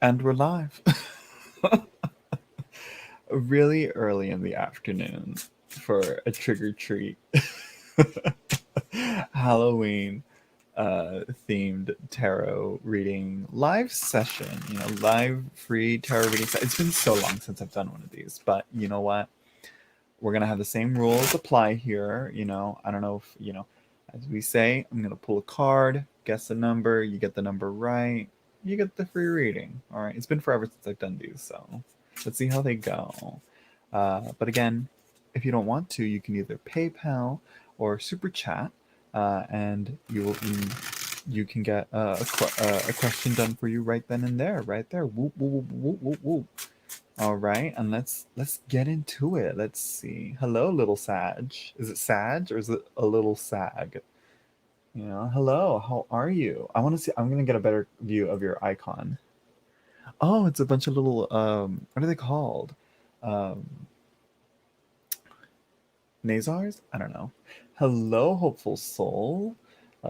And we're live. Really early in the afternoon for a trick or treat Halloween themed tarot reading live session. Live free tarot reading. It's been so long since I've done one of these, but you know what? We're gonna have the same rules apply here. I don't know if as we say, I'm gonna pull a card, guess a number, you get the number right, you get the free reading. All right, it's been forever since I've done these, so let's see how they go. But again, if you don't want to, you can either PayPal or Super Chat, and you can get a question done for you right then and there, right there. Whoop whoop whoop whoop whoop. All right, and let's get into it. Let's see. Hello, little Sag. Is it Sag or is it a little Sag? Hello. How are you? I want to see. I'm gonna get a better view of your icon. Oh, it's a bunch of little what are they called? Um, Nazars? I don't know. Hello, hopeful soul.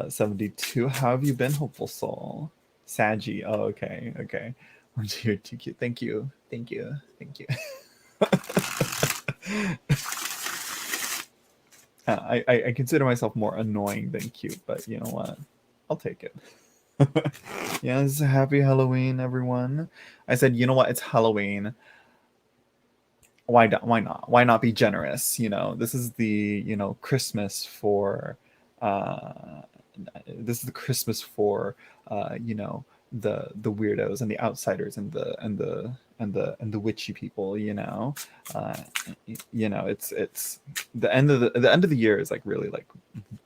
72. How have you been, hopeful soul? Saggy. Oh, okay, okay. You're too cute. Thank you. Thank you. Thank you. I consider myself more annoying than cute, but you know what? I'll take it. Yes, happy Halloween, everyone. I said, you know what? It's Halloween. Why not? Why not be generous? This is the Christmas for uh, this is the Christmas for the weirdos and the outsiders and the witchy people. Uh, it's the end of the year is like really like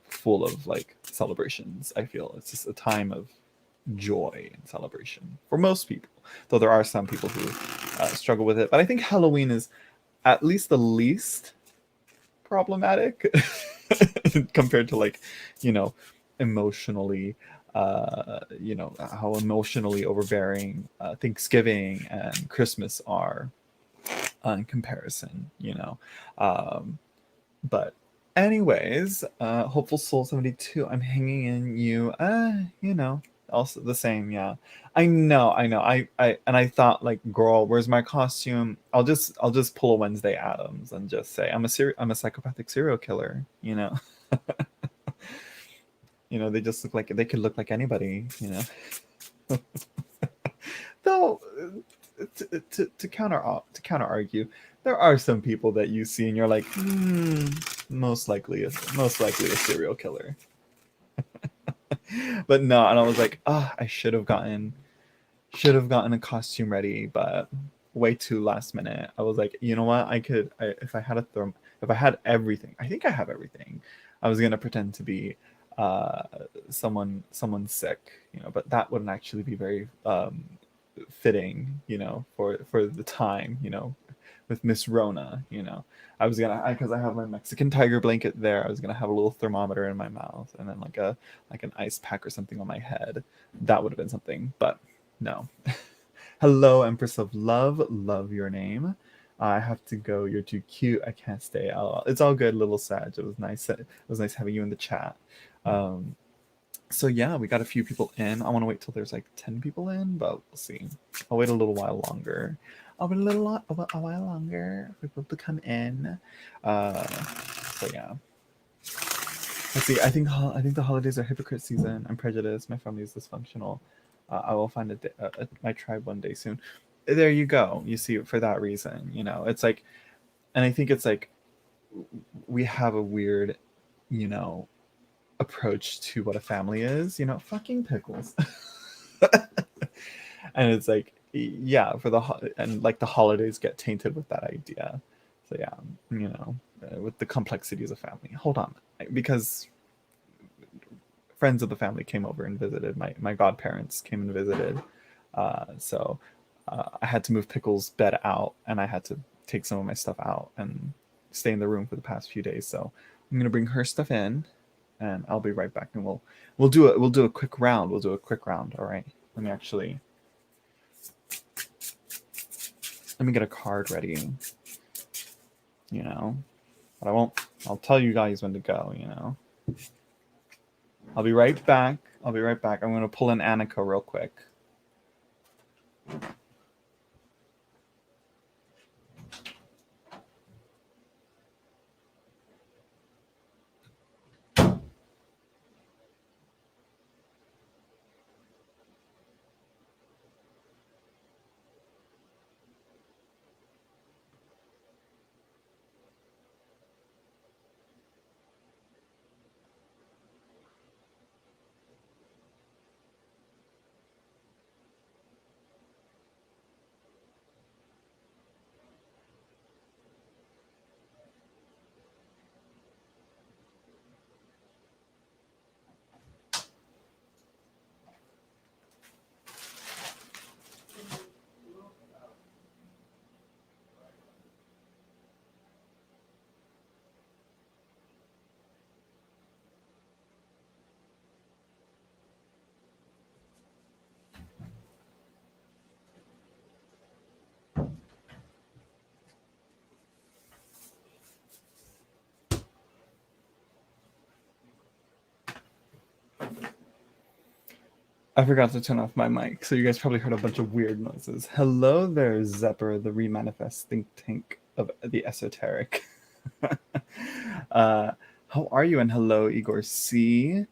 full of like celebrations. I feel it's just a time of joy and celebration for most people, though there are some people who struggle with it. But I think Halloween is at least the least problematic compared to like you know emotionally how emotionally overbearing Thanksgiving and Christmas are in comparison. But anyways, hopeful soul 72, I'm hanging in you. Also the same. Yeah, I know. I thought like, girl, where's my costume? I'll just pull a Wednesday Addams and just say I'm a psychopathic serial killer. They just look like they could look like anybody. Though to counter argue, there are some people that you see and you're like, most likely a serial killer. But no, and I was like, I should have gotten a costume ready, but way too last minute. I was like, you know what? If I had if I had everything. I think I have everything. I was gonna pretend to be uh someone sick, but that wouldn't actually be very fitting, for the time, with Miss Rona. I was gonna, because I have my Mexican tiger blanket there. I was gonna have a little thermometer in my mouth and then like an ice pack or something on my head. That would have been something, but no. Hello, Empress of Love. Love your name. I have to go. You're too cute. I can't stay. It's all good, little Sag. It was nice. It was nice having you in the chat. So yeah, we got a few people in. I want to wait till there's like 10 people in, but we'll see. I'll wait a little while longer. I'll wait a while longer for people to come in. So yeah. Let's see. I think the holidays are hypocrite season. I'm prejudiced. My family is dysfunctional. I will find my tribe one day soon. There you go. You see, for that reason, it's like, and I think it's like we have a weird, you know, approach to what a family is. Fucking pickles. And it's like, yeah, and like the holidays get tainted with that idea. So yeah, with the complexities of family. Hold on, because friends of the family came over and visited. My godparents came and visited. So I had to move Pickle's bed out, and I had to take some of my stuff out and stay in the room for the past few days. So I'm gonna bring her stuff in, and I'll be right back. And we'll do a quick round. We'll do a quick round. All right. Let me get a card ready. But I won't. I'll tell you guys when to go. I'll be right back. I'm gonna pull in Annika real quick. I forgot to turn off my mic, so you guys probably heard a bunch of weird noises. Hello there, Zephyr, the remanifest think tank of the esoteric. How are you? And hello, Igor C.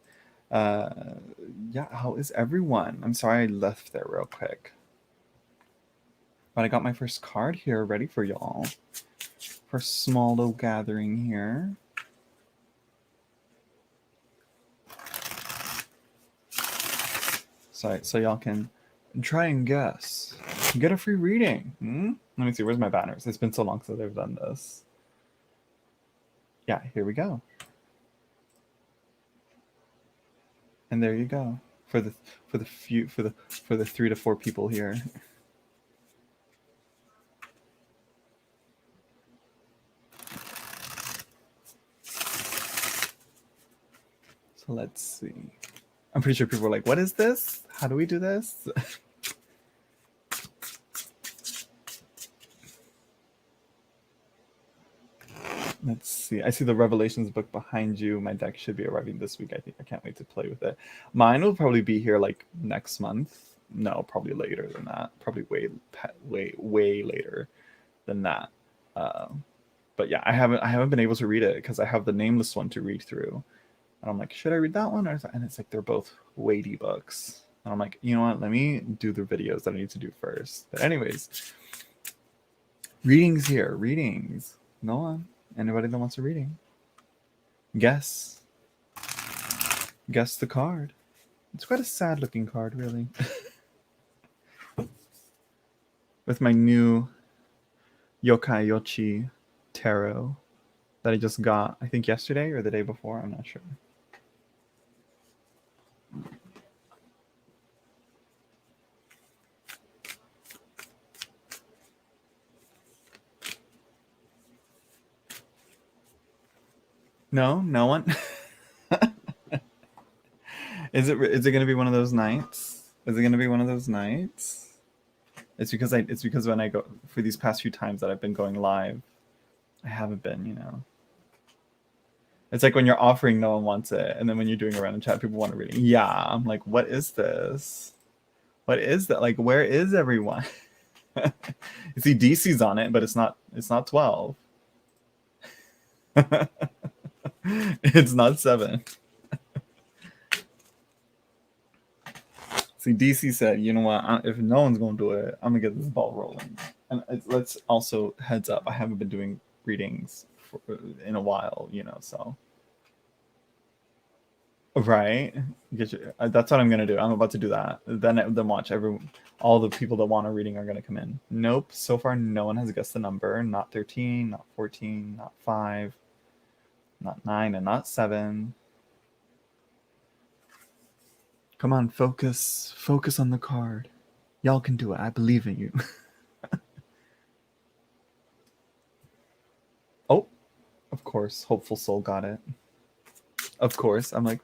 Yeah, how is everyone? I'm sorry I left there real quick. But I got my first card here ready for y'all. For a small little gathering here. So y'all can try and guess. Get a free reading. Let me see, where's my banners? It's been so long since I've done this. Yeah, here we go. And there you go. For the 3 to 4 people here. So let's see. I'm pretty sure people are like, what is this? How do we do this? Let's see. I see the Revelations book behind you. My deck should be arriving this week. I think I can't wait to play with it. Mine will probably be here like next month. No, probably later than that. Probably way later than that. But yeah, I haven't been able to read it because I have the nameless one to read through. And I'm like, should I read that one? And it's like, they're both weighty books. And I'm like, you know what? Let me do the videos that I need to do first. But anyways, readings here. Readings. No one. Anybody that wants a reading? Guess. Guess the card. It's quite a sad looking card, really. With my new Yokai Yochi tarot that I just got, I think yesterday or the day before. I'm not sure. No one. Is it going to be one of those nights? Is it going to be one of those nights? It's because when I go for these past few times that I've been going live, I haven't been, you know. It's like when you're offering, no one wants it, and then when you're doing a random chat, people want a reading. Yeah, I'm like, what is this? What is that? Like, where is everyone? You see DC's on it, but it's not 12. It's not 7. See, DC said, you know what? If no one's going to do it, I'm going to get this ball rolling. And let's also, heads up, I haven't been doing readings in a while, you know, so. Right? That's what I'm going to do. I'm about to do that. Then watch all the people that want a reading are going to come in. Nope. So far, no one has guessed the number. Not 13, not 14, not 5, not 9, and not 7. Come on, focus on the card. Y'all can do it. I believe in you. Oh, of course. Hopeful Soul got it. Of course. I'm like,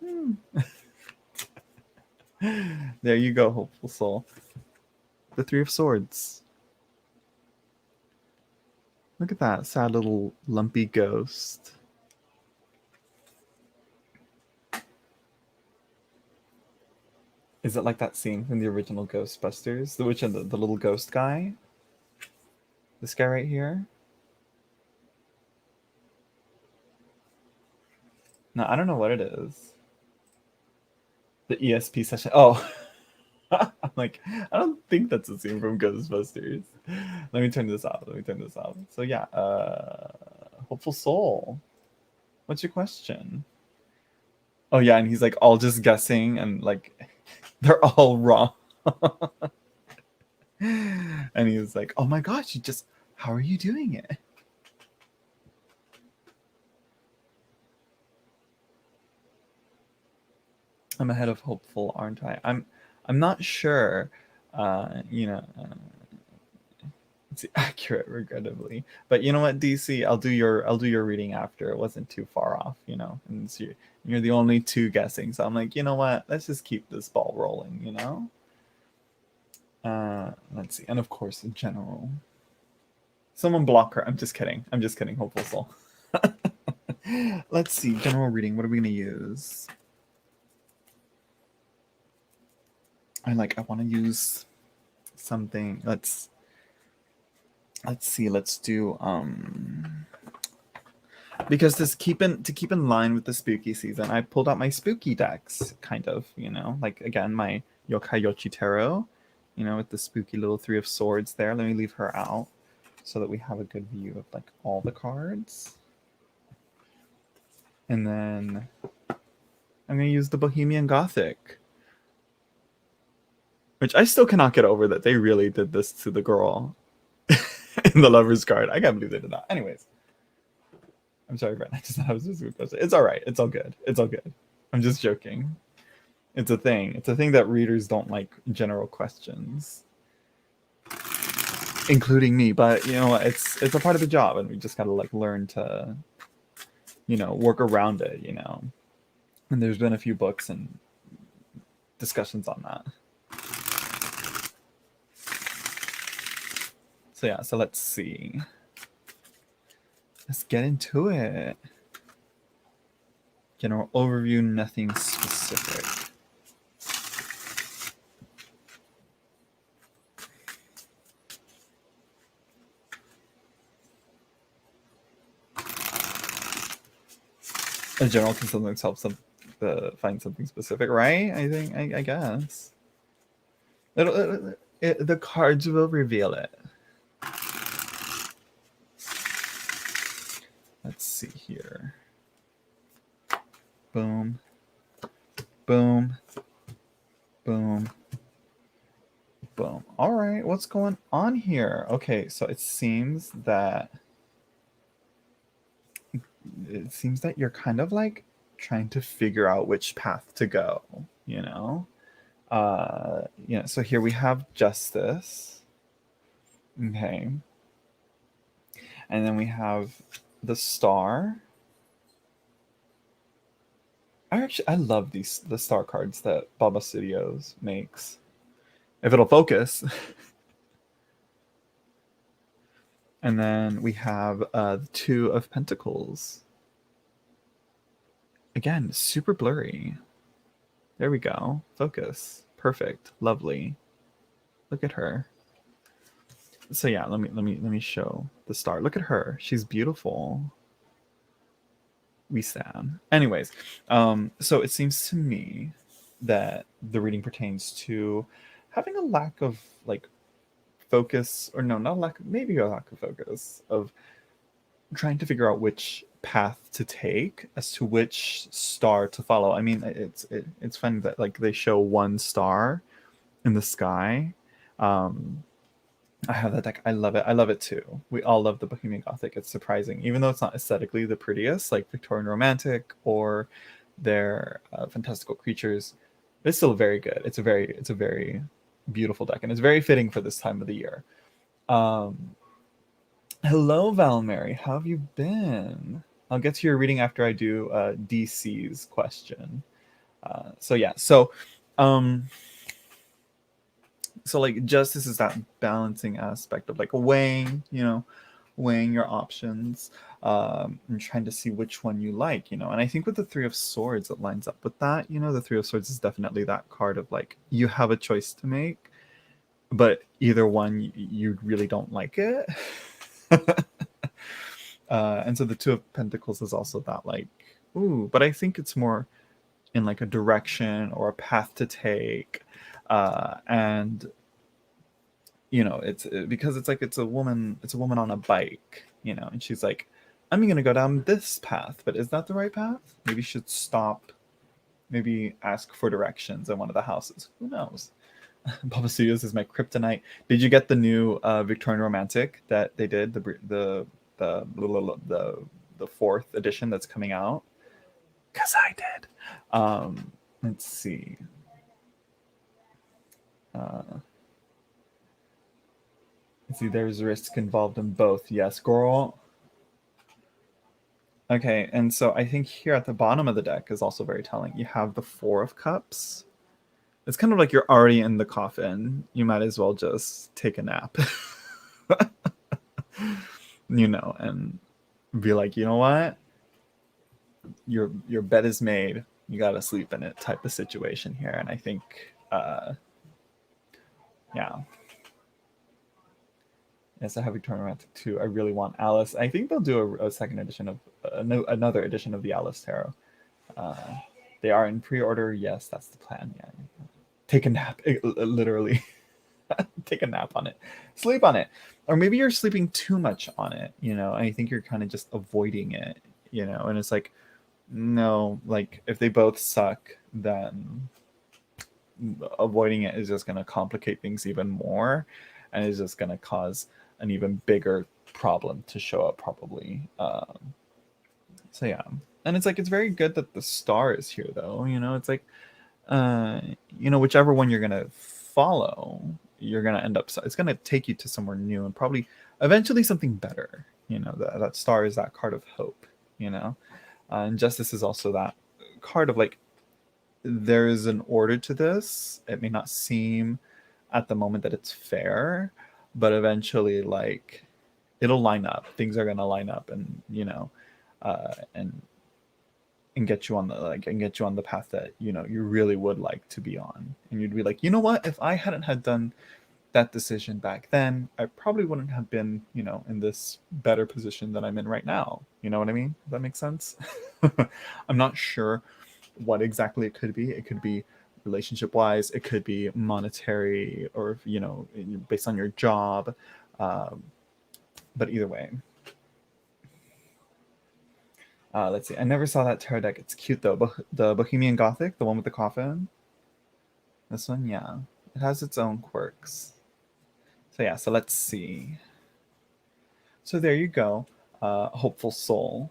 There you go, Hopeful Soul. The 3 of Swords. Look at that sad little lumpy ghost. Is it like that scene from the original Ghostbusters? The which one? The little ghost guy? This guy right here? No, I don't know what it is. The ESP session. Oh, I'm like, I don't think that's a scene from Ghostbusters. Let me turn this off. Let me turn this off. So yeah, Hopeful Soul. What's your question? Oh yeah, and he's like all just guessing and like they're all wrong. And he was like, "Oh my gosh, you just how are you doing it?" I'm ahead of Hopeful, aren't I? I'm not sure. You know, it's accurate, regrettably. But you know what, DC, I'll do your reading after. It wasn't too far off, you know. And it's you're the only two guessing, so I'm like, you know what? Let's just keep this ball rolling, you know. Let's see, and of course, in general. Someone block her. I'm just kidding. I'm just kidding. Hopeful Soul. Let's see. General reading. What are we gonna use? I want to use something. Let's see. Let's do because to keep in line with the spooky season, I pulled out my spooky decks, kind of, you know, like again my Yokai Yochitaro, you know, with the spooky little Three of Swords there. Let me leave her out so that we have a good view of like all the cards. And then I'm gonna use the Bohemian Gothic, which I still cannot get over that they really did this to the girl in the Lover's card. I can't believe they did that. Anyways, I'm sorry, Brent. I just thought it was just a good question. It's all right. It's all good. It's all good. I'm just joking. It's a thing. It's a thing that readers don't like general questions, including me. But you know, it's a part of the job, and we just gotta like learn to, you know, work around it. You know, and there's been a few books and discussions on that. So yeah. So let's see. Let's get into it. General overview, nothing specific. A general can sometimes help find something specific, right? I think, I guess. The cards will reveal it. Let's see here. Boom. Boom. Boom. Boom. All right, what's going on here? Okay, so it seems that you're kind of like trying to figure out which path to go, you know? So here we have Justice. Okay. And then we have the Star. I love the Star cards that Baba Studios makes. If it'll focus. And then we have the Two of Pentacles. Again, super blurry. There we go. Focus. Perfect. Lovely. Look at her. So yeah, let me show the Star. Look at her. She's beautiful. We stand. Anyways, so it seems to me that the reading pertains to having a lack of like focus, or no, not a lack, maybe a lack of focus, of trying to figure out which path to take as to which star to follow. I mean, it's funny that like they show one star in the sky. I have that deck. I love it. I love it too. We all love the Bohemian Gothic. It's surprising, even though it's not aesthetically the prettiest, like Victorian Romantic or their fantastical creatures. It's still very good. It's a very beautiful deck, and it's very fitting for this time of the year. Hello, Val Mary. How have you been? I'll get to your reading after I do DC's question. So like justice is that balancing aspect of like weighing, you know, weighing your options, and trying to see which one you like, you know. And I think with the Three of Swords, it lines up with that. You know, the Three of Swords is definitely that card of like you have a choice to make, but either one you really don't like it. And so the Two of Pentacles is also that like, ooh, but I think it's more in like a direction or a path to take, and you know, it's because it's like it's a woman on a bike, you know, and she's like, I'm gonna go down this path, but is that the right path? Maybe you should stop, maybe ask for directions in one of the houses, who knows. Papa Studios is my kryptonite. Did you get the new Victorian Romantic that they did, the fourth edition that's coming out? Because I did. Let's see. Let's see, there's risk involved in both. Yes, girl. Okay, and so I think here at the bottom of the deck is also very telling. You have the Four of Cups. It's kind of like you're already in the coffin. You might as well just take a nap. You know, and be like, you know what? Your bed is made. You gotta sleep in it type of situation here. And I think yeah. Yes, I have Victorian Romantic too. I really want Alice. I think they'll do a second edition of another edition of the Alice Tarot. They are in pre-order. Yes, that's the plan. Yeah, take a nap. Literally, take a nap on it. Sleep on it, or maybe you're sleeping too much on it. You know, I think you're kind of just avoiding it. You know, and it's like, no, like if they both suck, then avoiding it is just going to complicate things even more, and it's just going to cause an even bigger problem to show up probably. So yeah, and it's like it's very good that the star is here though. You know, it's like you know, whichever one you're gonna follow, you're gonna end up. It's gonna take you to somewhere new and probably eventually something better. You know, that star is that card of hope. You know, and Justice is also that card of like there is an order to this. It may not seem at the moment that it's fair, but eventually like it'll line up. Things are gonna line up, and you know, and get you on the get you on the path that you know you really would like to be on. And you'd be like, you know what, if I hadn't had done that decision back then, I probably wouldn't have been, you know, in this better position that I'm in right now. You know what I mean? Does that make sense? I'm not sure what exactly it could be. It could be relationship wise, it could be monetary, or you know, based on your job, but either way. Let's see. I never saw that tarot deck. It's cute though. The Bohemian Gothic, the one with the coffin. This one, yeah, it has its own quirks. So yeah. So let's see. So there you go. Hopeful Soul.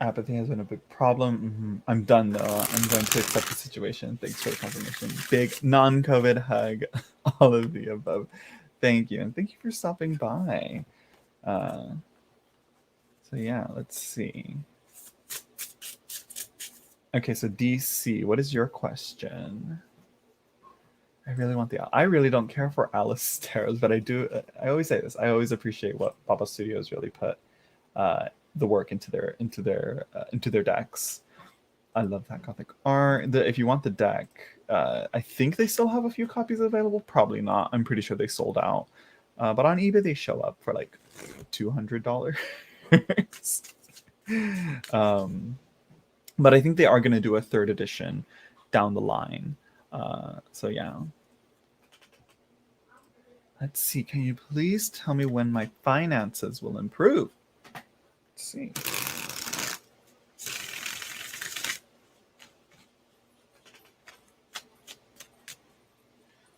Apathy has been a big problem. I'm done though. I'm going to accept the situation. Thanks for the confirmation. Big non-COVID hug. All of the above. Thank you. And thank you for stopping by. So yeah, let's see. Okay, so DC, what is your question? I really want I really don't care for Alice tarots, but I do. I always say this. I always appreciate what Papa Studios really put the work into their decks. I love that Gothic art. If you want the deck, I think they still have a few copies available. Probably not. I'm pretty sure they sold out. But on eBay they show up for like $200. But I think they are going to do a third edition down the line. So yeah. Let's see. Can you please tell me when my finances will improve? Let's see.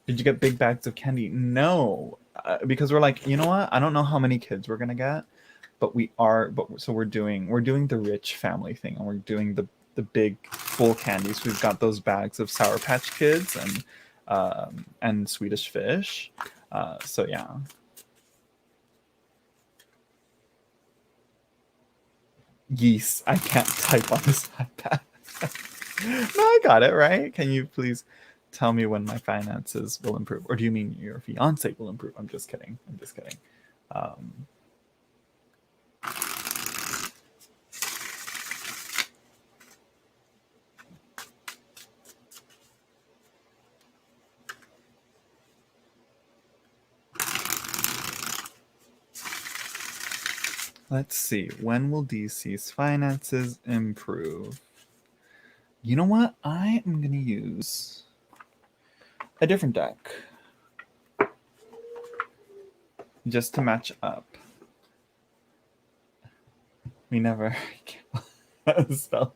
Did you get big bags of candy? No, because we're like, you know what? I don't know how many kids we're gonna get, but we are. But so we're doing the rich family thing, and we're doing the big full candies. We've got those bags of Sour Patch Kids and Swedish Fish. So yeah. Geese. I can't type on this iPad. No, I got it, right? Can you please tell me when my finances will improve? Or do you mean your fiance will improve? I'm just kidding. I'm just kidding. Um, let's see. When will DC's finances improve? You know what? I am going to use a different deck just to match up. We never spell.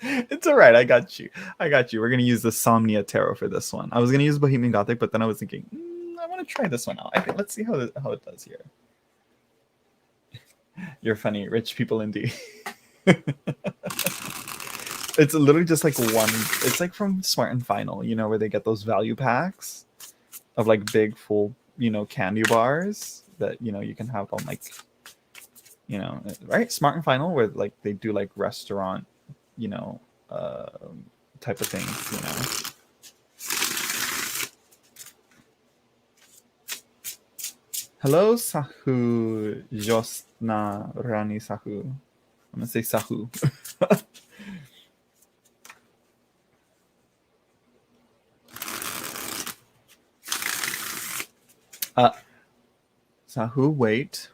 It's all right. I got you. I got you. We're gonna use the Somnia Tarot for this one. I was gonna use Bohemian Gothic, but then I was thinking, I want to try this one out. I think let's see how it does here. You're funny, rich people indeed. It's literally just like one. It's like from Smart and Final, you know, where they get those value packs of like big full, you know, candy bars that you can have on like, right? Smart and Final, where like they do like restaurant, type of things. Hello, Sahu Josna Rani Sahu. I'm gonna say Sahu. Sahu, wait.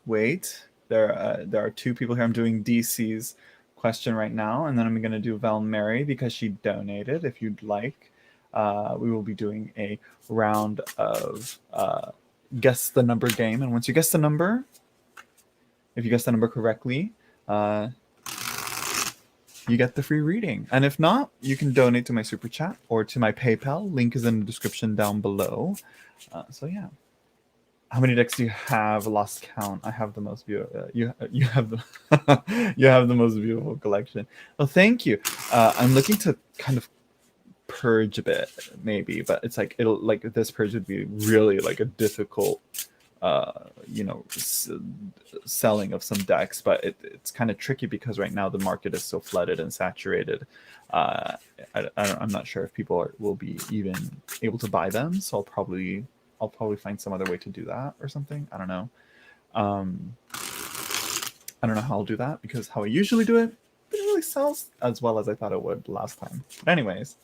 There are two people here. I'm doing DC's question right now, and then I'm going to do Val Mary because she donated. If you'd like, we will be doing a round of guess the number game, and once you guess the number, if you guess the number correctly, you get the free reading. And if not, you can donate to my super chat or to my PayPal. Link is in the description down below. So yeah. How many decks do you have? Lost count. I have the most beautiful. You have the you have the most beautiful collection. Well, thank you. I'm looking to kind of purge a bit, maybe, but it's like this purge would be really like a difficult, selling of some decks. But it's kind of tricky because right now the market is so flooded and saturated. I'm not sure if people will be even able to buy them. So I'll probably find some other way to do that or something. I don't know. I don't know how I'll do that because how I usually do it really sells as well as I thought it would last time. But anyways.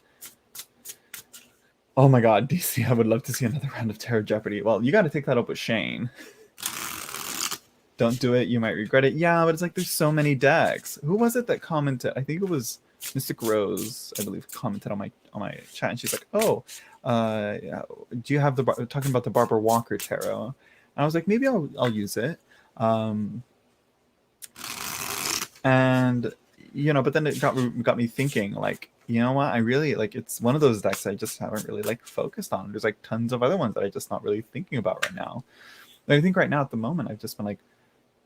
Oh my god, DC, I would love to see another round of Terror Jeopardy. Well, you got to take that up with Shane. Don't do it. You might regret it. Yeah, but it's like there's so many decks. Who was it that commented? I think it was Mystic Rose, I believe, commented on my chat, and she's like, "Oh, do you have talking about the Barbara Walker tarot?" And I was like, maybe I'll use it. And but then it got me thinking, like, you know what? I really like. It's one of those decks I just haven't really like focused on. There's like tons of other ones that I just not really thinking about right now. And I think right now at the moment I've just been like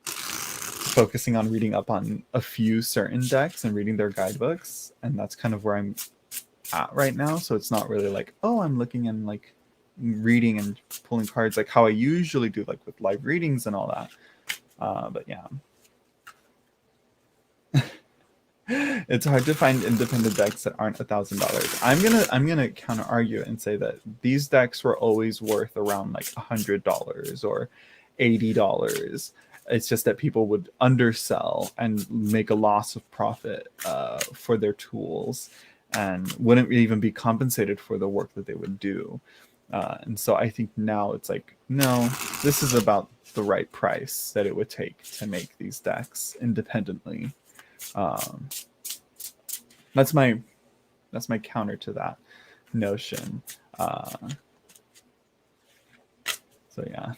focusing on reading up on a few certain decks and reading their guidebooks, and that's kind of where I'm at right now. So it's not really like, oh, I'm looking and like reading and pulling cards like how I usually do, like with live readings and all that. But yeah. It's hard to find independent decks that aren't $1,000. I'm gonna counter argue and say that these decks were always worth around like $100 or $80. It's just that people would undersell and make a loss of profit for their tools and wouldn't even be compensated for the work that they would do. And so I think now it's like, no, this is about the right price that it would take to make these decks independently. That's my counter to that notion. So yeah.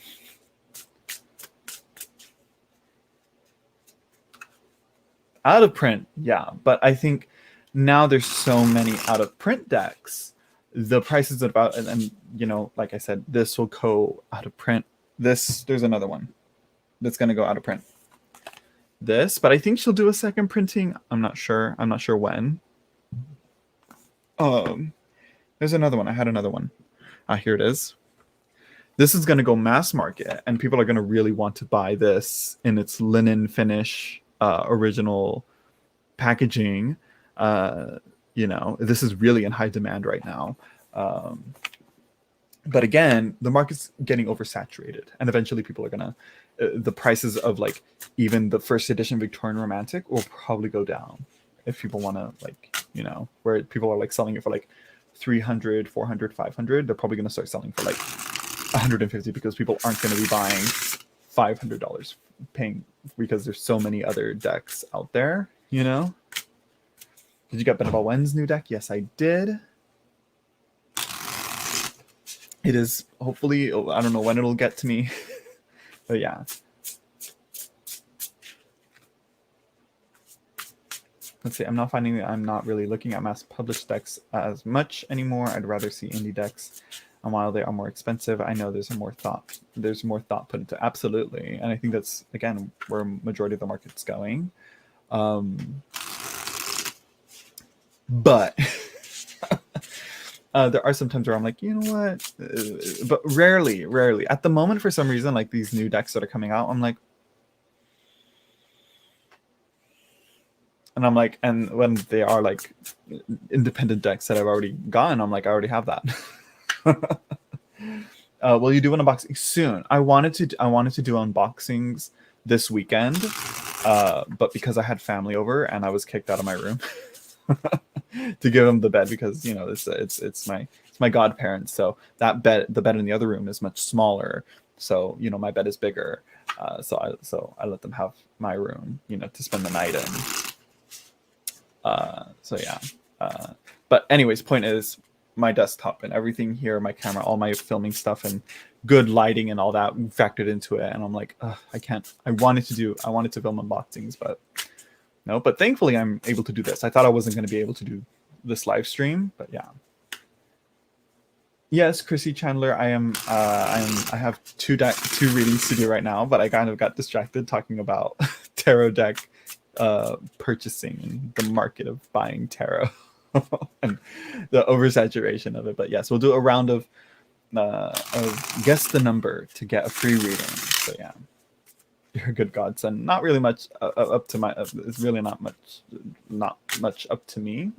Out of print, yeah, but I think now there's so many out of print decks. The price is about, and like I said, this will go out of print. There's another one that's gonna go out of print. But I think she'll do a second printing. I'm not sure when. There's another one. I had another one. Here it is. This is going to go mass market, and people are going to really want to buy this in its linen finish, original packaging. You know, this is really in high demand right now. But again, the market's getting oversaturated, and eventually people are gonna the prices of like even the first edition Victorian Romantic will probably go down if people want to, like, you know, where people are like selling it for like 300, 400, 500. They're probably going to start selling for like 150 because people aren't going to be buying $500 paying, because there's so many other decks out there, you know. Did you get Benabal Wen's new deck? Yes, I did. It is hopefully, I don't know when it'll get to me, but yeah. Let's see, I'm not finding that I'm not really looking at mass published decks as much anymore. I'd rather see indie decks. And while they are more expensive, I know there's more thought put into, absolutely. And I think that's, again, where majority of the market's going. But there are some times where I'm like, you know what? But rarely. At the moment, for some reason, like these new decks that are coming out, I'm like, and I'm like, and when they are like independent decks that I've already gotten, I'm like, I already have that. Will you do an unboxing soon? I wanted to do unboxings this weekend, but because I had family over and I was kicked out of my room to give them the bed, because you know it's my godparents, so the bed in the other room is much smaller, so you know my bed is bigger, so I let them have my room, you know, to spend the night in. So yeah, but anyways, point is, my desktop and everything here, my camera, all my filming stuff and good lighting and all that factored into it, and I'm like, I can't. I wanted to film unboxings, but no. But thankfully, I'm able to do this. I thought I wasn't going to be able to do this live stream, but yeah. Yes, Chrissy Chandler, I have two readings to do right now, but I kind of got distracted talking about tarot deck purchasing and the market of buying tarot and the oversaturation of it. But yes, we'll do a round of guess the number to get a free reading. So yeah, you're a good godson. Not really much up to my. It's really not much up to me.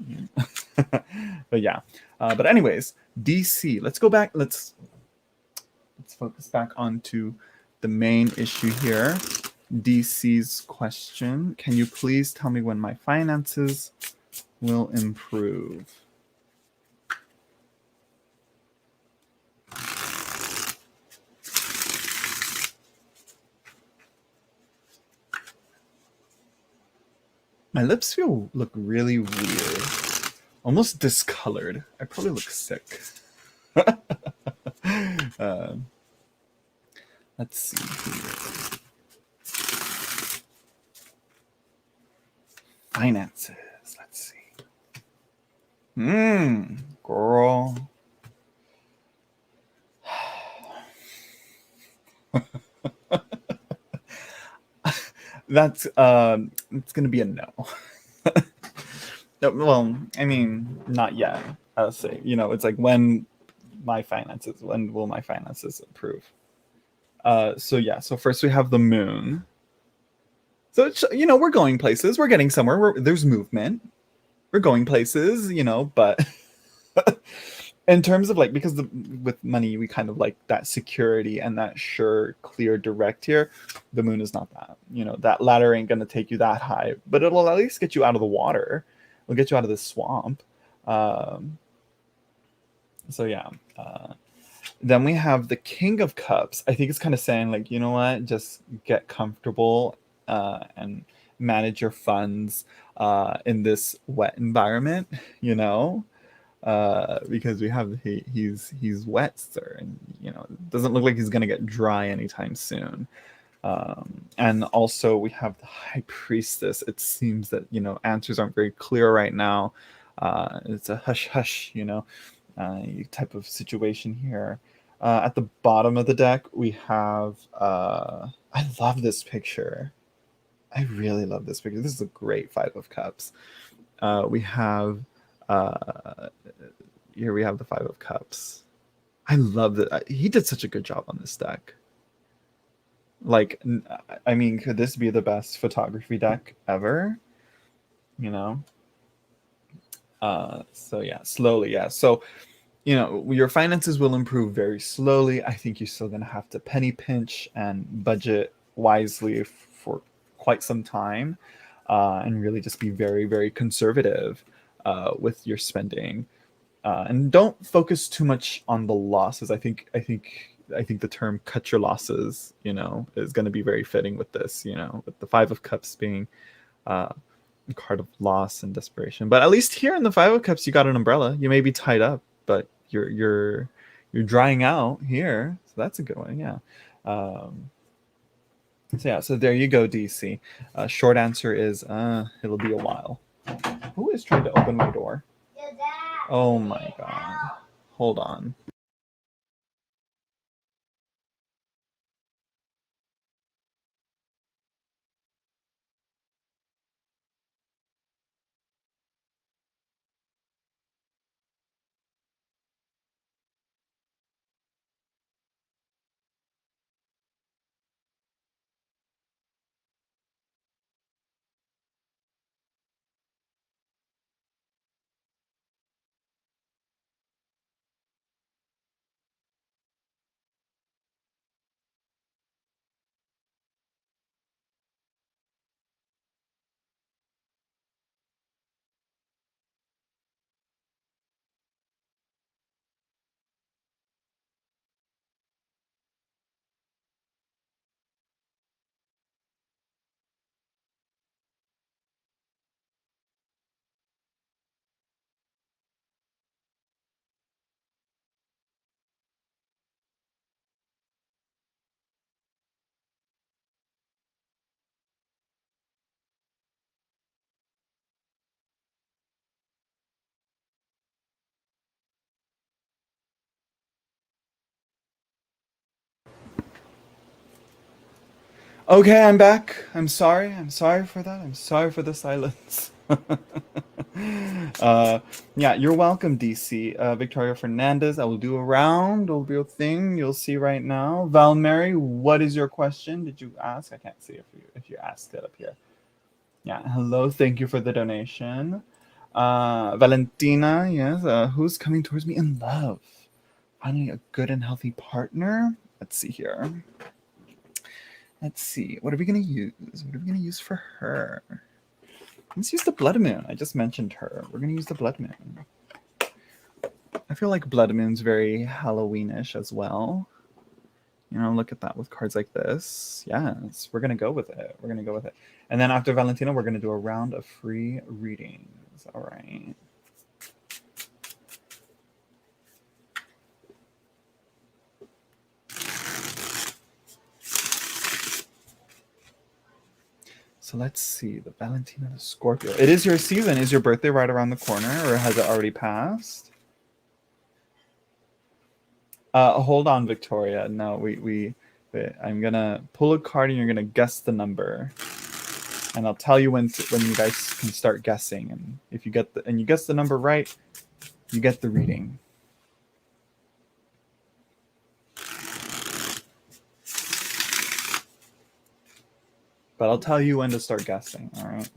But yeah. But anyways, DC. Let's go back. Let's focus back onto the main issue here. DC's question: can you please tell me when my finances will improve? My lips look really weird, almost discolored. I probably look sick. Let's see here. Finances. Let's see. Girl. That's it's gonna be a no. Well, I mean, not yet. I'll say, you know, it's like when will my finances improve? So yeah, so first we have the moon. So it's, you know, we're going places, we're getting somewhere, there's movement, we're going places, you know, but in terms of like, because with money we kind of like that security and that sure, clear, direct here. The moon is not that, you know, that ladder ain't gonna take you that high, but it'll at least get you out of the water. It'll get you out of the swamp. So yeah. Then we have the King of Cups. I think it's kind of saying like, you know what, just get comfortable and manage your funds in this wet environment, you know, because we have he's wet, sir, and you know, it doesn't look like he's gonna get dry anytime soon. And also we have the High Priestess. It seems that, you know, answers aren't very clear right now. It's a hush hush, you know, type of situation here. At the bottom of the deck we have I love this picture. I really love this picture. This is a great Five of Cups. We have here we have the Five of Cups. I love that. He did such a good job on this deck. Like, I mean, could this be the best photography deck ever? You know? So yeah, slowly, yeah. So you know, your finances will improve very slowly. I think you're still gonna have to penny pinch and budget wisely for quite some time, and really just be very, very conservative with your spending. And don't focus too much on the losses. I think the term "cut your losses," is going to be very fitting with this. With the Five of Cups being uh, a card of loss and desperation. But at least here in the Five of Cups, you got an umbrella. You may be tied up, but you're drying out here, so that's a good one. Yeah. Um, so yeah, so there you go, DC. Short answer is it'll be a while. Who is trying to open my door? Oh my god. Hold on. Okay, I'm back. I'm sorry. I'm sorry for that. I'm sorry for the silence. uh, yeah, you're welcome, DC. Victoria Fernandez. I will do a round. It'll be a thing. You'll see right now. Val Mary, what is your question? Did you ask? I can't see if you asked it up here. Yeah. Hello. Thank you for the donation. Valentina. Yes. Who's coming towards me in love? Finding a good and healthy partner. Let's see here. Let's see. What are we going to use? What are we going to use for her? Let's use the Blood Moon. I just mentioned her. We're going to use the Blood Moon. I feel like Blood Moon's very Halloweenish as well. Look at that with cards like this. Yes, we're going to go with it. We're going to go with it. And then after Valentina, we're going to do a round of free readings. All right. So let's see. The Valentina, the Scorpio. It is your season. Is your birthday right around the corner, or has it already passed? Hold on, Victoria. No, I'm gonna pull a card and you're gonna guess the number, and I'll tell you when you guys can start guessing. And if you you guess the number right, you get the reading. But I'll tell you when to start guessing. All right.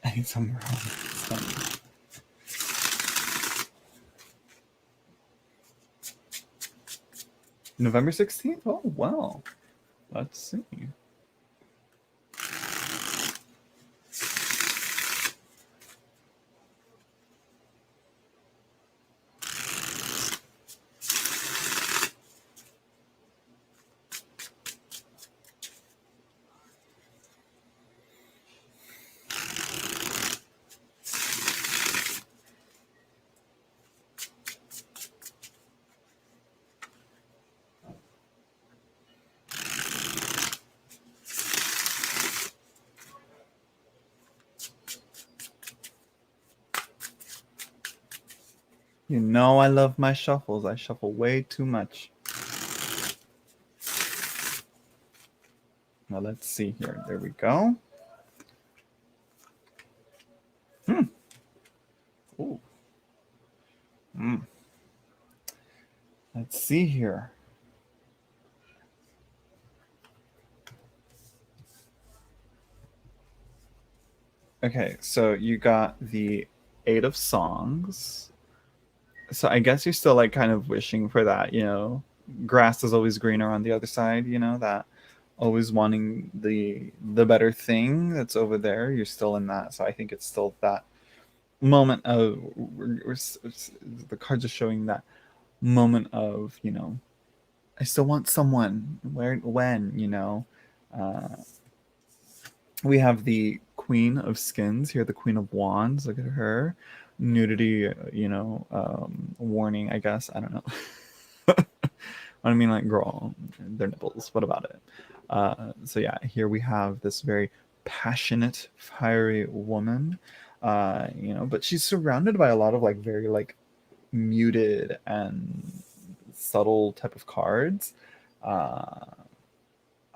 I need some wrong. November 16th? Oh, wow. Let's see. You know I love my shuffles. I shuffle way too much. Now let's see here. There we go. Ooh. Let's see here. Okay, so you got the Eight of Songs. So I guess you're still like kind of wishing for that, grass is always greener on the other side, that always wanting the better thing that's over there. You're still in that. So I think it's still that moment of the cards are showing that moment of, I still want someone. Where, when, Uh, we have the Queen of Skins here, the Queen of Wands. Look at her. Nudity, warning, I guess. I don't know. I mean, like, girl, their nipples. What about it? So yeah, here we have this very passionate, fiery woman. But she's surrounded by a lot of like very like muted and subtle type of cards. Uh,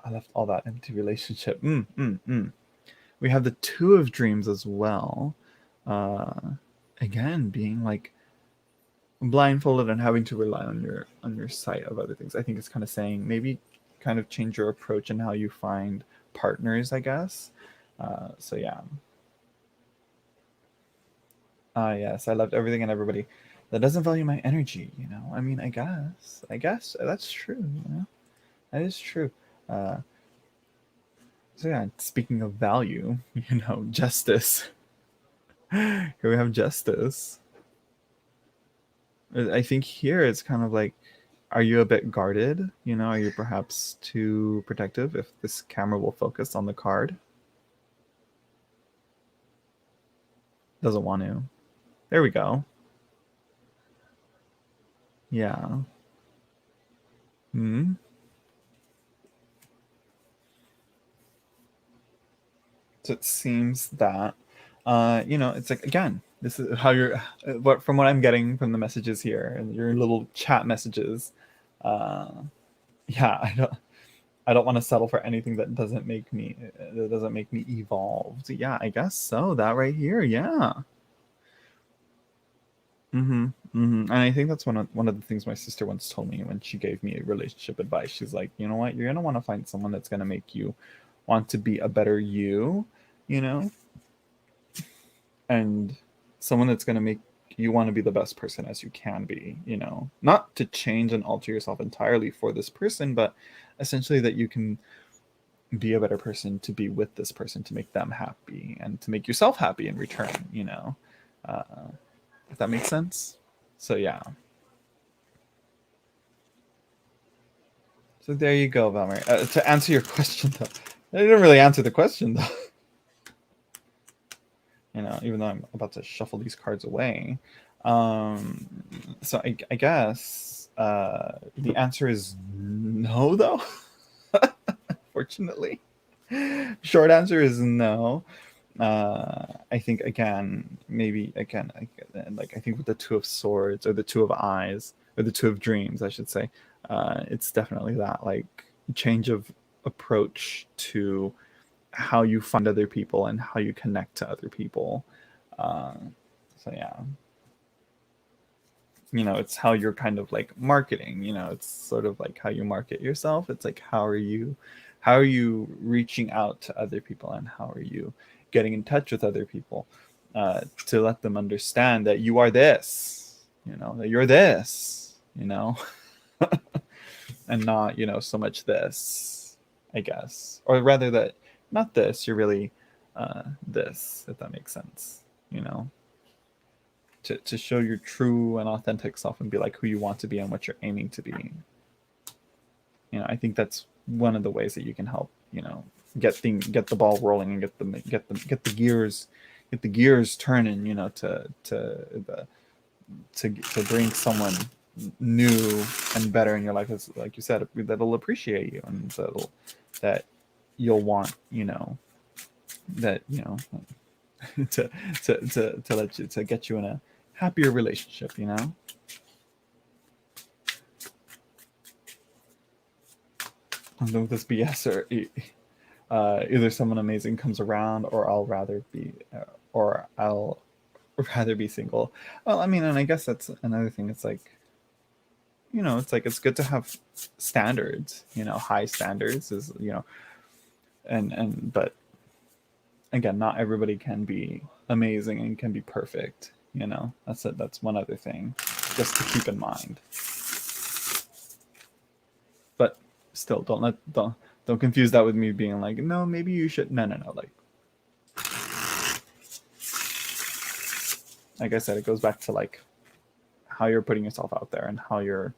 I left all that empty relationship. We have the Two of Dreams as well. Uh, Again, being like blindfolded and having to rely on your sight of other things. I think it's kind of saying maybe kind of change your approach and how you find partners, I guess. So yeah. Yes, I loved everything and everybody that doesn't value my energy. I mean, I guess that's true. That is true. Uh, so yeah, speaking of value, justice. Here we have justice. I think here it's kind of like, are you a bit guarded? Are you perhaps too protective? If this camera will focus on the card. Doesn't want to. There we go. Yeah. Hmm. So it seems that, it's like, again, this is how you're, from what I'm getting from the messages here and your little chat messages. Uh, yeah, I don't want to settle for anything that doesn't make me evolved. Yeah, I guess so. That right here, yeah. And I think that's one of the things my sister once told me when she gave me relationship advice. She's like, you know what, you're gonna want to find someone that's gonna make you want to be a better you know, and someone that's gonna make you want to be the best person as you can be. Not to change and alter yourself entirely for this person, but essentially that you can be a better person to be with this person, to make them happy and to make yourself happy in return. Uh, if that makes sense. So yeah. So there you go, Valmer. To answer your question, though, I didn't really answer the question, though. Even though I'm about to shuffle these cards away. So I guess the answer is no, though. Fortunately, short answer is no. I think again, maybe again, like I think with the Two of Swords or the Two of Eyes or the Two of Dreams, I should say, it's definitely that like change of approach to how you find other people and how you connect to other people. Uh, so yeah, it's how you're kind of like marketing. It's sort of like how you market yourself. It's like how are you reaching out to other people and how are you getting in touch with other people to let them understand that you are this, that you're this, and not so much this, I guess, or rather that not this, you're really this, if that makes sense, to show your true and authentic self and be like who you want to be and what you're aiming to be. I think that's one of the ways that you can help, get the ball rolling and get the gears turning, to bring someone new and better in your life, as like you said, that'll appreciate you and that you'll want, that to let you, to get you in a happier relationship. I'm done with this BS, or either someone amazing comes around, or I'll rather be single. Well, I mean, and I guess that's another thing. It's like, it's like it's good to have standards, high standards is, and but again, not everybody can be amazing and can be perfect, that's one other thing just to keep in mind. But still, don't confuse that with me being like, no, maybe you should. No, like I said, it goes back to like how you're putting yourself out there and how you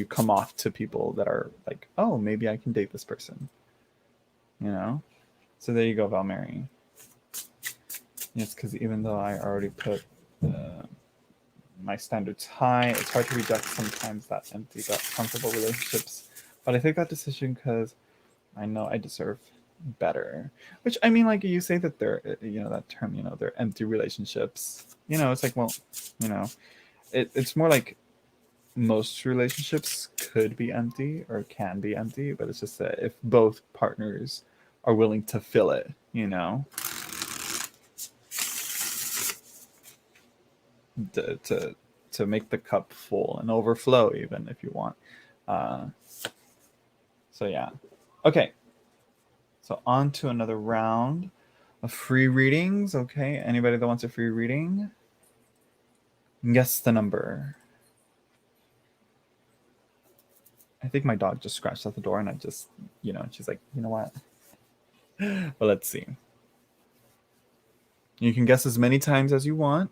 come off to people that are like, oh, maybe I can date this person, so there you go, Valmary. Yes, because even though I already put my standards high, it's hard to reject sometimes that empty, that comfortable relationships. But I take that decision because I know I deserve better. Which, I mean, like you say that they're, that term, they're empty relationships. It's like, well, it's more like most relationships could be empty or can be empty, but it's just that if both partners are willing to fill it, to make the cup full and overflow, even if you want. So yeah. Okay. So on to another round of free readings. Okay. Anybody that wants a free reading? Guess the number. I think my dog just scratched at the door and I just, she's like, you know what? Well, let's see. You can guess as many times as you want.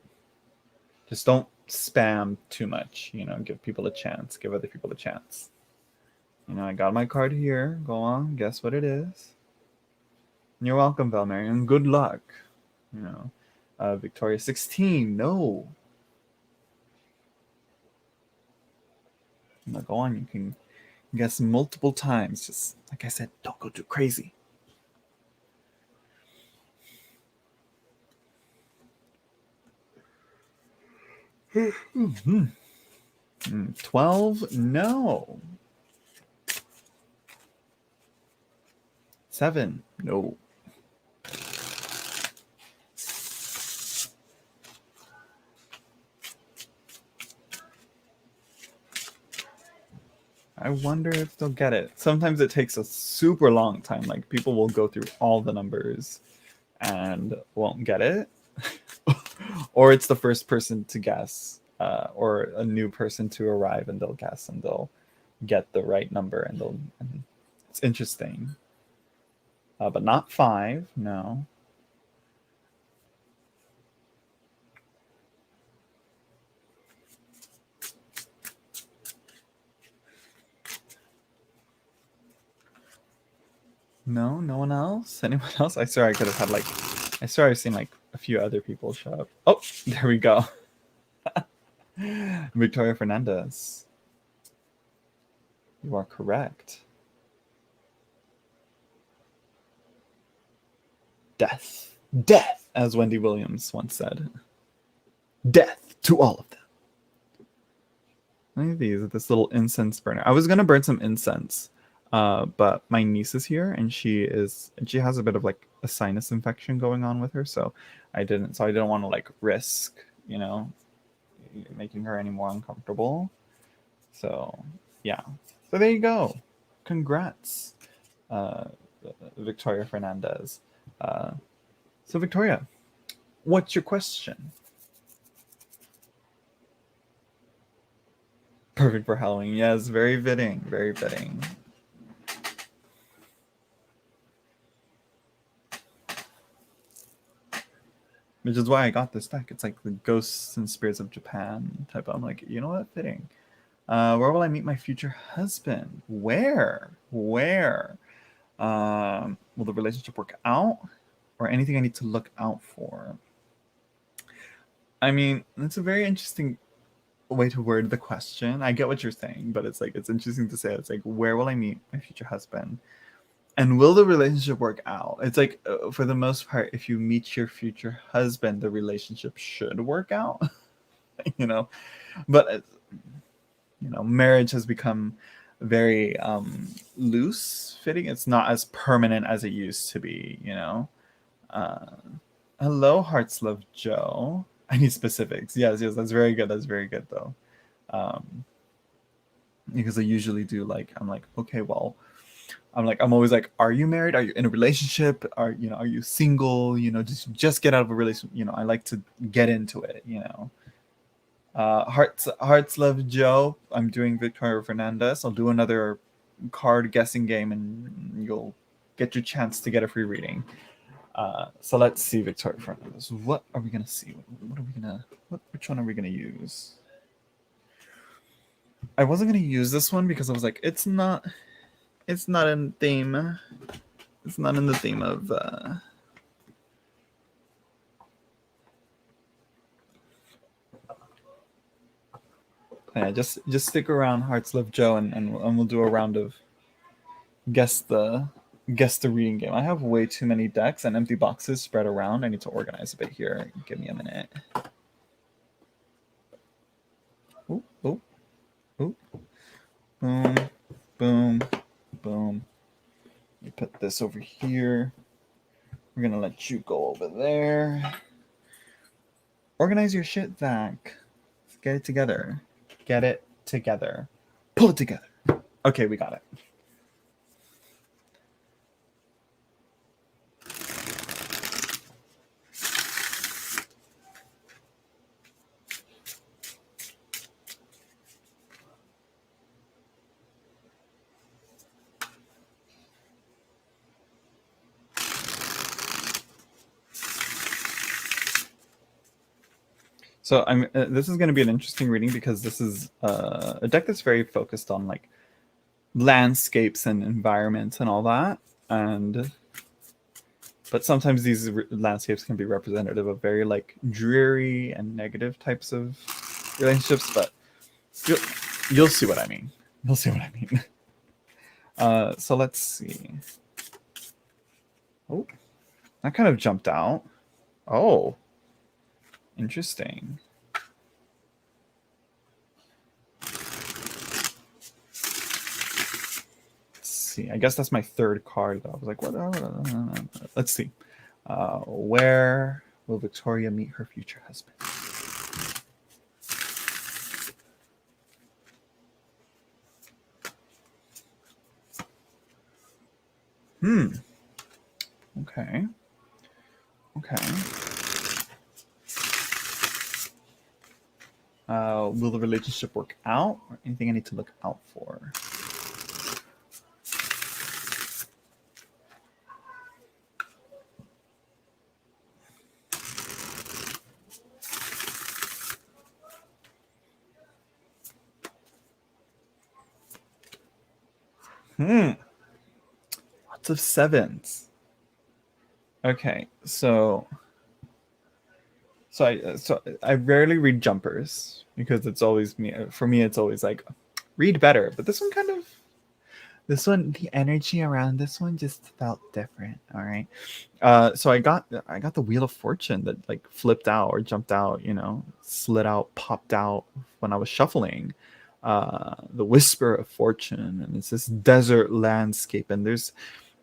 Just don't spam too much, give people a chance, give other people a chance. I got my card here. Go on, guess what it is. You're welcome, Valmary, and good luck. Victoria 16, no. Now go on, you can guess multiple times. Just like I said, don't go too crazy. Mm-hmm. 12, no. 7, no. I wonder if they'll get it. Sometimes it takes a super long time. Like people will go through all the numbers and won't get it. Or it's the first person to guess, or a new person to arrive and they'll guess and they'll get the right number and it's interesting. But not 5, no. No one else? Anyone else? I swear I could have had I swear I've seen a few other people show up. Oh, there we go. Victoria Fernandez. You are correct. Death, as Wendy Williams once said. Death to all of them. Look at these, this little incense burner. I was gonna burn some incense, but my niece is here and she has a bit of a sinus infection going on with her, so I didn't want to risk, making her any more uncomfortable. So yeah. So there you go. Congrats, Victoria Fernandez. So Victoria, what's your question? Perfect for Halloween. Yes, very fitting. Very fitting. Which is why I got this deck. It's like the Ghosts and Spirits of Japan type. I'm like, you know what? Fitting. Where will I meet my future husband? Where? Will the relationship work out? Or anything I need to look out for? I mean, it's a very interesting way to word the question. I get what you're saying, but it's interesting to say. It's like, where will I meet my future husband? And will the relationship work out? It's like, for the most part, if you meet your future husband, the relationship should work out. But marriage has become very loose fitting. It's not as permanent as it used to be. Hello, Hearts Love Joe. I need specifics. Yes, that's very good. That's very good though. because I usually do like, I'm like, okay, well, I'm always like, are you married? Are you in a relationship? Are you single? Just get out of a relationship. I like to get into it. Hearts love Joe. I'm doing Victoria Fernandez. I'll do another card guessing game, and you'll get your chance to get a free reading. So let's see, Victoria Fernandez. What are we gonna see? What are we gonna? Which one are we gonna use? I wasn't gonna use this one because I was like, it's not in theme. It's not in the theme of. Yeah, just stick around, Hearts Love Joe, and we'll do a round of guess the reading game. I have way too many decks and empty boxes spread around. I need to organize a bit here. Give me a minute. Ooh, ooh, ooh. Boom, boom, boom. Let me put this over here. We're gonna let you go over there. Organize your shit, Zach. Let's get it together. Get it together. Pull it together. Okay, we got it. So this is going to be an interesting reading because this is a deck that's very focused on like landscapes and environments and all that, but sometimes these landscapes can be representative of very like dreary and negative types of relationships. But you'll see what I mean. You'll see what I mean. So let's see. Oh, that kind of jumped out. Oh. Interesting. Let's see. I guess that's my third card, though. I was like, what? Let's see. Where will Victoria meet her future husband? Okay. Will the relationship work out, or anything I need to look out for? Lots of sevens. Okay, so I rarely read jumpers because it's always me. For me, it's always like read better. But this one, the energy around this one just felt different. All right. So I got the Wheel of Fortune that like flipped out or jumped out, slid out, popped out when I was shuffling. The Whisper of Fortune, and it's this desert landscape, and there's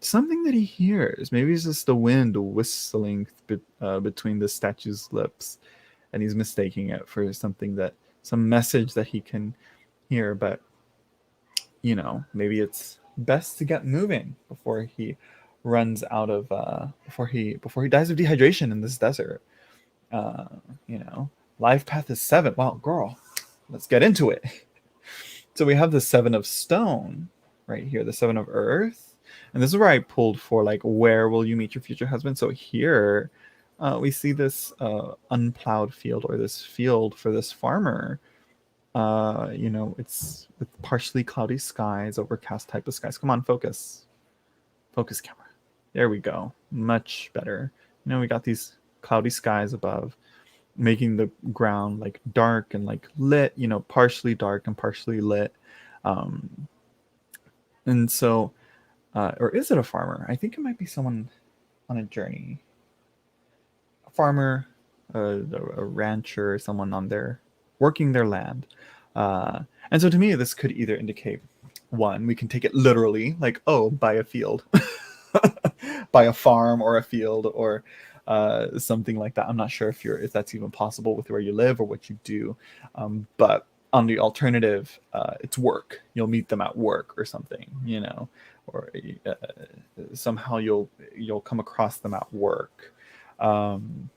something that he hears. Maybe it's just the wind whistling between the statue's lips, and he's mistaking it for some message that he can hear. But maybe it's best to get moving before he runs out of before he dies of dehydration in this desert. Life path is 7. Wow, girl, let's get into it. So we have the 7 of Stone right here, the 7 of Earth, and this is where I pulled for like, where will you meet your future husband? So here we see this unplowed field, or this field for this farmer. It's with partially cloudy skies, overcast type of skies. Come on, focus camera. There we go. Much better. We got these cloudy skies above, making the ground like dark and like lit, partially dark and partially lit. And so, or is it a farmer? I think it might be someone on a journey. A farmer, a rancher, someone on their working their land. And so to me, this could either indicate, one, we can take it literally, like, oh, buy a field, buy a farm or a field, or something like that. I'm not sure if that's even possible with where you live or what you do. But on the alternative, it's work. You'll meet them at work or something, you know, or somehow you'll come across them at work. Um,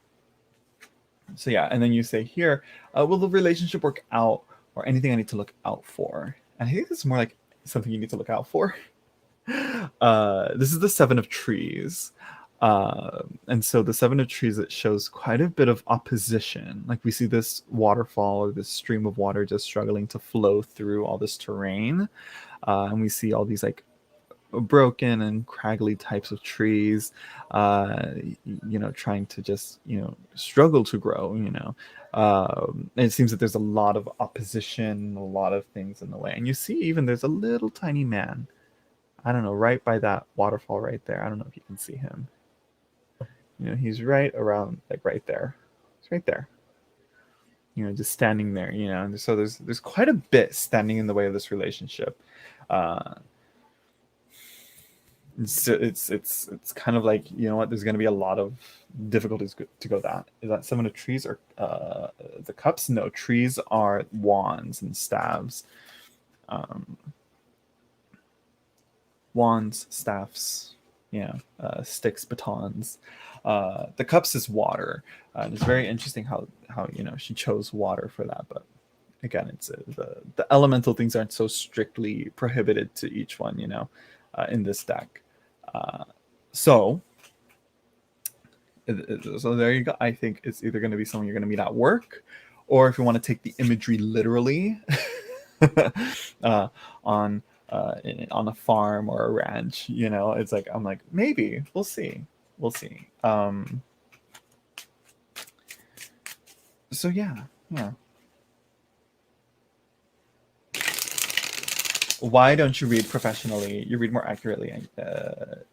so yeah, and then you say here, will the relationship work out, or anything I need to look out for? And I think this is more like something you need to look out for. This is the Seven of Trees. And so the Seven of Trees, it shows quite a bit of opposition. Like we see this waterfall or this stream of water just struggling to flow through all this terrain. And we see all these like broken and craggly types of trees, you know, trying to just, you know, struggle to grow, you know. And it seems that there's a lot of opposition, a lot of things in the way. And you see even there's a little tiny man, I don't know, right by that waterfall right there. I don't know if you can see him. You know, he's right around, like right there. He's right there. You know, just standing there, you know. And so there's quite a bit standing in the way of this relationship. It's kind of like, you know what, there's going to be a lot of difficulties to go that. Is that Seven of Trees or the Cups? No, trees are wands and staves. Wands, staffs, yeah, sticks, batons. The Cups is water. And it's very interesting how you know she chose water for that. But again, it's the elemental things aren't so strictly prohibited to each one, you know, in this deck. So there you go. I think it's either going to be someone you're going to meet at work, or if you want to take the imagery literally, on a farm or a ranch. You know, it's like I'm like maybe we'll see. So yeah. Why don't you read professionally? You read more accurately,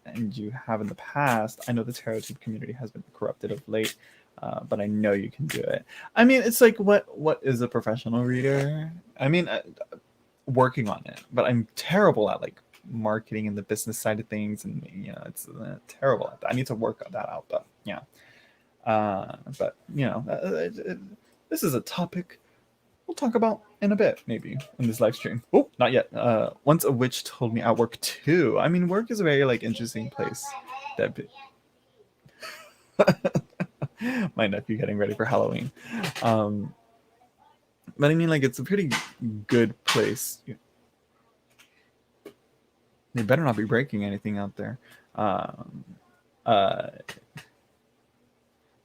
and you have in the past. I know the tarot tube community has been corrupted of late, but I know you can do it. I mean, it's like what is a professional reader? I mean, working on it, but I'm terrible at like marketing and the business side of things, and you know, it's terrible at that. I need to work on that out, but yeah. But you know, this is a topic we'll talk about in a bit, maybe in this live stream. Oh, not yet. Once a witch told me at work too. I mean, work is a very like interesting place. That my nephew getting ready for Halloween. But I mean, like, it's a pretty good place. They better not be breaking anything out there.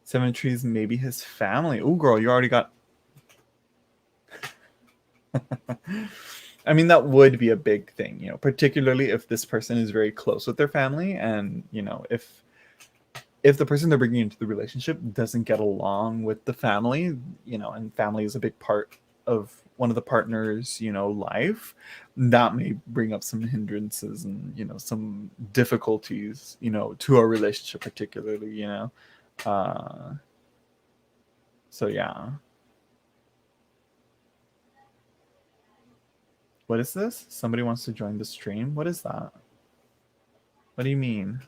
Seven Trees, maybe his family. Oh, girl, you already got. I mean, that would be a big thing, you know, particularly if this person is very close with their family, and you know, if the person they're bringing into the relationship doesn't get along with the family, you know, and family is a big part of one of the partners, you know, life, that may bring up some hindrances and, you know, some difficulties, you know, to a relationship particularly, you know. So yeah. What is this? Somebody wants to join the stream? What is that? What do you mean?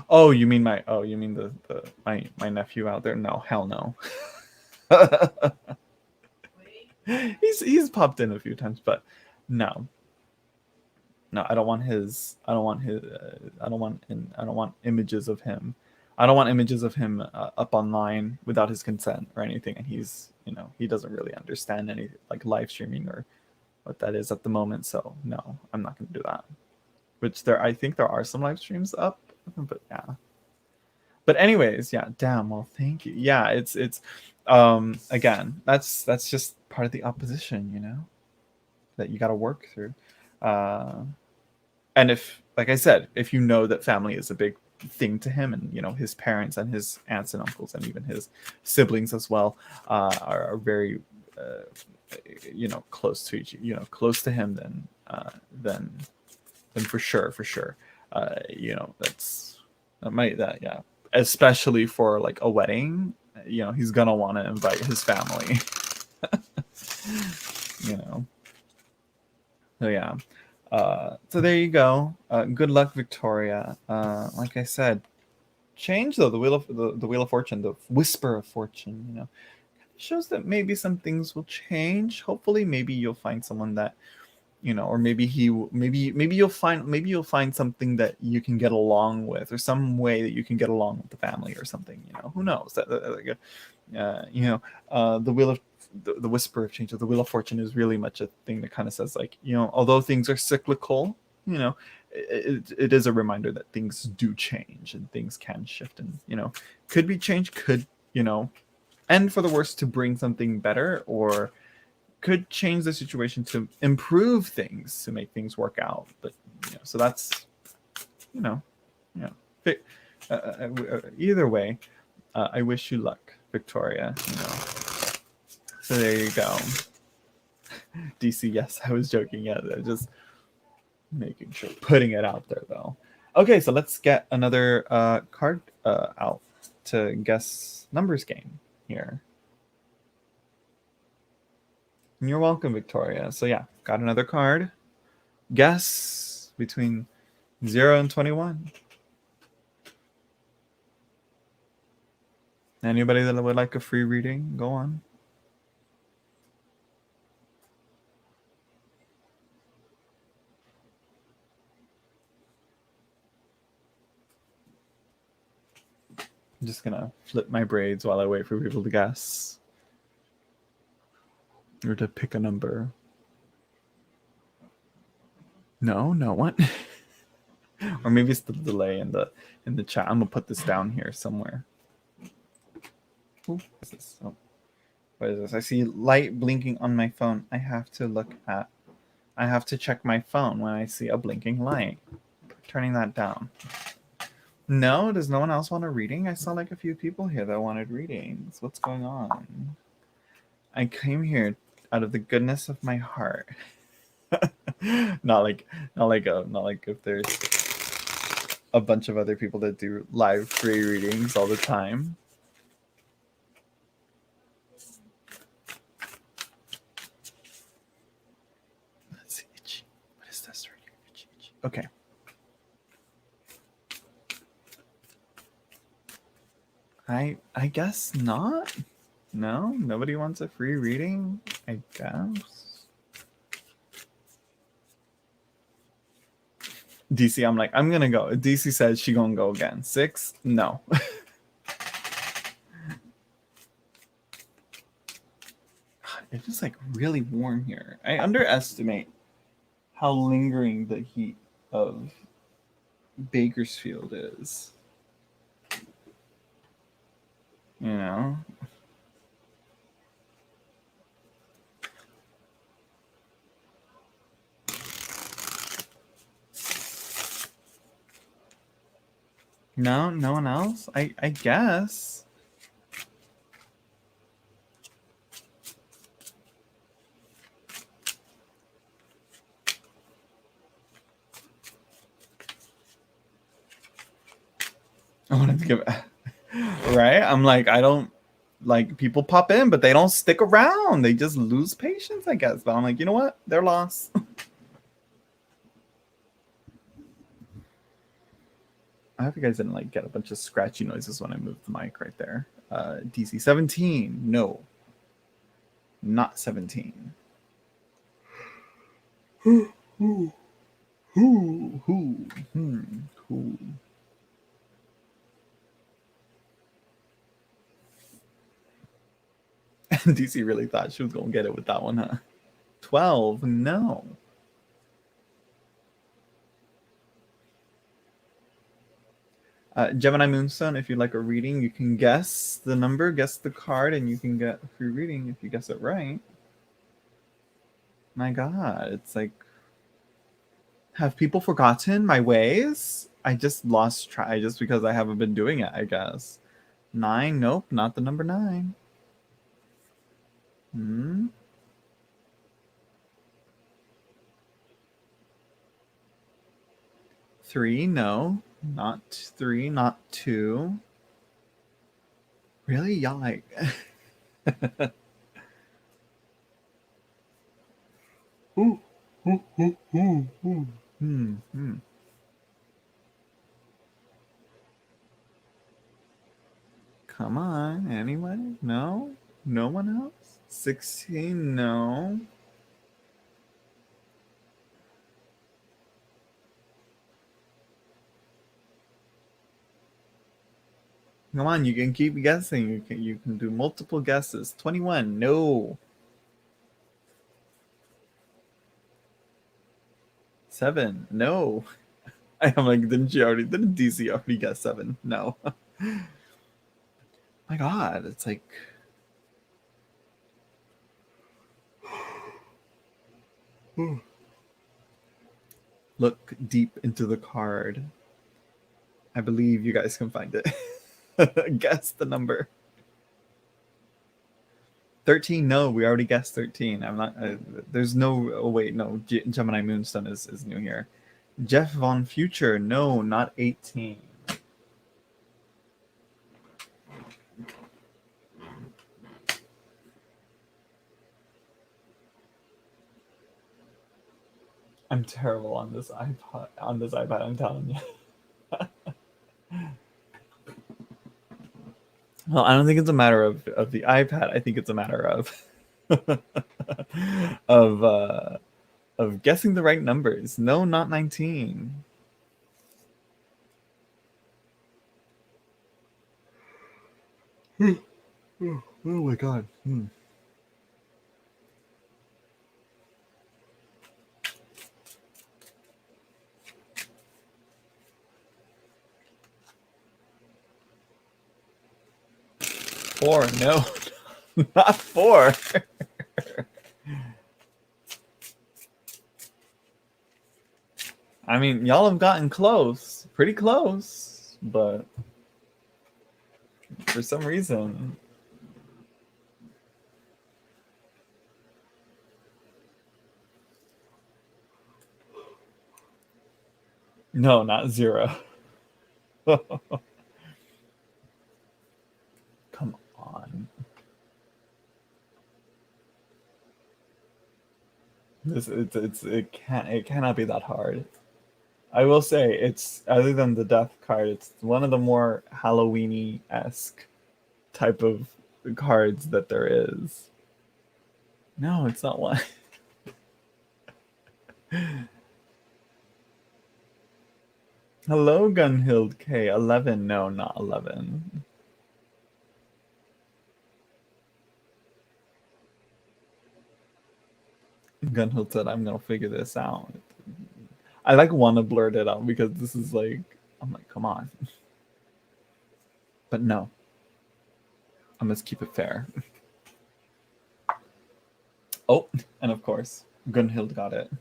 Oh, you mean my nephew out there? No, hell no. he's popped in a few times, but no, I don't want images of him. I don't want images of him up online without his consent or anything. And he's, you know, he doesn't really understand any like live streaming or what that is at the moment. So no, I'm not going to do that. Which I think there are some live streams up, but yeah. But anyways, yeah, damn, well, thank you. Yeah, it's again, that's just part of the opposition, you know, that you got to work through. And if, like I said, if you know that family is a big thing to him, and you know his parents and his aunts and uncles and even his siblings as well are very you know, close to close to him, then for sure you know, that especially for like a wedding, you know, he's gonna want to invite his family. You know, so yeah. So there you go. Good luck, Victoria. Like I said, change though, the wheel of fortune, the whisper of fortune, you know, shows that maybe some things will change. Hopefully, maybe you'll find someone that, you know, or maybe maybe you'll find something that you can get along with, or some way that you can get along with the family or something. You know, who knows? You know, the wheel of the whisper of change, or the wheel of fortune, is really much a thing that kind of says, like, you know, although things are cyclical, you know, it is a reminder that things do change and things can shift, and, you know, could be change, could, you know, end for the worse to bring something better, or could change the situation to improve things, to make things work out. But, you know, so that's, you know, either way, I wish you luck, Victoria. You know, so there you go. DC, yes, I was joking. Yeah, just making sure, putting it out there though. Okay, so let's get another card out to guess numbers game here. And you're welcome, Victoria. So yeah, got another card. Guess between 0 and 21. Anybody that would like a free reading, go on. I'm just gonna flip my braids while I wait for people to guess, or to pick a number. No one. Or maybe it's the delay in the chat. I'm gonna put this down here somewhere. Ooh, what is this? Oh, what is this? I see light blinking on my phone. I have to check my phone when I see a blinking light. Turning that down. No, does no one else want a reading? I saw like a few people here that wanted readings. What's going on? I came here out of the goodness of my heart. not like if there's a bunch of other people that do live free readings all the time. Let's see, itchy. What is this right here? Itchy, itchy. Okay. I guess not. No, nobody wants a free reading, I guess. DC, I'm like, I'm gonna go. DC says she gonna go again. 6? No. It's just like really warm here. I underestimate how lingering the heat of Bakersfield is. You know? No one else? I guess. I wanted to give right? I'm like, I don't like, people pop in, but they don't stick around. They just lose patience, I guess. But I'm like, you know what? They're lost. I hope you guys didn't like get a bunch of scratchy noises when I moved the mic right there. DC 17. No. Not 17. Who? DC really thought she was gonna get it with that one, huh? 12. No. Gemini Moonstone, if you'd like a reading, you can guess the number, guess the card, and you can get a free reading if you guess it right. My God, it's like, have people forgotten my ways? I just lost track just because I haven't been doing it, I guess. 9, nope, not the number 9. 3, no. Not 3, not 2. Really? Y'all like... Come on, anyway? No? No one else? 16, no. Come on, you can keep guessing. You can do multiple guesses. 21, no. 7, no. I'm like, didn't DC already guess 7? No. My God, it's like look deep into the card. I believe you guys can find it. Guess the number. 13, no, we already guessed 13. I'm not, there's no, oh wait, no, Gemini Moonstone is new here. Jeff Von Future, no, not 18. I'm terrible on this iPad, I'm telling you. Well, I don't think it's a matter of the iPad. I think it's a matter of of guessing the right numbers. No, not 19. Oh my God. 4, no, not 4. I mean, y'all have gotten close, pretty close, but for some reason. No, not 0. Come on. It cannot be that hard. I will say it's, other than the death card, it's one of the more Halloweeny-esque type of cards that there is. No, it's not one. Hello, Gunhild K. 11. No, not 11. Gunhild said, I'm gonna figure this out. I like want to blurt it out because this is like, I'm like, come on. But no. I must keep it fair. Oh, and of course, Gunhild got it.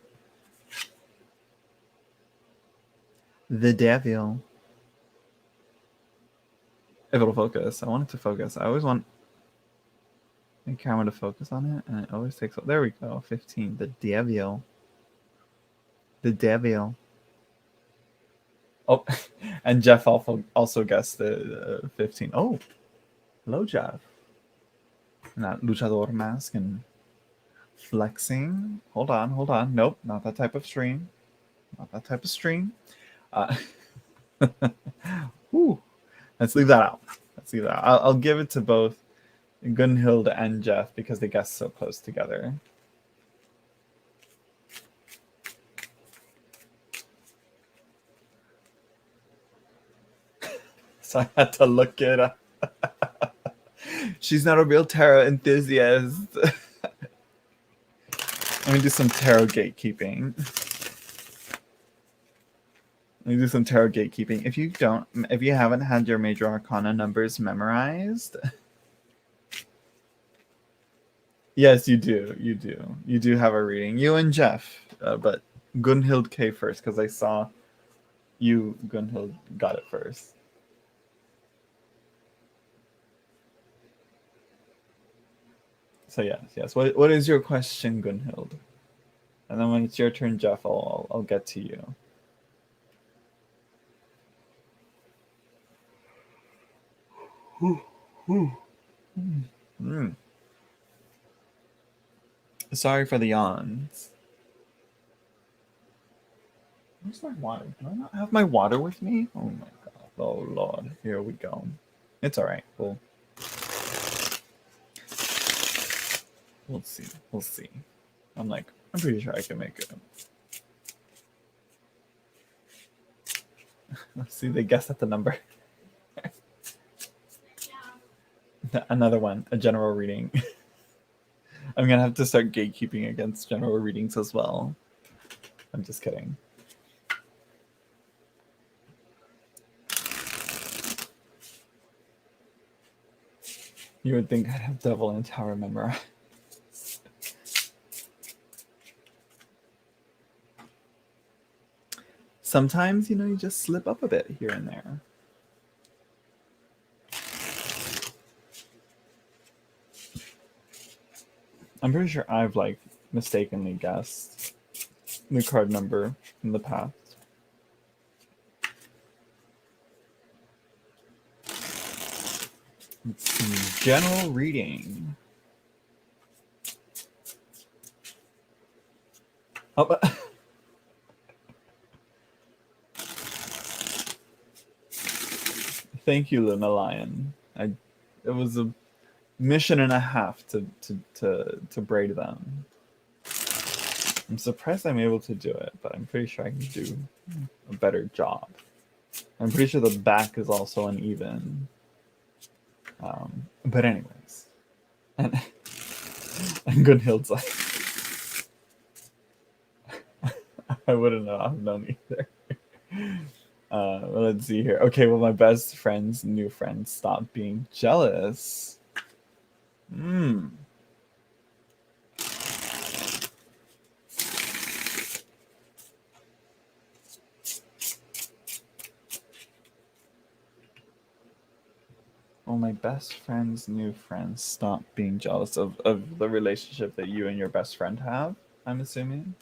The devil. If it'll focus. I want it to focus. I always want the camera to focus on it, and it always takes. There we go. 15. The devil. The devil. Oh, and Jeff also guessed the 15. Oh, hello, Jeff. And that luchador mask and flexing. Hold on. Nope, not that type of stream. Not that type of stream. Whew. Let's leave that out. I'll give it to both Gunhild and Jeff because they guessed so close together. So I had to look it up. She's not a real tarot enthusiast. Let me do some tarot gatekeeping. If you haven't had your major arcana numbers memorized, yes, you do. You do have a reading. You and Jeff, but Gunhild K first because I saw you, Gunhild, got it first. So yes. What is your question, Gunhild? And then when it's your turn, Jeff, I'll get to you. Sorry for the yawns. Where's my water? Do I not have my water with me? Oh my God. Oh Lord. Here we go. It's all right. We'll see. We'll see. I'm pretty sure I can make it. Let's see, they guess at the number. Another one, a general reading. I'm gonna have to start gatekeeping against general readings as well. I'm just kidding. You would think I'd have Devil and Tower memorized. Sometimes, you just slip up a bit here and there. I'm pretty sure I've mistakenly guessed the card number in the past. Let's see. General reading. Oh, thank you, Luna Lion. It was a mission and a half to braid them. I'm surprised I'm able to do it, but I'm pretty sure I can do a better job. I'm pretty sure the back is also uneven. But anyways, and Gunhild's like, I wouldn't have known either. Let's see here. Okay, well, my best friend's new friend stopped being jealous. Well, my best friend's new friend stopped being jealous of the relationship that you and your best friend have, I'm assuming.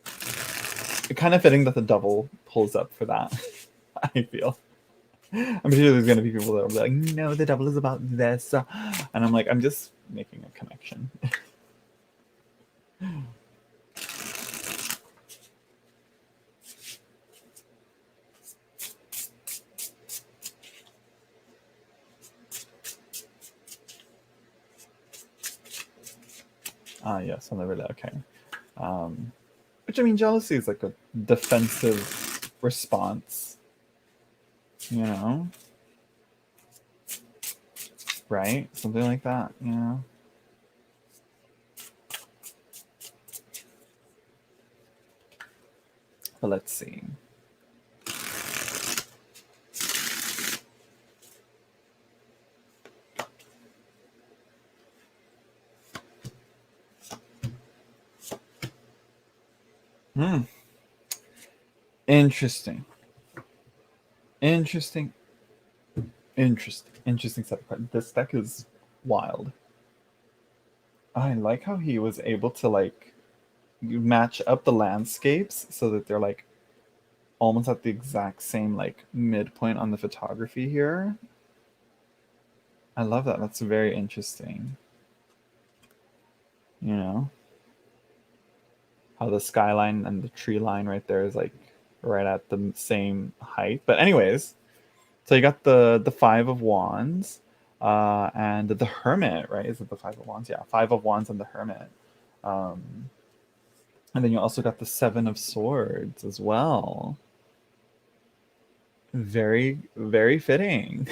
It's kind of fitting that the double pulls up for that, I feel. I'm sure there's going to be people that will be like, no, the double is about this. And I'm like, I'm just making a connection. Yes, on the relay, okay. Which, I mean, jealousy is like a defensive response, right? Something like that, But let's see. Interesting set of cards. This deck is wild. I like how he was able to match up the landscapes so that they're almost at the exact same midpoint on the photography here. I love that. That's very interesting. How the skyline and the tree line right there is right at the same height. But anyways, so you got the Five of Wands and the Hermit, right? Is it the Five of Wands? Yeah, Five of Wands and the Hermit. And then you also got the Seven of Swords as well. Very, very fitting.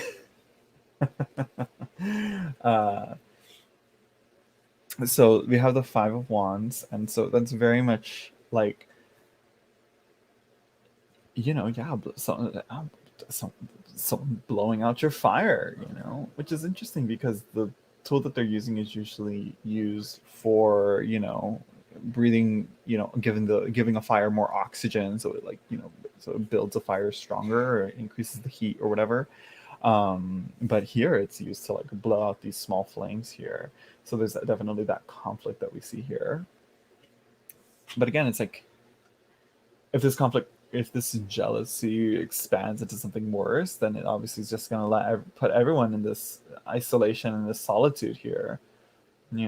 So we have the Five of Wands, and so that's very much some blowing out your fire, which is interesting because the tool that they're using is usually used for, breathing, giving a fire more oxygen, so it so it builds a fire stronger or increases the heat or whatever. But here it's used to blow out these small flames here. So there's definitely that conflict that we see here. But again, it's if this jealousy expands into something worse, then it obviously is just going to put everyone in this isolation and this solitude here. We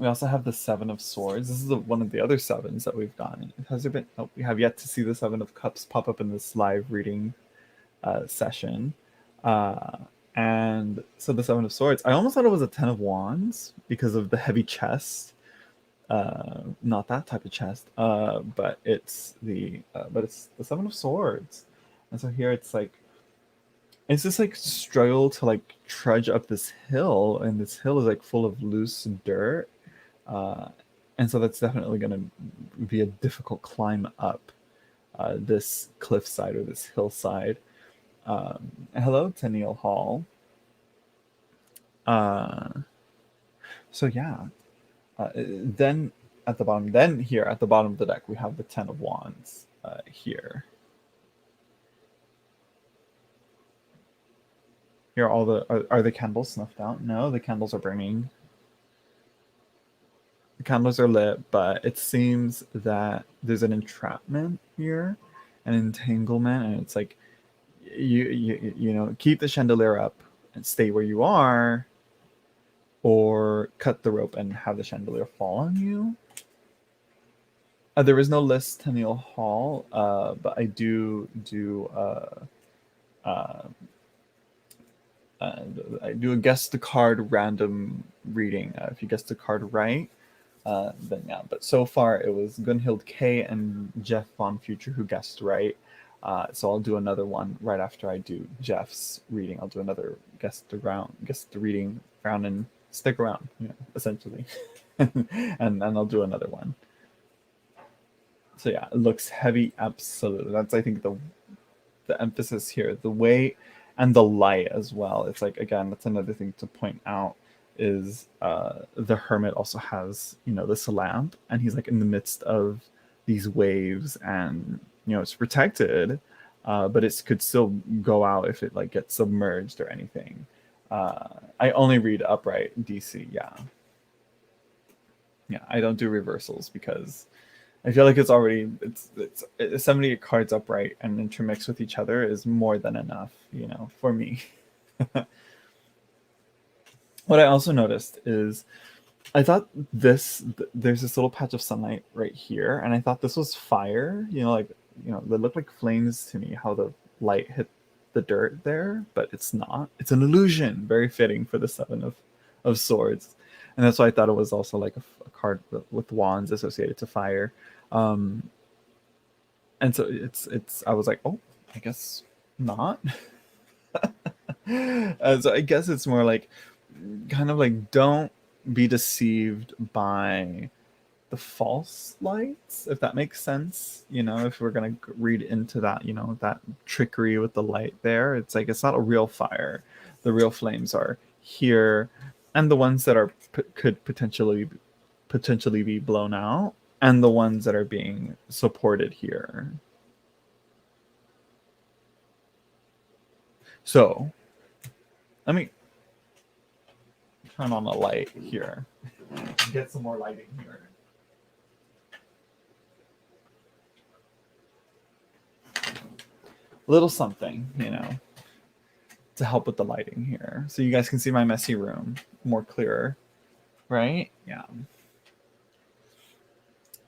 also have the Seven of Swords. This is one of the other sevens that we've gotten. Has there been? Oh, we have yet to see the Seven of Cups pop up in this live reading session. Uh, and so the Seven of Swords, I almost thought it was a Ten of Wands because of the heavy chest. Not that type of chest, but it's the Seven of Swords. And so here it's this like struggle to like trudge up this hill, and this hill is like full of loose dirt. Uh, and so that's definitely going to be a difficult climb up this cliffside or this hillside. Hello, Tenniel Hall. Uh, so yeah, then then here at the bottom of the deck, we have the Ten of Wands here. Here, are the candles snuffed out? No, the candles are burning. The candles are lit, but it seems that there's an entrapment here, an entanglement, and it's like you know, keep the chandelier up and stay where you are, or cut the rope and have the chandelier fall on you. There is no list Tenniel Hall, but I do I do a guess the card random reading. If you guess the card right, then yeah. But so far it was Gunhild K and Jeff Von Future who guessed right. So I'll do another one right after I do Jeff's reading. I'll do another guess the reading round, and stick around, you know, essentially. and I'll do another one. So yeah, it looks heavy, absolutely. That's I think the emphasis here, the weight and the light as well. It's like, again, that's another thing to point out is the hermit also has, you know, this lamp, and he's like in the midst of these waves, and you know it's protected, but it could still go out if it like gets submerged or anything. I only read upright DC. Yeah, I don't do reversals because I feel like it's 78 cards upright and intermixed with each other is more than enough, you know, for me. What I also noticed is I thought there's this little patch of sunlight right here, and I thought this was fire, you know, like, you know, they look like flames to me, how the light hit the dirt there, but it's not. It's an illusion, very fitting for the Seven of Swords. And that's why I thought it was also like a card with wands associated to fire. Um, and so I was like, oh, I guess not. So I guess it's more like kind of like don't be deceived by the false lights, if that makes sense. You know, if we're gonna read into that, you know, that trickery with the light there, it's like it's not a real fire. The real flames are here, and the ones that are could potentially be blown out, and the ones that are being supported here. So let me turn on a light here. Get some more lighting here. A little something, you know, to help with the lighting here. So you guys can see my messy room more clearer, right? Yeah.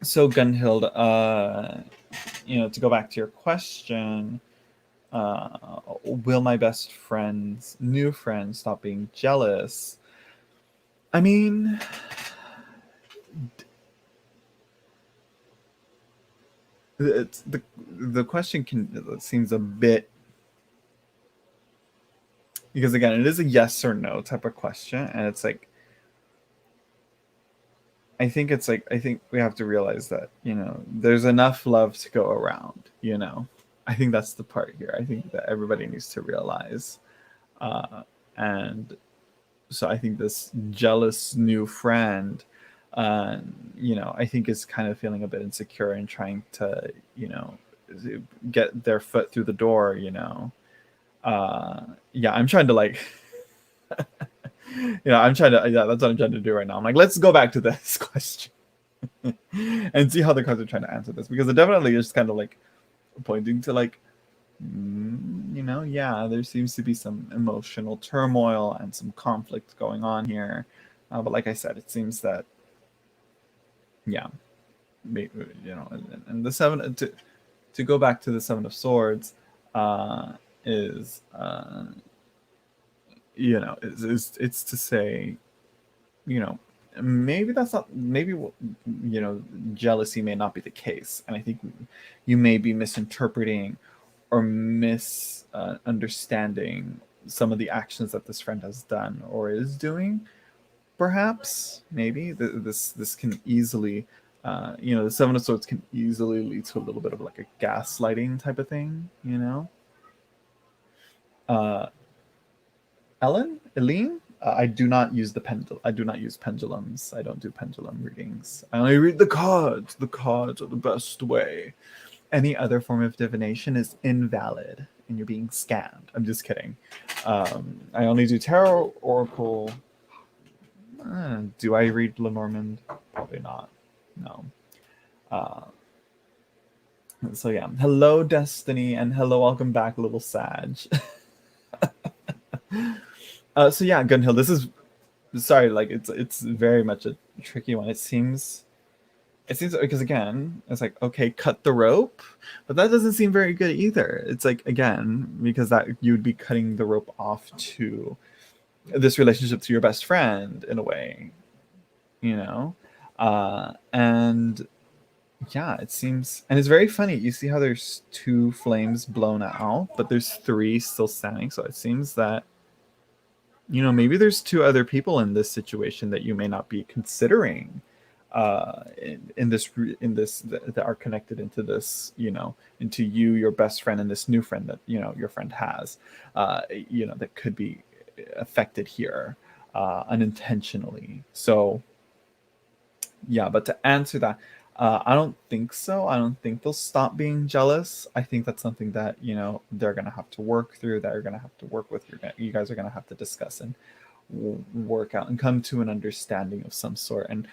So Gunhild, you know, to go back to your question, will my best friend's new friend stop being jealous? I mean, it's the question seems a bit, because again it is a yes or no type of question, and it's like I think we have to realize that, you know, there's enough love to go around, you know. I think that's the part here. I think that everybody needs to realize, and so I think this jealous new friend, you know, I think is kind of feeling a bit insecure and trying to, you know, get their foot through the door, you know. Yeah, I'm trying to like, you know, yeah, that's what I'm trying to do right now. I'm like, let's go back to this question and see how the cards are trying to answer this, because it definitely is kind of like pointing to like, you know, yeah, there seems to be some emotional turmoil and some conflict going on here. But like I said, it seems that, yeah, you know, and the seven to go back to the Seven of Swords, is you know, is it's to say, you know, maybe that's not, maybe, you know, jealousy may not be the case, and I think you may be misinterpreting or misunderstanding some of the actions that this friend has done or is doing. Perhaps, maybe this can easily, you know, the Seven of Swords can easily lead to a little bit of like a gaslighting type of thing, you know. Uh, Eileen, I do not use the pendulum. I do not use pendulums. I don't do pendulum readings. I only read the cards. The cards are the best way. Any other form of divination is invalid, and you're being scammed. I'm just kidding. I only do tarot, oracle. Do I read Lenormand? Probably not. No. Uh, so yeah. Hello, Destiny, and hello, welcome back, little Sag. So yeah, Gunhill. This is, sorry. Like it's very much a tricky one. It seems because again, it's like, okay, cut the rope, but that doesn't seem very good either. It's like, again, because that you'd be cutting the rope off to this relationship to your best friend in a way, you know. And yeah, it seems, and it's very funny. You see how there's 2 flames blown out, but there's 3 still standing. So it seems that, you know, maybe there's 2 other people in this situation that you may not be considering, in this that are connected into this, you know, into you, your best friend, and this new friend that, you know, your friend has, you know, that could be affected here, unintentionally. So yeah, but to answer that, I don't think so. I don't think they'll stop being jealous. I think that's something that, you know, they're gonna have to work through. That you're gonna have to work with. You guys are gonna have to discuss and work out and come to an understanding of some sort, and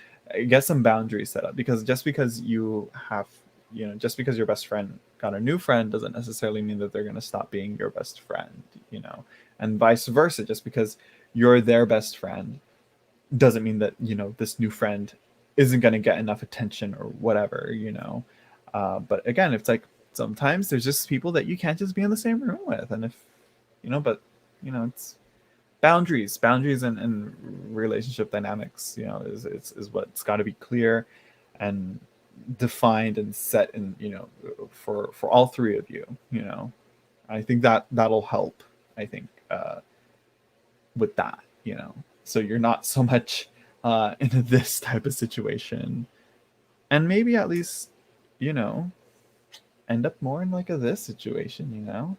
get some boundaries set up. Because just because you have, you know, just because your best friend got a new friend doesn't necessarily mean that they're gonna stop being your best friend. You know, and vice versa. Just because you're their best friend doesn't mean that, you know, this new friend isn't going to get enough attention or whatever, you know. But again, it's like sometimes there's just people that you can't just be in the same room with, and if, you know, but, you know, it's boundaries and relationship dynamics, you know, is what's got to be clear and defined and set in, you know, for all 3 of you, you know. I think that that'll help, I think, with that, you know, so you're not so much into this type of situation, and maybe at least, you know, end up more in like a this situation, you know,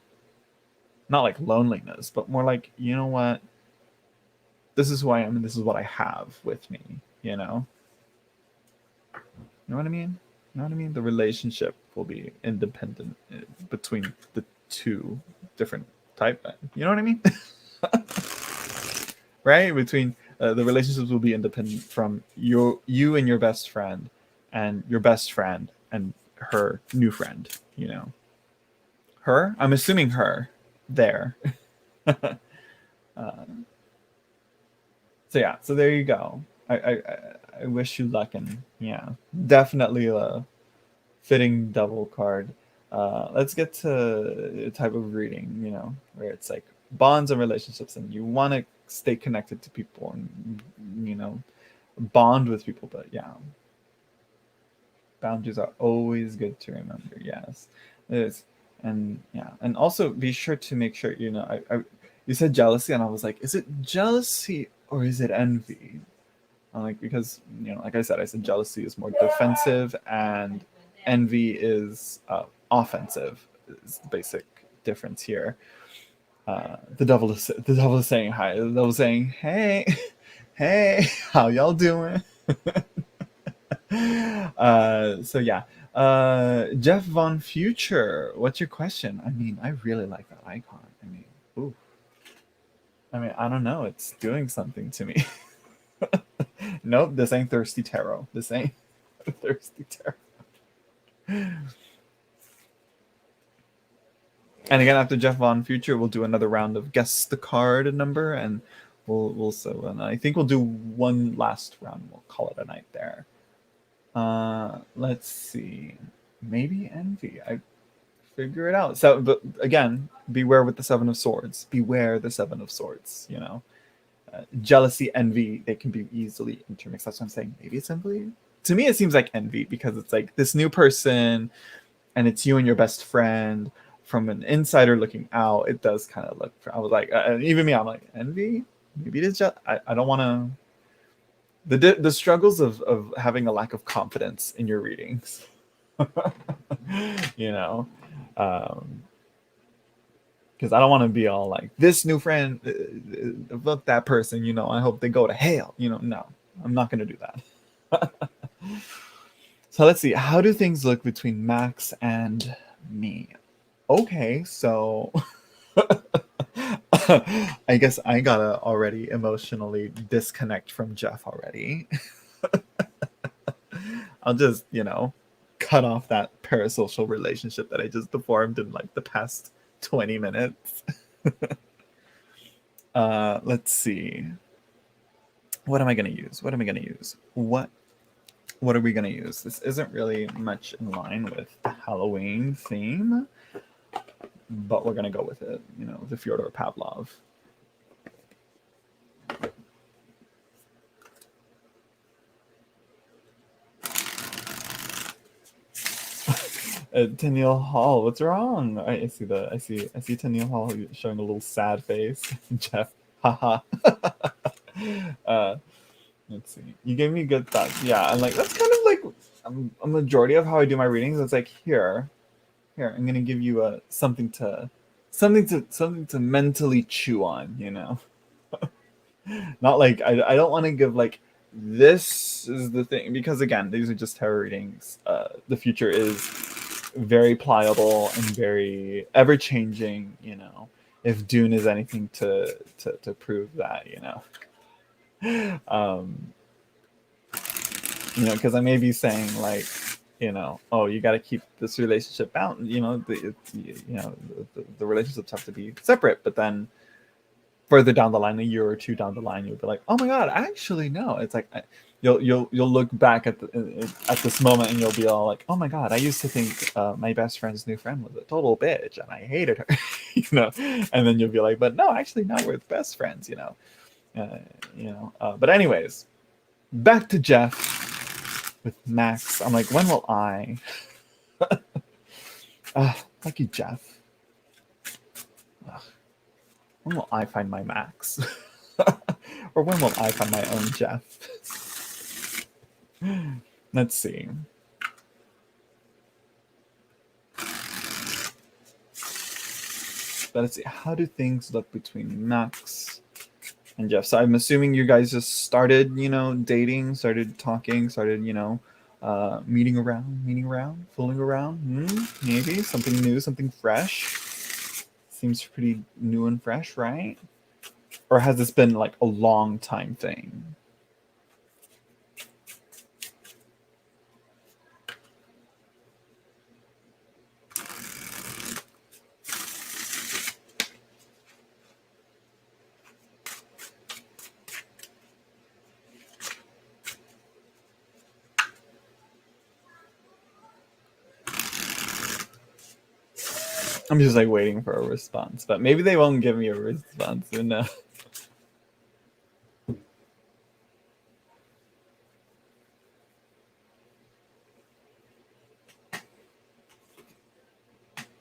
not like loneliness, but more like, you know what, this is who I am and this is what I have with me, you know. You know what I mean? You know what I mean? The relationship will be independent, between the 2 different type. You know what I mean? Right? Between the relationships will be independent from you and your best friend, and your best friend and her new friend. You know, her. I'm assuming her. There. So yeah. So there you go. I wish you luck, and yeah, definitely a fitting double card. Let's get to a type of reading, you know, where it's like bonds and relationships, and you want to stay connected to people and, you know, bond with people. But yeah, boundaries are always good to remember. Yes, it is. And yeah, and also be sure to make sure, you know, you said jealousy, and I was like, is it jealousy or is it envy? I'm like, because, you know, like I said jealousy is more defensive, and envy is offensive. Is the basic difference here. The devil is saying hi. The devil is saying, hey, hey, how y'all doing? So yeah. Jeff Von Future, what's your question? I mean, I really like that icon. I mean, ooh. I mean, I don't know. It's doing something to me. Nope, this ain't Thirsty Tarot. This ain't Thirsty Tarot. And again, after Jeff Von Future, we'll do another round of guess the card number, and we'll so, and I think we'll do one last round. We'll call it a night there. Let's see. Maybe envy. I figure it out. So, but again, beware with the Seven of Swords. Beware the Seven of Swords. You know, jealousy, envy, they can be easily intermixed. That's what I'm saying. Maybe it's simply, to me, it seems like envy because it's like this new person, and it's you and your best friend. From an insider looking out, it does kind of look. I was like, and even me, I'm like, envy. Maybe it is just. I don't want to. The struggles of having a lack of confidence in your readings. You know, because I don't want to be all like this new friend, fuck that person. You know, I hope they go to hell. You know, no, I'm not gonna do that. So let's see. How do things look between Max and me? Okay, so I guess I gotta already emotionally disconnect from Jeff already. I'll just, you know, cut off that parasocial relationship that I just formed in like the past 20 minutes. Let's see. What am I gonna use? What am I gonna use? What are we gonna use? This isn't really much in line with the Halloween theme, but we're gonna go with it. You know, the Fyodor Pavlov. Tenniel Hall, what's wrong? I see Tenniel Hall showing a little sad face. Jeff, haha. Let's see. You gave me good thoughts. Yeah, and like that's kind of like a majority of how I do my readings. It's like here, I'm gonna give you something to mentally chew on. You know, not like I don't want to give like this is the thing, because again, these are just tarot readings. The future is very pliable and very ever changing. You know, if Dune is anything to prove that, you know. You know, because I may be saying like, you know, oh, you got to keep this relationship out. You know, the relationships have to be separate. But then further down the line, a year or two down the line, you'll be like, oh my god, actually no. It's like you'll look back at this moment and you'll be all like, oh my god, I used to think my best friend's new friend was a total bitch and I hated her. You know, and then you'll be like, but no, actually no, we're best friends. You know. But anyways, back to Jeff with Max. I'm like, when will I? Fuck you, Jeff. When will I find my Max? Or when will I find my own Jeff? Let's see. Let's see. How do things look between Max and Jeff? So I'm assuming you guys just started, you know, dating, started talking, started, you know, meeting around, fooling around. Maybe something new, something fresh. Seems pretty new and fresh, right? Or has this been like a long time thing? I'm just like waiting for a response, but maybe they won't give me a response. Who knows?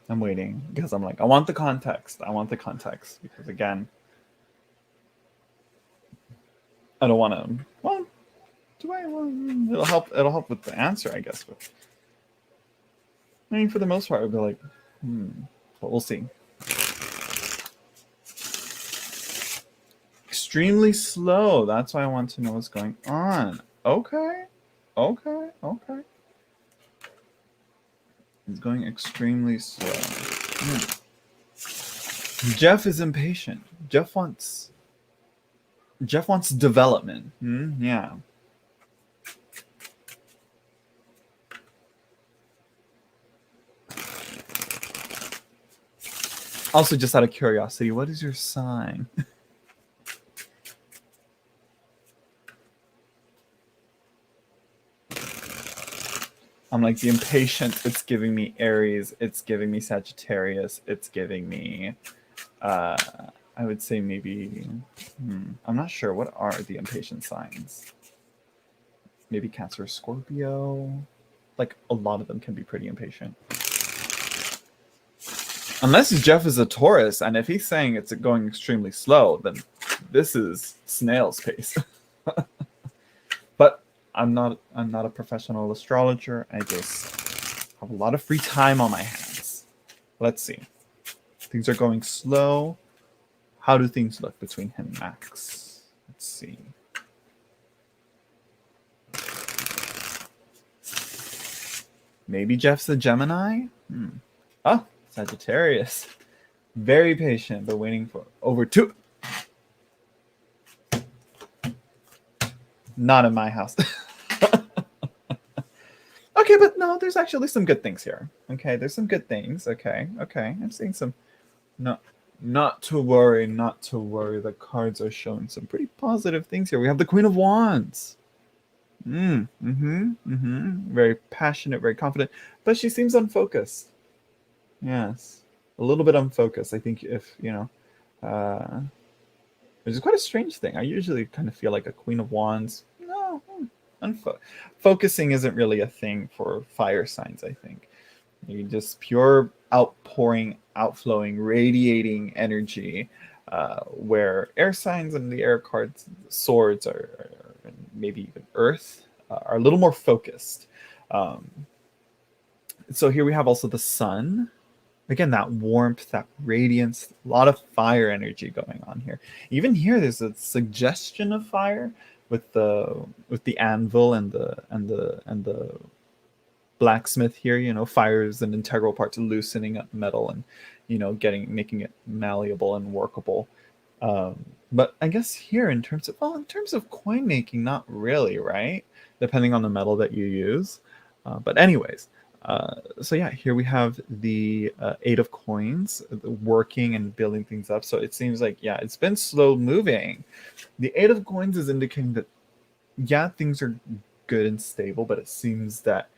I'm waiting because I'm like, I want the context. Because again, I don't want to. Well, do I? Well, it'll help. It'll help with the answer, I guess. But I mean, for the most part, I'd be like, but we'll see. Extremely slow. That's why I want to know what's going on. Okay. It's going extremely slow. Jeff is impatient. Jeff wants development. Yeah. Also, just out of curiosity, what is your sign? I'm like the impatient. It's giving me Aries. It's giving me Sagittarius. It's giving me, I would say maybe, I'm not sure. What are the impatient signs? Maybe Cancer, Scorpio. Like a lot of them can be pretty impatient. Unless Jeff is a Taurus, and if he's saying it's going extremely slow, then this is snail's pace. But I'm not a professional astrologer. I just have a lot of free time on my hands. Let's see. Things are going slow. How do things look between him and Max? Let's see. Maybe Jeff's a Gemini? Oh, Sagittarius. Very patient, but waiting for over 2. Not in my house. Okay, but no, there's actually some good things here. Okay, there's some good things. Okay. I'm seeing some. No, not to worry. The cards are showing some pretty positive things here. We have the Queen of Wands. Very passionate, very confident, but she seems unfocused. Yes, a little bit unfocused. I think if which is quite a strange thing. I usually kind of feel like a Queen of Wands. No, focusing isn't really a thing for fire signs, I think. You just pure outpouring, outflowing, radiating energy, where air signs and the air cards, swords, are maybe even earth, are a little more focused. So here we have also the sun. Again, that warmth, that radiance, a lot of fire energy going on here. Even here, there's a suggestion of fire with the anvil and the blacksmith here. Fire is an integral part to loosening up metal and making it malleable and workable. But I guess here in terms of coin making, not really, right? Depending on the metal that you use. But anyways. So yeah, here we have the 8 of coins, working and building things up. So it seems like, yeah, it's been slow moving. The 8 of coins is indicating that, yeah, things are good and stable, but it seems that,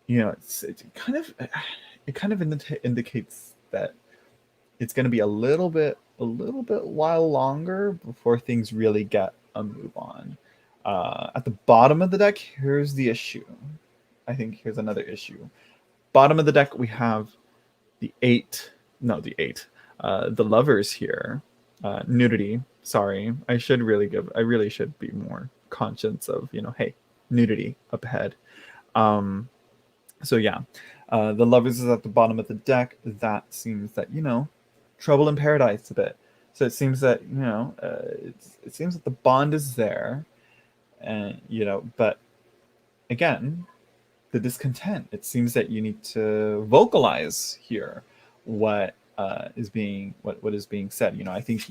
it kind of indicates that it's going to be a little bit while longer before things really get a move on. At the bottom of the deck, here's the issue. I think here's another issue. Bottom of the deck, we have the lovers here. Nudity. Sorry, I really should be more conscious of, hey, nudity up ahead. So yeah, the lovers is at the bottom of the deck. That seems that, trouble in paradise a bit. So it seems that, it seems that the bond is there, and but again, the discontent. It seems that you need to vocalize here what is being said. I think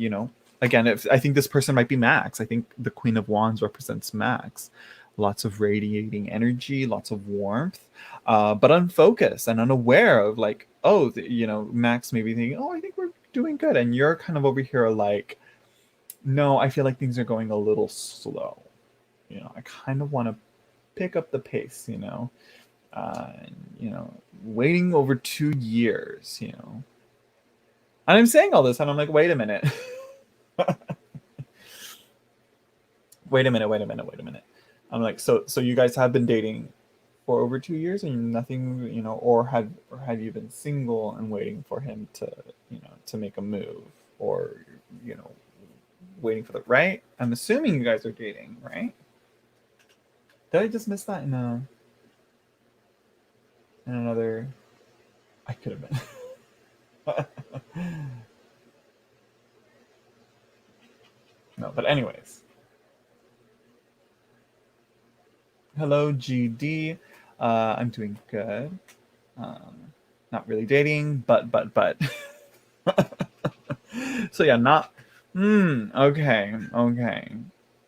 again, I think this person might be Max. I think the Queen of Wands represents Max. Lots of radiating energy, lots of warmth, but unfocused and unaware of like, Max may be thinking, oh, I think we're doing good, and you're kind of over here like, no, I feel like things are going a little slow. I kind of want to pick up the pace, waiting over 2 years, and I'm saying all this and I'm like, wait a minute. wait a minute. I'm like, so you guys have been dating for over 2 years and nothing, or have you been single and waiting for him to, to make a move, or, waiting for the right? I'm assuming you guys are dating, right? Did I just miss that in another? I could have been. No, but anyways. Hello, GD. I'm doing good. Not really dating, but. So yeah, not. Okay.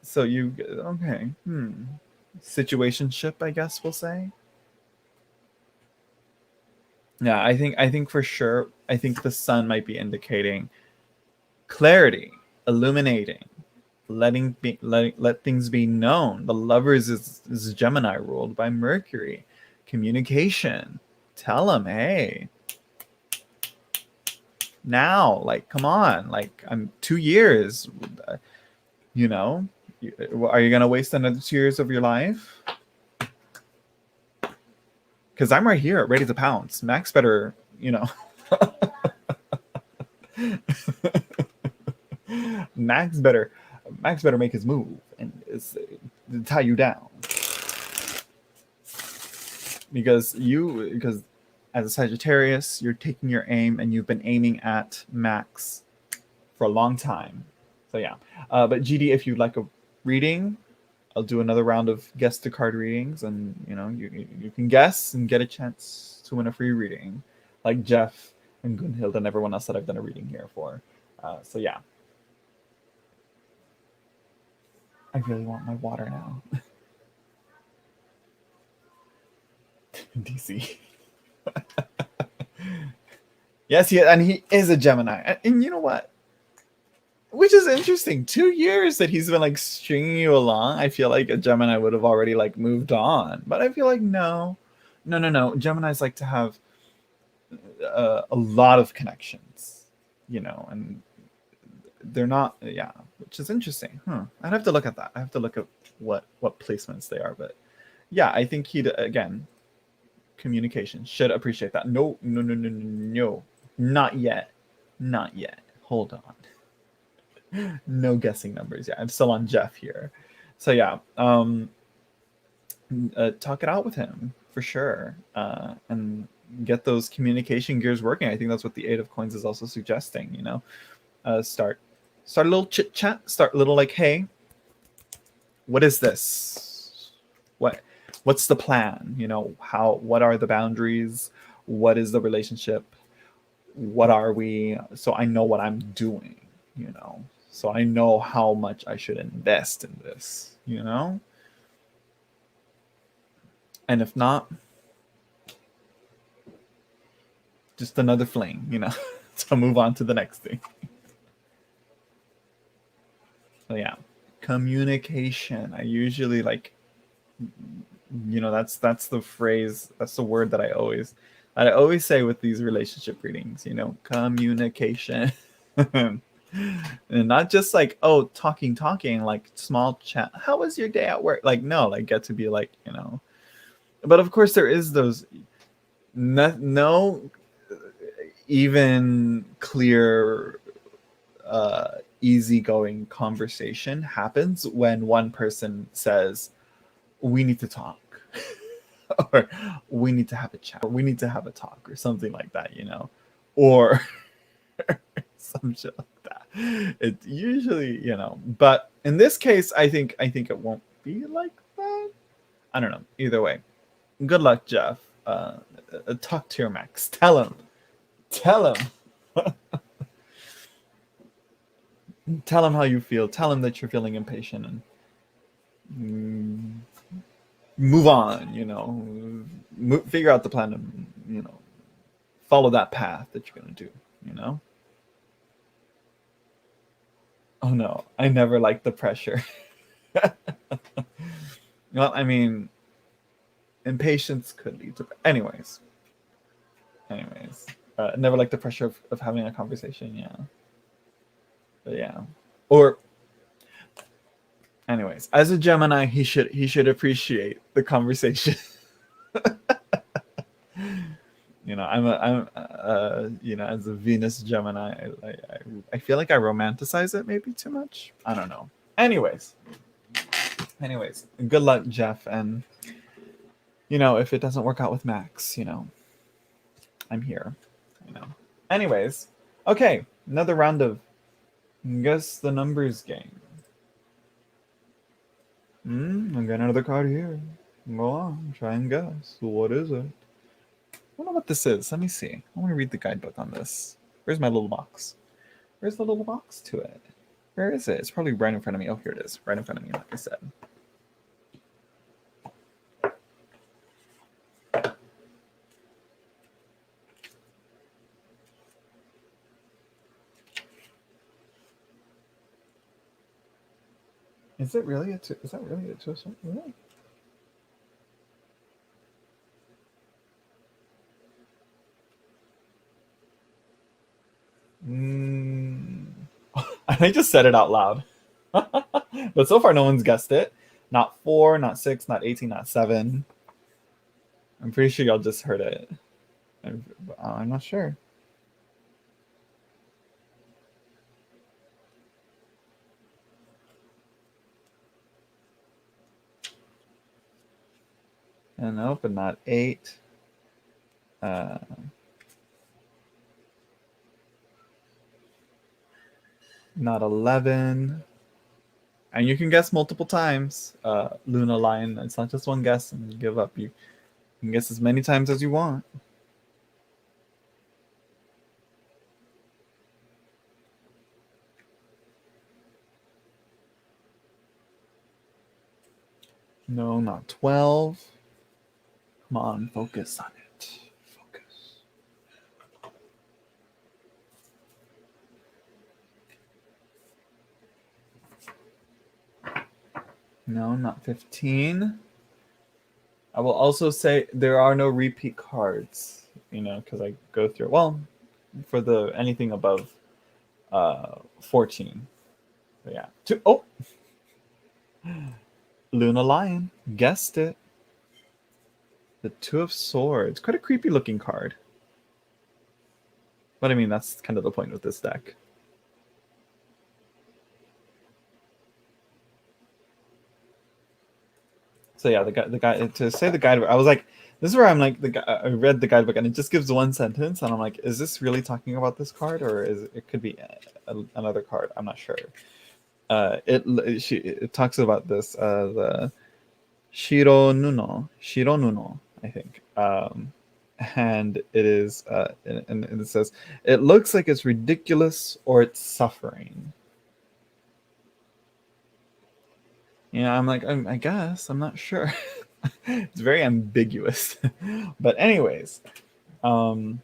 So situationship, I guess we'll say. Yeah, I think for sure. I think the sun might be indicating clarity, illuminating, let things be known. The lovers is Gemini, ruled by Mercury. Communication. Tell them, hey, now, like, come on, like, I'm 2 years, you know, are you gonna waste another 2 years of your life? Because I'm right here, ready to pounce. Max better, you know. Max better make his move and tie you down. Because as a Sagittarius, you're taking your aim and you've been aiming at Max for a long time. So yeah. But GD, if you'd like a reading, I'll do another round of guess the card readings, and you can guess and get a chance to win a free reading, like Jeff and Gunhild and everyone else that I've done a reading here for. So yeah. I really want my water now. DC. Yes, and he is a Gemini. And you know what? Which is interesting. 2 years that he's been like stringing you along. I feel like a Gemini would have already like moved on. But I feel like no. Geminis like to have a lot of connections, and they're not, yeah, which is interesting. I'd have to look at that. I have to look at what placements they are. But yeah, I think he'd, again, communication, should appreciate that. No, not yet. Hold on. No guessing numbers. Yeah, I'm still on Jeff here. So yeah, talk it out with him for sure, and get those communication gears working. I think that's what the Eight of Coins is also suggesting. Start a little chit chat. Start a little like, hey, what is this? What's the plan? What are the boundaries? What is the relationship? What are we? So I know what I'm doing. So I know how much I should invest in this. And if not, just another fling, to move on to the next thing. So yeah, communication. I usually like, that's the phrase, that's the word that I always say with these relationship readings, communication. And not just like, oh, talking, like small chat. How was your day at work? Like, no, like get to be like, but of course there is those no even clear easygoing conversation happens when one person says, we need to talk, or we need to have a chat, or we need to have a talk, or something like that, or some shit like that. It usually, but in this case, I think it won't be like that. I don't know. Either way, good luck, Jeff. Talk to your Max. Tell him. Tell him how you feel. Tell him that you're feeling impatient, and move on. Figure out the plan, and follow that path that you're gonna do. Oh no, I never liked the pressure. Well, I mean, impatience could lead to. Anyways, never liked the pressure of having a conversation. Yeah, but yeah, or anyways, as a Gemini, he should appreciate the conversation. I'm as a Venus Gemini, I feel like I romanticize it maybe too much. I don't know. Anyways, good luck, Jeff, and if it doesn't work out with Max, I'm here. Anyways, okay, another round of guess the numbers game. I got another card here. Go on, try and guess. What is it? I don't know what this is. Let me see. I want to read the guidebook on this. Where's my little box? Where's the little box to it? Where is it? It's probably right in front of me. Oh, here it is. Right in front of me, like I said. Is that really a two? Really? Mm. I just said it out loud. But so far, no one's guessed it. Not 4, not 6, not 18, not 7. I'm pretty sure y'all just heard it. I'm not sure. And no, but not 8. Uh, not 11. And you can guess multiple times. Luna Lion. It's not just one guess and you give up. You can guess as many times as you want. No, not 12. Come on, focus on it. Focus. No, not 15. I will also say there are no repeat cards, because I go through, well, for the anything above 14. So yeah. Oh, Luna Lion. Guessed it. The 2 of Swords. Quite a creepy looking card. But I mean, that's kind of the point with this deck. So yeah, the guy to say the guidebook. I was like, this is where I'm like, I read the guidebook and it just gives one sentence, and I'm like, is this really talking about this card, or is it could be another card? I'm not sure. It talks about this the Shiro Nuno, I think. And it is and it says it looks like it's ridiculous or it's suffering. Yeah, I'm like, I guess I'm not sure. It's very ambiguous. But anyways, there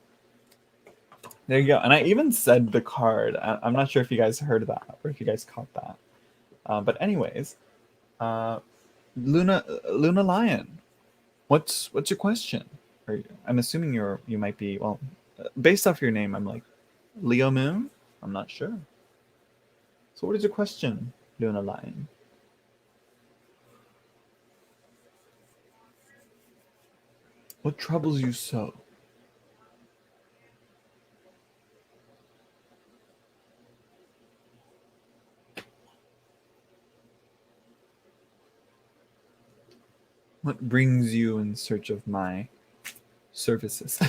you go. And I even said the card. I'm not sure if you guys heard that or if you guys caught that. But anyways, Luna Lion, what's your question? I'm assuming you might be, well, based off your name. I'm like Leo Moon. I'm not sure. So what is your question, Luna Lion? What troubles you so? What brings you in search of my services?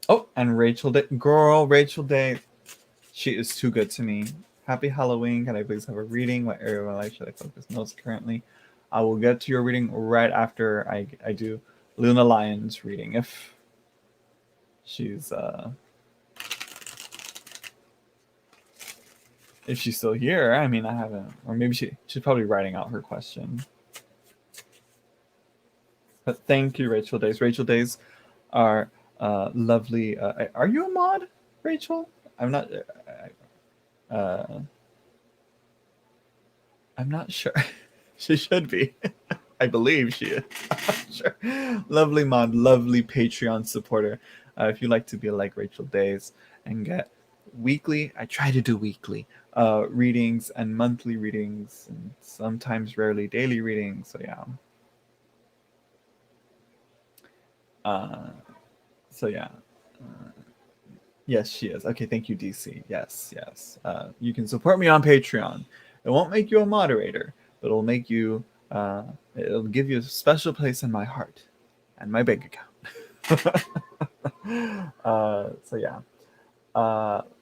Oh, and Rachel Day. Girl, Rachel Day. She is too good to me. Happy Halloween. Can I please have a reading? What area of my life should I focus most currently? I will get to your reading right after I do Luna Lion's reading. If she's still here. I mean, I haven't, or maybe she's probably writing out her question. But thank you, Rachel Days. Rachel Days are lovely. Are you a mod, Rachel? I'm not. I'm not sure. She should be. I believe she is. Sure. Lovely mod, lovely Patreon supporter. If you'd like to be like Rachel Days and get weekly, I try to do weekly readings and monthly readings, and sometimes rarely daily readings. So yeah. Yes, she is. Okay, thank you, DC. Yes. You can support me on Patreon. It won't make you a moderator, but it'll make you. It'll give you a special place in my heart and my bank account. So yeah.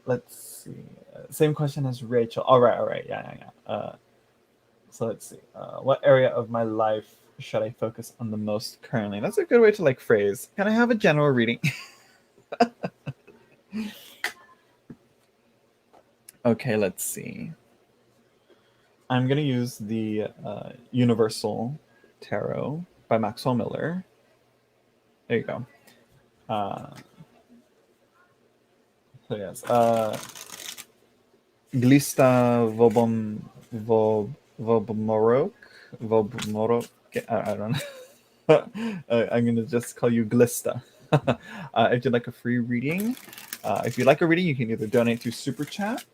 Let's see. Same question as Rachel. All right. Yeah. So let's see. What area of my life should I focus on the most currently? That's a good way to phrase. Can I have a general reading? Okay, let's see. I'm going to use the Universal Tarot by Maxwell Miller. There you go. So yes. Glista Vobomorok. Vobmoro. I don't know. I'm gonna just call you Glista. If you'd like a free reading, if you'd like a reading, you can either donate through Super Chat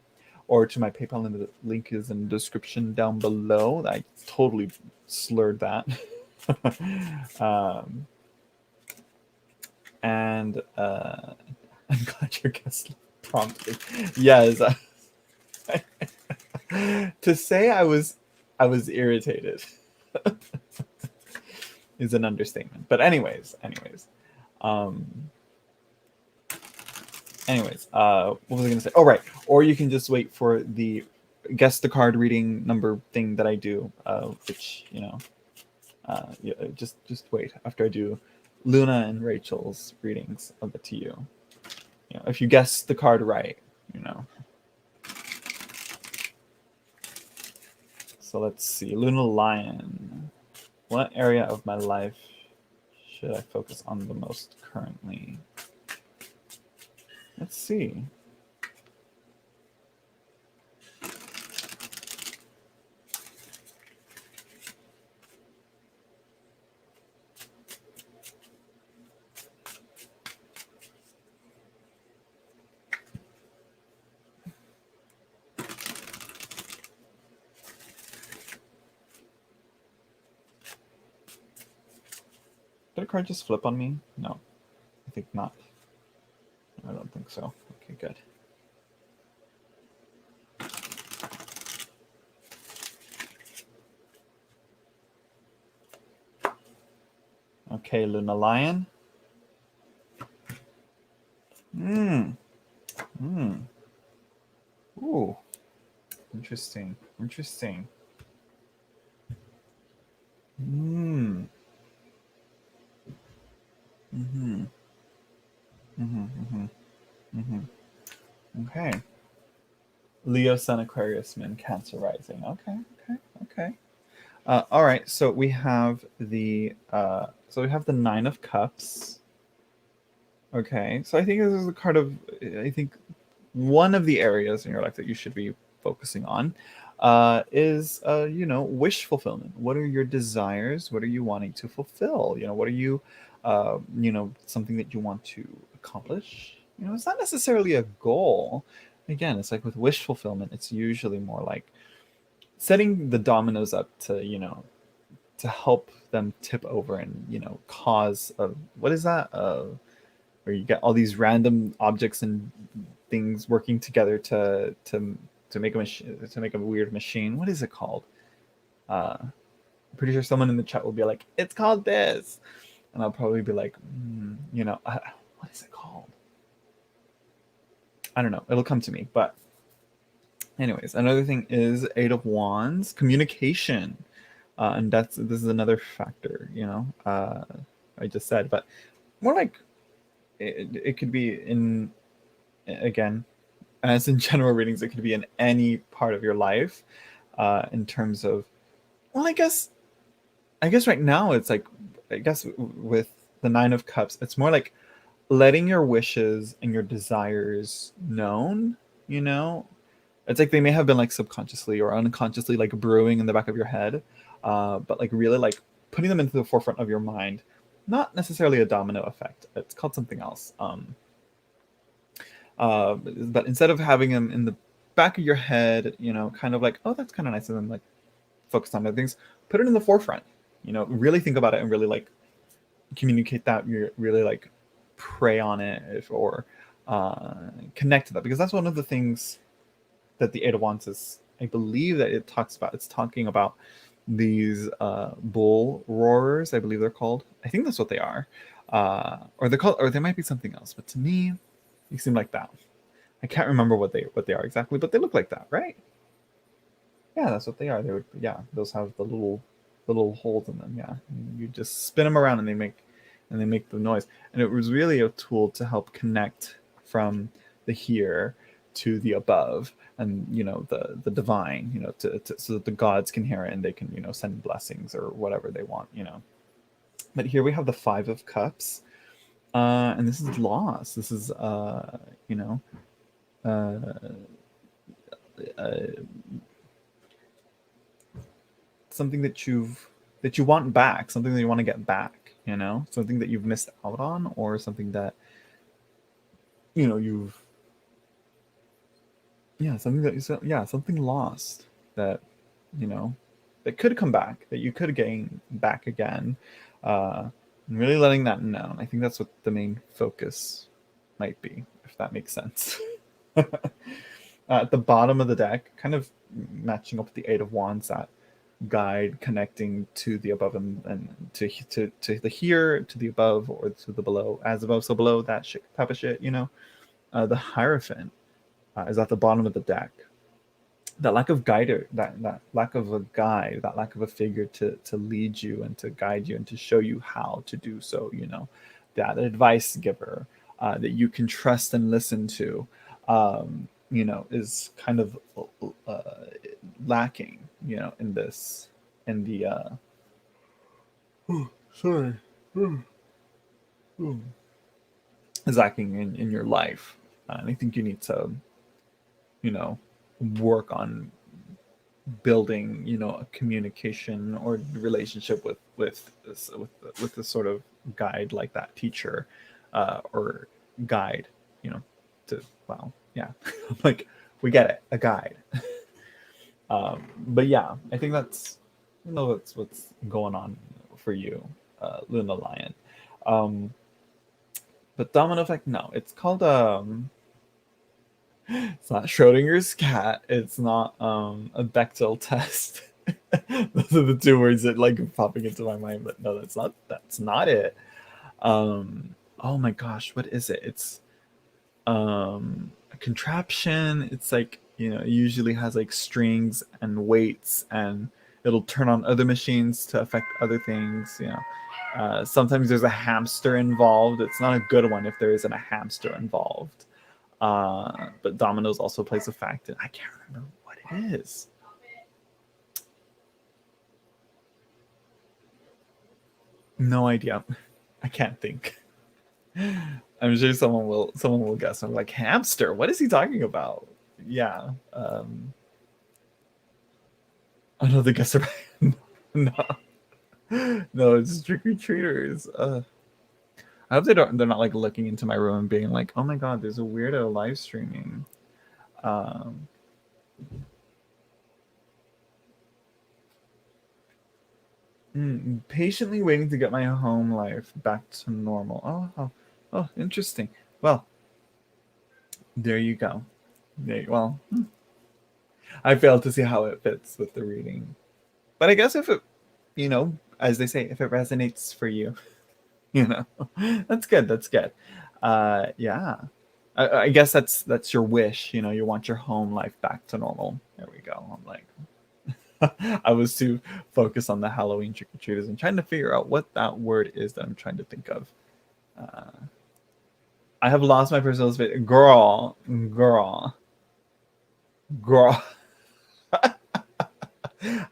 or to my PayPal, and the link is in the description down below. I totally slurred that. And I'm glad your guest prompted. Yes. To say I was irritated is an understatement. But anyways, what was I gonna say? Oh, right. Or you can just wait for the guess the card reading number thing that I do, which yeah, just wait after I do Luna and Rachel's readings of it to you. If you guess the card right, So let's see, Luna Lion. What area of my life should I focus on the most currently? Let's see. Did a card just flip on me? No, I think not. I don't think so. Okay, good. Okay, Luna Lion. Ooh. Interesting. Okay. Leo, Sun, Aquarius, Moon, Cancer rising. Okay. All right. So we have the Nine of Cups. Okay. So I think this is a card of, I think one of the areas in your life that you should be focusing on is wish fulfillment. What are your desires? What are you wanting to fulfill? What are you something that you want to accomplish? It's not necessarily a goal. Again, it's like with wish fulfillment, it's usually more like setting the dominoes up to help them tip over and cause a, what is that, where you get all these random objects and things working together to make a machine, to make a weird machine. What is it called? I'm pretty sure someone in the chat will be like, it's called this, and I'll probably be like, what is it called? I don't know. It'll come to me. But anyways, another thing is Eight of Wands, communication, and this is another factor. I just said, but more like it could be in, again, as in general readings, it could be in any part of your life, in terms of, well, I guess right now it's like, I guess with the Nine of Cups, it's more like letting your wishes and your desires known. It's like they may have been like subconsciously or unconsciously like brewing in the back of your head, but like really like putting them into the forefront of your mind. Not necessarily a domino effect. It's called something else. But instead of having them in the back of your head, kind of like, oh, that's kind of nice, and then like focus on other things, put it in the forefront. Really think about it and really like communicate that. You're really like pray on it, or connect to that, because that's one of the things that the Eight of Wands is. I believe that it talks about. It's talking about these bull roarers. I believe they're called. I think that's what they are, or they're called, or they might be something else. But to me, they seem like that. I can't remember what they are exactly, but they look like that, right? Yeah, that's what they are. They would, yeah. Those have the little holes in them. Yeah, you just spin them around and they make the noise. And it was really a tool to help connect from the here to the above, and the divine, so that the gods can hear it and they can send blessings or whatever they want. But here we have the Five of Cups, and this is loss. This is uh, uh, something that you want back, something that you want to get back, you know, something that you've missed out on, or something that, you know, you've, yeah, something that you, yeah, something lost that, you know, that could come back, that you could gain back again. And really letting that known. I think that's what the main focus might be, if that makes sense. At the bottom of the deck, kind of matching up with the Eight of Wands, that guide connecting to the above and to the here, to the above, or to the below, as above so below, that shit, type of shit, you know. The Hierophant is at the bottom of the deck. That lack of guider, that lack of a guide, that lack of a figure to lead you and to guide you and to show you how to do so, you know, that advice giver that you can trust and listen to, you know, is kind of lacking, you know, in this, in the sorry, is lacking in your life. And I think you need to, you know, work on building, you know, a communication or relationship with this sort of guide, like that teacher, or guide, you know, to, well, yeah, like, we get it, a guide. But yeah, I think that's, you know, that's what's going on for you, Luna Lion. But domino effect, no, it's called it's not Schrodinger's cat. It's not a Bechdel test. Those are the two words that like popping into my mind, but no, that's not it. Oh my gosh, what is it? It's a contraption. It's like, you know, it usually has like strings and weights, and it'll turn on other machines to affect other things, you know. Sometimes there's a hamster involved. It's not a good one if there isn't a hamster involved. But dominoes also plays a factor. I can't remember what it is. No idea. I can't think. I'm sure someone will guess. I'm like, hamster, what is he talking about? Yeah. Another guesser. No. No, it's trick-or-treaters. I hope they're not like looking into my room and being like, oh my god, there's a weirdo live streaming. Patiently waiting to get my home life back to normal. Oh, interesting. Well, there you go. Well, I failed to see how it fits with the reading, but I guess if it, you know, as they say, if it resonates for you, you know, that's good. That's good. Yeah. I guess that's your wish. You know, you want your home life back to normal. There we go. I'm like, I was too focused on the Halloween trick-or-treaters and trying to figure out what that word is that I'm trying to think of. I have lost my personal space. Girl.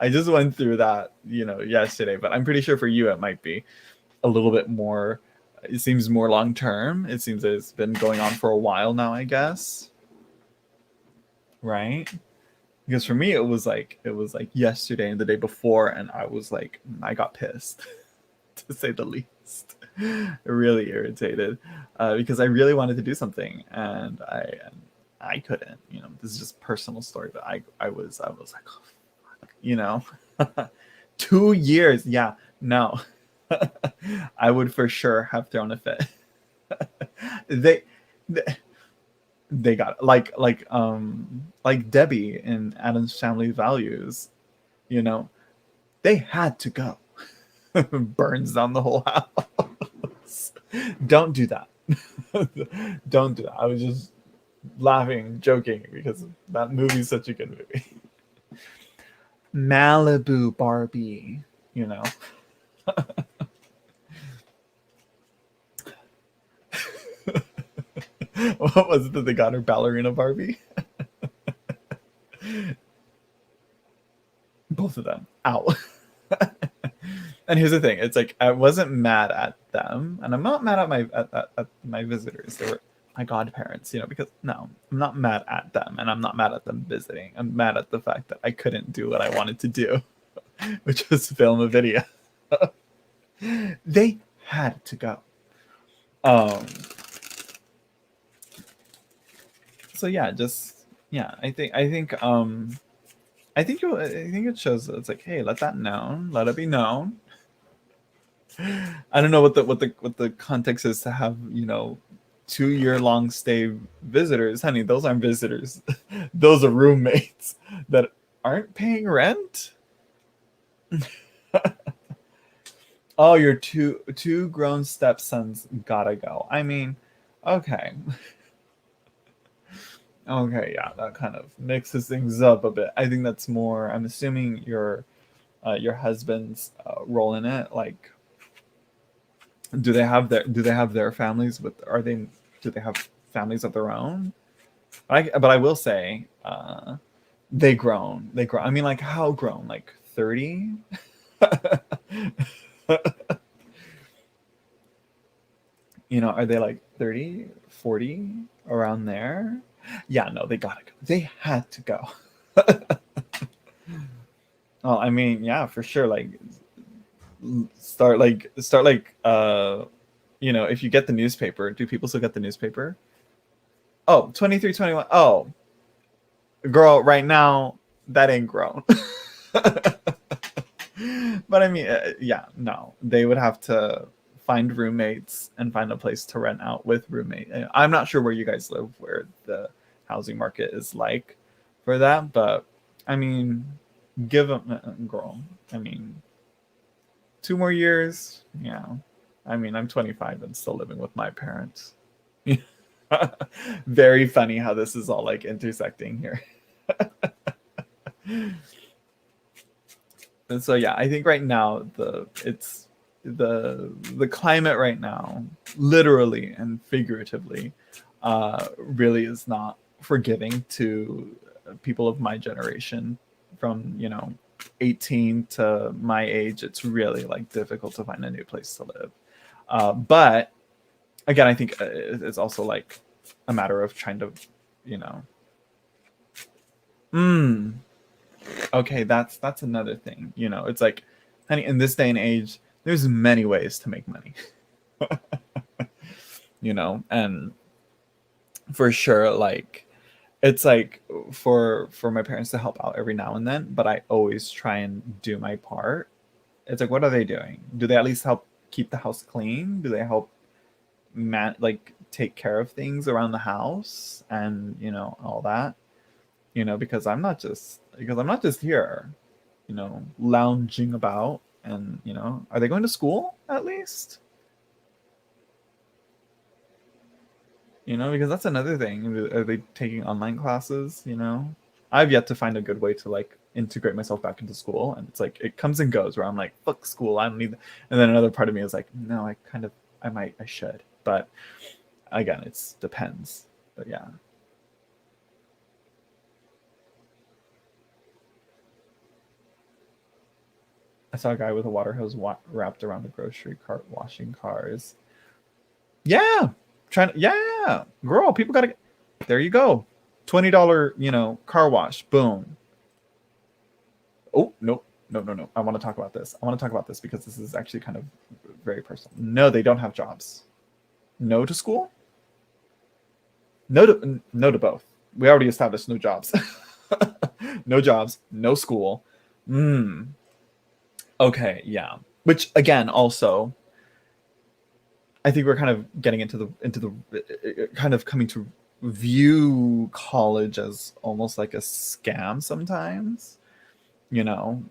I just went through that, you know, yesterday, but I'm pretty sure for you it might be a little bit more. It seems more long term. It seems that it's been going on for a while now, I guess. Right? Because for me it was like yesterday and the day before, and I was like, I got pissed to say the least. Really irritated, because I really wanted to do something and I couldn't, you know. This is just personal story, but I was like, oh, fuck, you know. 2 years, yeah, no. I would for sure have thrown a fit. they, they got like Debbie in Adam's Family Values, you know, they had to go. Burns down the whole house. Don't do that. Don't do that. I was just laughing, joking, because that movie's such a good movie. Malibu Barbie, you know. What was it that they got her? Ballerina Barbie? Both of them. Ow. And here's the thing, it's like I wasn't mad at them, and I'm not mad at my visitors. They were my godparents, you know, because no, I'm not mad at them, and I'm not mad at them visiting. I'm mad at the fact that I couldn't do what I wanted to do. which was film a video. They had to go. So yeah, just yeah, I think I think it shows that it's like, hey, let that known, let it be known. I don't know what the context is to have, 2-year long stay visitors. Honey, those aren't visitors. Those are roommates that aren't paying rent. Oh, your two grown stepsons gotta go. I mean, okay. Okay, yeah, that kind of mixes things up a bit. I think that's more. I'm assuming your husband's role in it. Like, do they have their families with? Do they have families of their own? But I will say, they grown. They grow. I mean, like how grown? Like 30. Are they like 30, 40, around there? Yeah, no, they gotta go. They had to go. Oh, I mean, yeah, for sure. Like, start like if you get the newspaper, do people still get the newspaper? Oh, 23, 21. Oh, girl, right now that ain't grown. But I mean, yeah, no, they would have to find roommates and find a place to rent out with roommate. I'm not sure where you guys live, where the housing market is like for that, but I mean, give them, girl. I mean, 2 more years, yeah. I mean, I'm 25 and still living with my parents. Very funny how this is all like intersecting here. And so yeah, I think right now the climate right now, literally and figuratively, really is not forgiving to people of my generation. From 18 to my age, it's really like difficult to find a new place to live. But again, I think it's also like a matter of trying to, you know, mm, okay, that's another thing. It's like, honey, in this day and age, there's many ways to make money. And for sure, like, it's like for my parents to help out every now and then, but I always try and do my part. It's like, what are they doing? Do they at least help keep the house clean? Do they help like take care of things around the house and all that? Because I'm not just here, lounging about. And are they going to school at least? Because that's another thing. Are they taking online classes? I've yet to find a good way to like integrate myself back into school, and it's like it comes and goes. Where I'm like, fuck school, I don't need. And then another part of me is like, no, I should, but again, it's depends. But yeah. I saw a guy with a water hose wrapped around the grocery cart washing cars. Yeah, yeah, girl. People gotta. There you go. $20, car wash. Boom. Oh no, no, no, no. I want to talk about this. I want to talk about this because this is actually kind of very personal. No, they don't have jobs. No to school. No to both. We already established no jobs. No jobs. No school. Okay, yeah. Which again, also, I think we're kind of getting into the kind of coming to view college as almost like a scam sometimes. You know,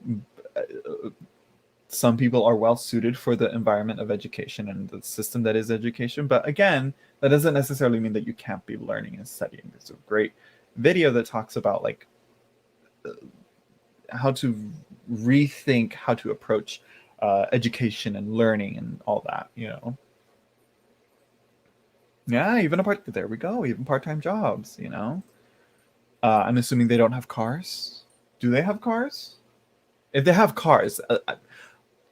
some people are well suited for the environment of education and the system that is education. But again, that doesn't necessarily mean that you can't be learning and studying. There's a great video that talks about like how to rethink how to approach education and learning and all that. Yeah, there we go. Even part-time jobs. I'm assuming they don't have cars. Do they have cars? If they have cars,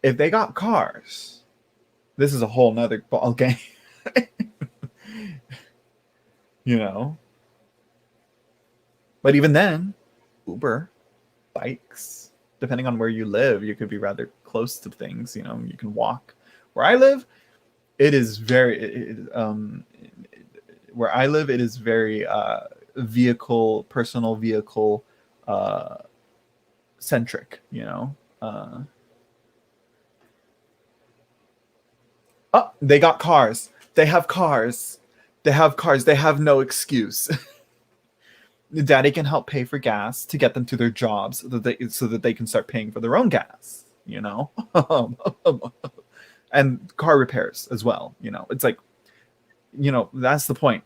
if they got cars, this is a whole nother ball game. you know. But even then, Uber, bikes. depending on where you live, you could be rather close to things. You know, you can walk. Where I live, it is where I live, it is very personal vehicle uh, centric. You know. Oh, they got cars. They have cars. They have cars. They have no excuse. Daddy can help pay for gas to get them to their jobs so that they can start paying for their own gas, you know? And car repairs as well, you know. It's like, you know, that's the point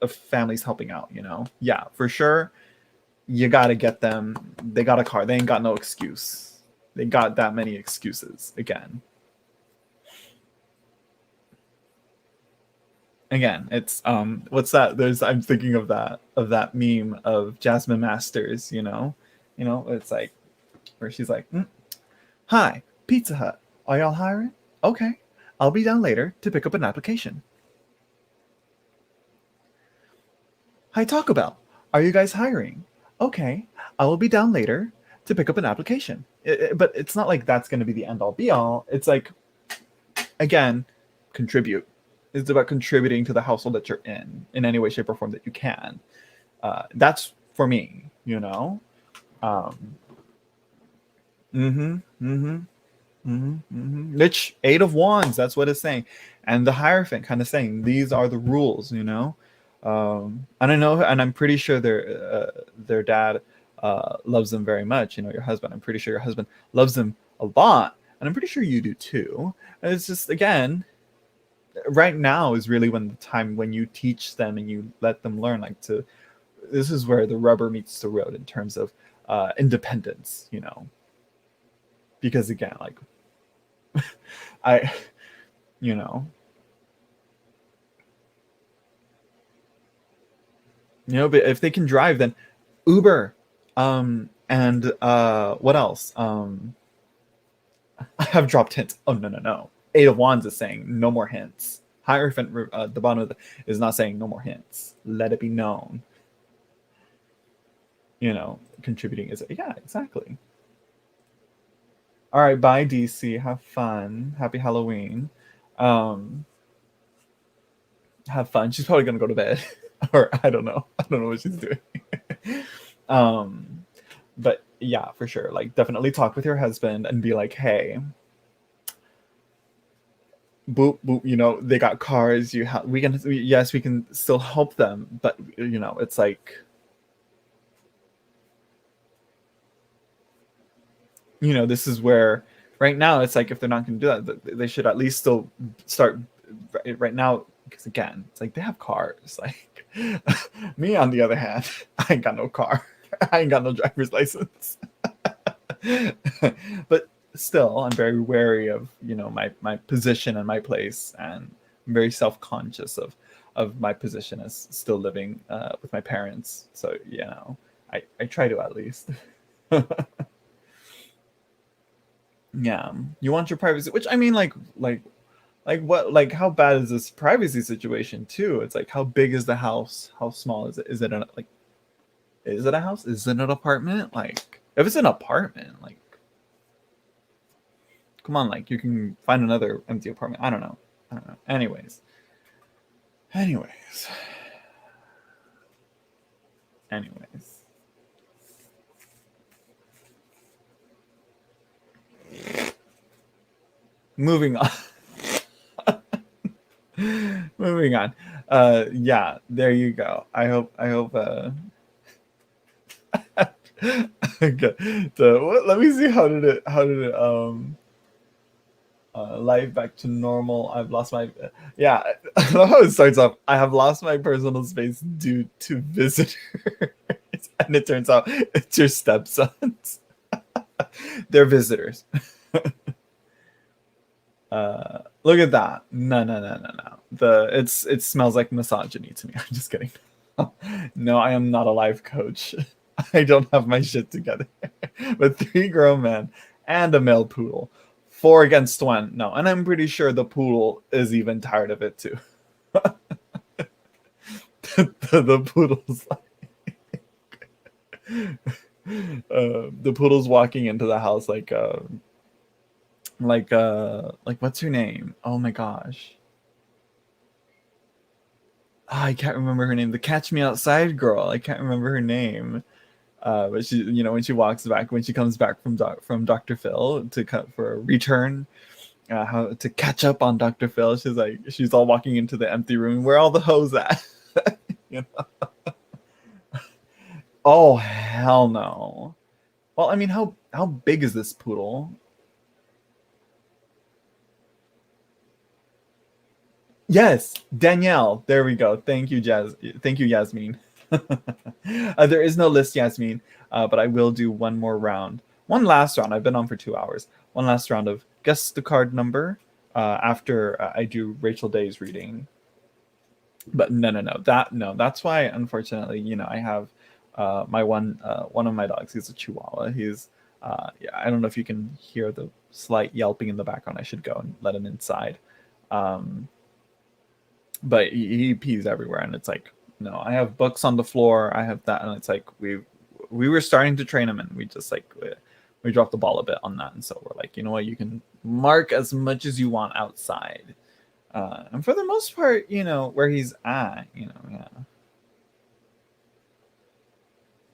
of families helping out, you know. Yeah, for sure. You got to get them. They got a car. They ain't got no excuse. They got that many excuses again. Again, it's what's that? I'm thinking of that meme of Jasmine Masters, you know? You know, it's like where she's like, "Hi, Pizza Hut. Are y'all hiring? Okay. I'll be down later to pick up an application." "Hi, Taco Bell. Are you guys hiring? Okay. I will be down later to pick up an application." But it's not like that's going to be the end all be all. It's like, again, contribute. It's about contributing to the household that you're in any way, shape, or form that you can. That's for me, you know. Which Eight of Wands, that's what it's saying, and the Hierophant kind of saying these are the rules, you know. And I know, and I'm pretty sure their dad loves them very much. You know, your husband. I'm pretty sure your husband loves them a lot, and I'm pretty sure you do too. And it's just, again, right now is really when the time when you teach them and you let them learn, like, to this is where the rubber meets the road in terms of independence, you know. Because again, like, I, you know, but if they can drive, then Uber, and what else? I have dropped hints. Oh, no. Eight of Wands is saying no more hints. Hierophant, the bottom of is not saying no more hints. Let it be known. You know, contributing is, yeah, exactly. All right, bye DC. Have fun. Happy Halloween. Have fun. She's probably gonna go to bed, or I don't know. I don't know what she's doing. But yeah, for sure. Like, definitely talk with your husband and be like, hey, boop boop, you know, they got cars. Yes, we can still help them, but you know, it's like, you know, this is where right now it's like, if they're not going to do that, they should at least still start right now, because again, it's like they have cars. Like, me on the other hand, I ain't got no car. I ain't got no driver's license. But still, I'm very wary of, you know, my position and my place, and I'm very self-conscious of my position as still living with my parents. So, you know, I try to, at least. Yeah, you want your privacy, which, I mean, like what, like, how bad is this privacy situation too? It's like, how big is the house? How small is it? Is it is it a house? Is it an apartment? Like, if it's an apartment, like, come on, like, you can find another empty apartment. I don't know. Anyways. Moving on. Moving on. Yeah, there you go. I hope okay. So let me see, how did it life back to normal. I've lost my, yeah. I love how it starts off. I have lost my personal space due to visitors. And it turns out it's your stepsons. They're visitors. Look at that. No. It smells like misogyny to me. I'm just kidding. No, I am not a life coach. I don't have my shit together. But 3 grown men and a male poodle. 4 against 1. No, and I'm pretty sure the poodle is even tired of it too. The poodle's like, The poodle's walking into the house like what's her name? Oh my gosh. I can't remember her name. The Catch Me Outside girl. I can't remember her name. But she, when she walks back, when she comes back from Dr. Phil to cut for a return, how to catch up on Dr. Phil. She's all walking into the empty room. Where are all the hoes at? you know? Oh hell no. Well, I mean, how big is this poodle? Yes, Danielle. There we go. Thank you, Jazz. Thank you, Yasmin. There is no list, Yasmin, but I will do one more round. One last round. I've been on for 2 hours. One last round of guess the card number after I do Rachel Day's reading. But no. That's why, unfortunately, I have my one of my dogs. He's a Chihuahua. He's yeah. I don't know if you can hear the slight yelping in the background. I should go and let him inside. But he pees everywhere, and it's like, no, I have books on the floor, I have that, and it's like we were starting to train him, and we just like we dropped the ball a bit on that, and so we're like, you know what, you can mark as much as you want outside, and for the most part, where he's at,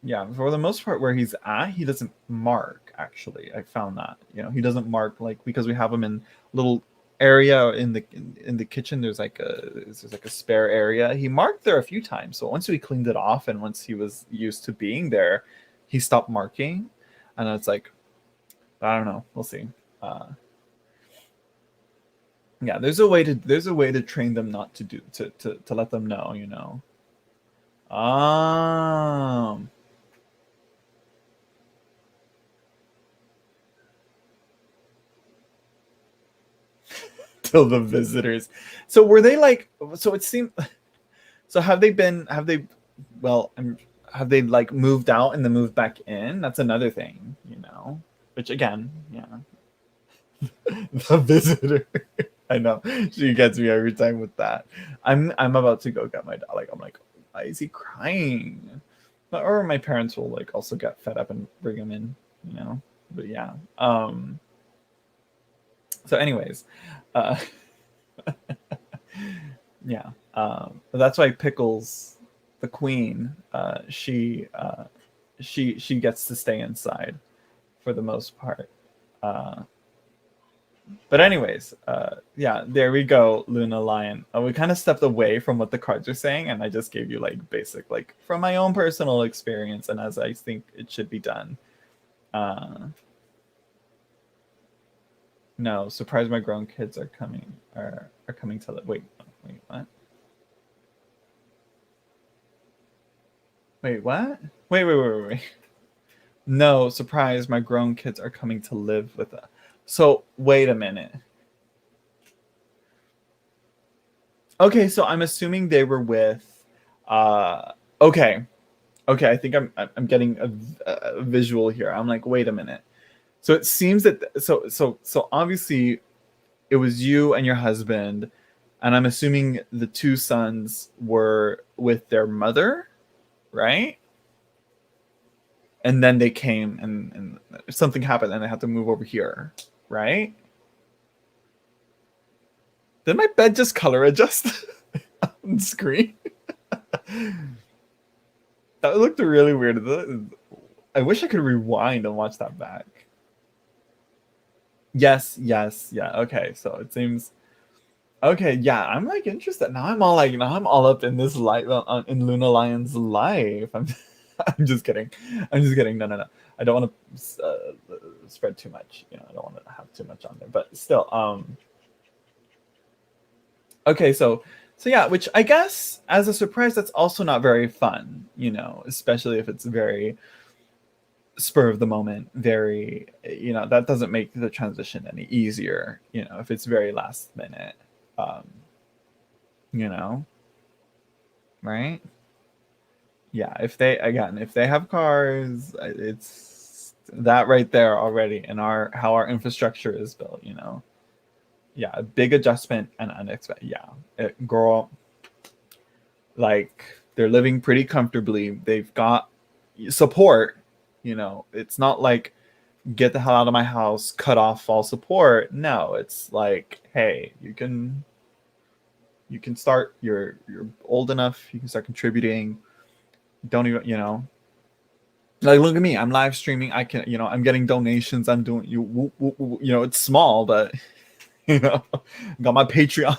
yeah, for the most part where he's at, he doesn't mark. Actually, I found that he doesn't mark, like, because we have him in little area in the kitchen. There's like a spare area. He marked there a few times, so once we cleaned it off and once he was used to being there, he stopped marking. And it's like, I don't know, we'll see. Yeah, there's a way to train them not to do to let them know. um till the visitors. So were they like, so it seemed, so well, have they like moved out and then moved back in? That's another thing, which again, yeah. The visitor. I know, she gets me every time with that. I'm about to go get my dog. Like, I'm like, why is he crying? Or my parents will like also get fed up and bring him in. But yeah. So anyways, uh yeah. That's why Pickles, the queen, she gets to stay inside for the most part. But anyways, yeah, there we go, Luna Lion. We kind of stepped away from what the cards are saying, and I just gave you like basic, like from my own personal experience and as I think it should be done. No, surprise! My grown kids are coming to wait, what? Wait, what? Wait. No, surprise! My grown kids are coming to live with us. So wait a minute. Okay, so I'm assuming they were with. Okay, I think I'm getting a visual here. I'm like, wait a minute. So it seems that so obviously it was you and your husband, and I'm assuming the two sons were with their mother, right? And then they came and something happened and they had to move over here, right? Did my bed just color adjust on screen? That looked really weird. I wish I could rewind and watch that back. Yes, yeah. Okay, so it seems okay. Yeah, I'm like interested now. I'm all up in this life, in Luna Lion's life. I'm just kidding. No. I don't want to spread too much. I don't want to have too much on there. But still, okay, so yeah, which I guess as a surprise, that's also not very fun. Especially if it's very spur of the moment, very, that doesn't make the transition any easier, if it's very last minute, you know right. Yeah, if they have cars, it's that right there already in how our infrastructure is built. Yeah, a big adjustment and unexpected. Yeah, girl, like they're living pretty comfortably, they've got support, You know, it's not like get the hell out of my house, cut off all support. No, it's like, hey, you can start. You're old enough. You can start contributing. Don't even, like, look at me. I'm live streaming. I can, I'm getting donations. I'm doing it's small, but got my Patreon.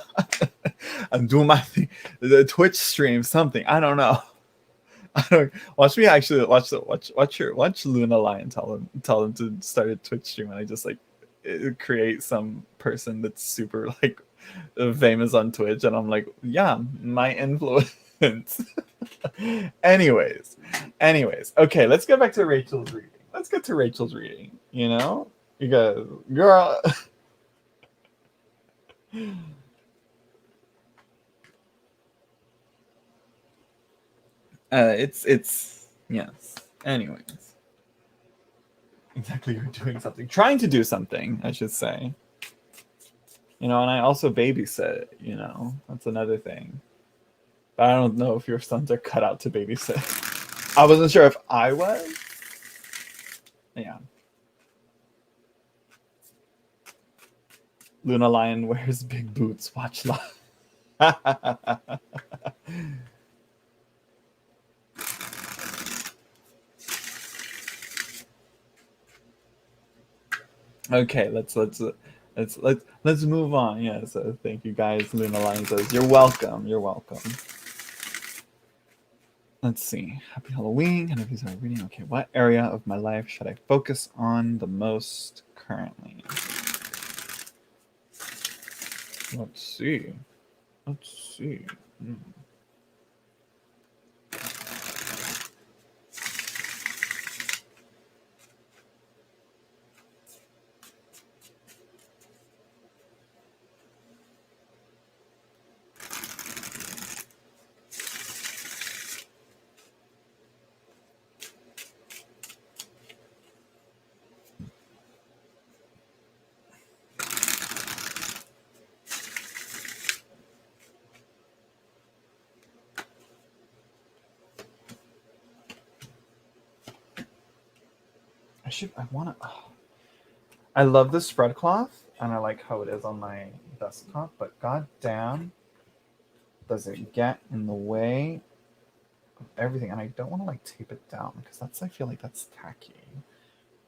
I'm doing my thing, the Twitch stream, something. I don't know. I don't watch me actually watch Luna Lion tell him to start a Twitch stream, and I just like create some person that's super like famous on Twitch, and I'm like, yeah, my influence. anyways okay, let's get back to Rachel's reading. You go, girl. It's yes. Anyways, exactly, you're doing something, trying to do something, I should say. And I also babysit. That's another thing. But I don't know if your sons are cut out to babysit. I wasn't sure if I was. Yeah. Luna Lion wears big boots. Watch live. Okay, let's move on. Yeah, so thank you guys. Luna Lion says, you're welcome. Let's see. Happy Halloween. And if he's already reading, okay, what area of my life should I focus on the most currently? Let's see. I love the spread cloth, and I like how it is on my desktop, but goddamn, does it get in the way of everything? And I don't want to like tape it down because I feel like that's tacky,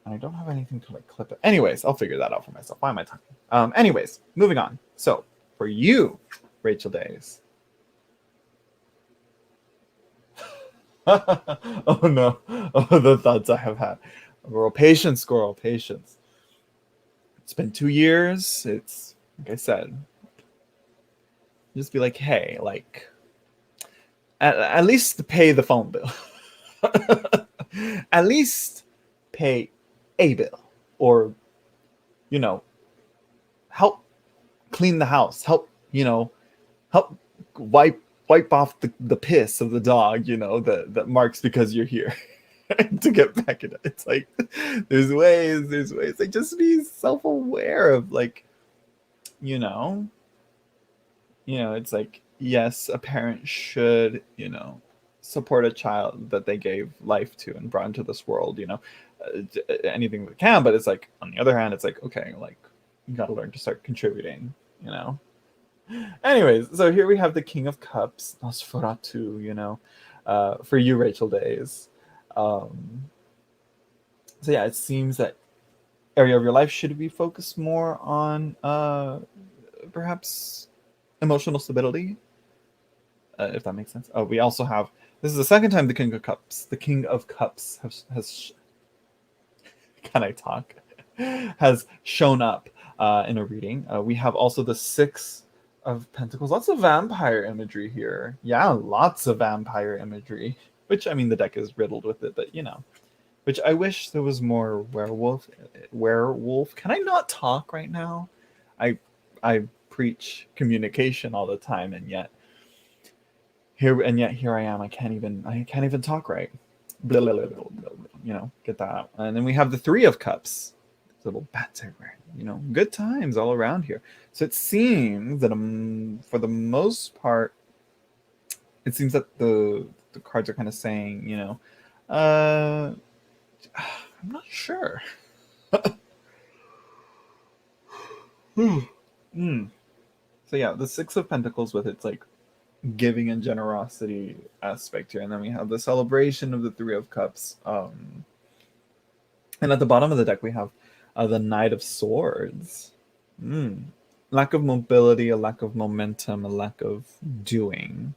and I don't have anything to like clip it. Anyways, I'll figure that out for myself. Why am I talking? Anyways, moving on. So for you, Rachel Days. Oh no! Oh, the thoughts I have had. Squirrel, patience. It's been 2 years. It's like I said. Just be like, hey, like, at least pay the phone bill. At least pay a bill, or help clean the house. Help wipe off the piss of the dog. That marks because you're here. To get back in it. It's like there's ways. Like, just be self-aware of, like, it's like, yes, a parent should, support a child that they gave life to and brought into this world, anything they can. But it's like, on the other hand, it's like, okay, like, you got to learn to start contributing. Anyways, so here we have the King of Cups, Nosferatu, for you, Rachel Days. So yeah, it seems that area of your life should be focused more on perhaps emotional stability, if that makes sense. Oh, we also have, this is the second time the King of Cups has can I talk? Has shown up in a reading. We have also the Six of Pentacles. Lots of vampire imagery here. Yeah, lots of vampire imagery. Which, I mean, the deck is riddled with it, but which I wish there was more werewolf. Can I not talk right now? I preach communication all the time, and yet here I am. I can't even talk right. Blah, blah, blah, blah, blah, get that out. And then we have the Three of Cups. Little bats everywhere. Good times all around here. So it seems that for the most part, it seems that the cards are kind of saying, I'm not sure. So yeah, the Six of Pentacles with its like giving and generosity aspect here, and then we have the celebration of the Three of Cups. And at the bottom of the deck we have the Knight of Swords. Lack of mobility, a lack of momentum, a lack of doing.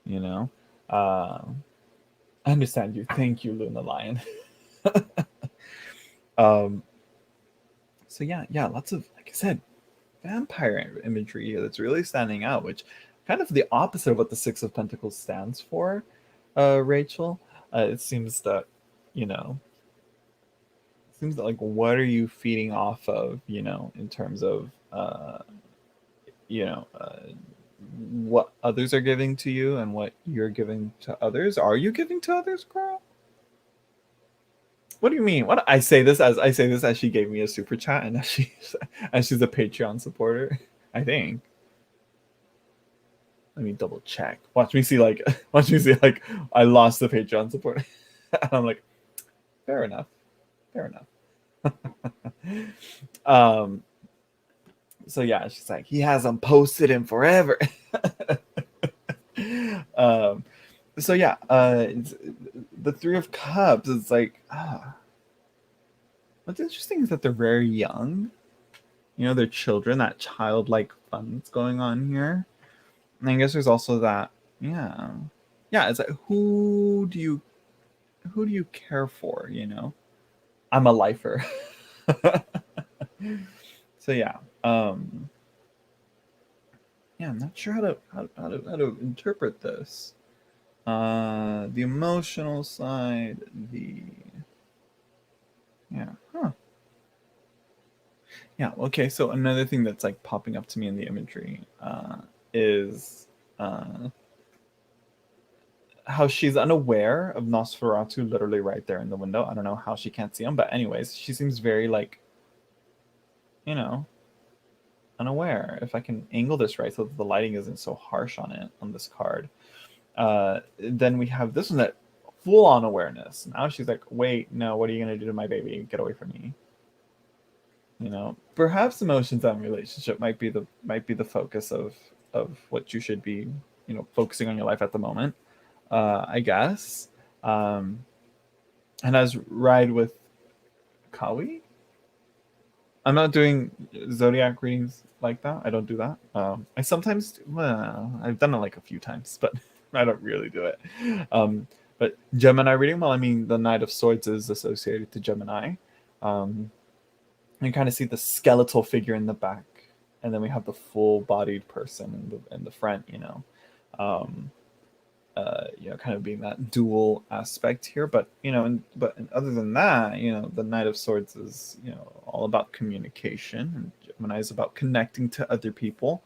You know, uh, I understand you. Thank you, Luna Lion. um, so yeah, lots of, like I said, vampire imagery here that's really standing out, which kind of the opposite of what the Six of Pentacles stands for, Rachel. It seems that, you know, it seems that like what are you feeding off of, you know, in terms of you know, what others are giving to you and what you're giving to others. Are you giving to others, girl? What do you mean? What I say this as she gave me a super chat and as she's a Patreon supporter. I think. Let me double check. Watch me see like watch me see like I lost the Patreon support. And I'm like, fair enough. Fair enough. um so yeah, she's like, he hasn't posted in forever. um so yeah, the Three of Cups is like what's interesting is that they're very young. You know, they're children, that childlike fun that's going on here. And I guess there's also that, yeah. Yeah, it's like who do you care for, you know? I'm a lifer. So yeah. Yeah, I'm not sure how to interpret this. The emotional side, the yeah, huh. Yeah, okay, so another thing that's like popping up to me in the imagery is how she's unaware of Nosferatu literally right there in the window. I don't know how she can't see him, but anyways, she seems very like, you know, unaware. If I can angle this right so that the lighting isn't so harsh on it on this card, then we have this one that full on awareness. Now she's like, wait, no, what are you gonna do to my baby? Get away from me. You know, perhaps emotions and relationship might be the focus of what you should be, you know, focusing on your life at the moment. I guess. And as ride with Kawi. I'm not doing zodiac readings like that. I don't do that. I sometimes, well, I've done it like a few times, but I don't really do it. But Gemini reading, well, I mean, the Knight of Swords is associated to Gemini. You kind of see the skeletal figure in the back, and then we have the full-bodied person in the front. You know, kind of being that dual aspect here. But you know, other than that, you know, the Knight of Swords is, you know, all about communication, and Gemini is about connecting to other people.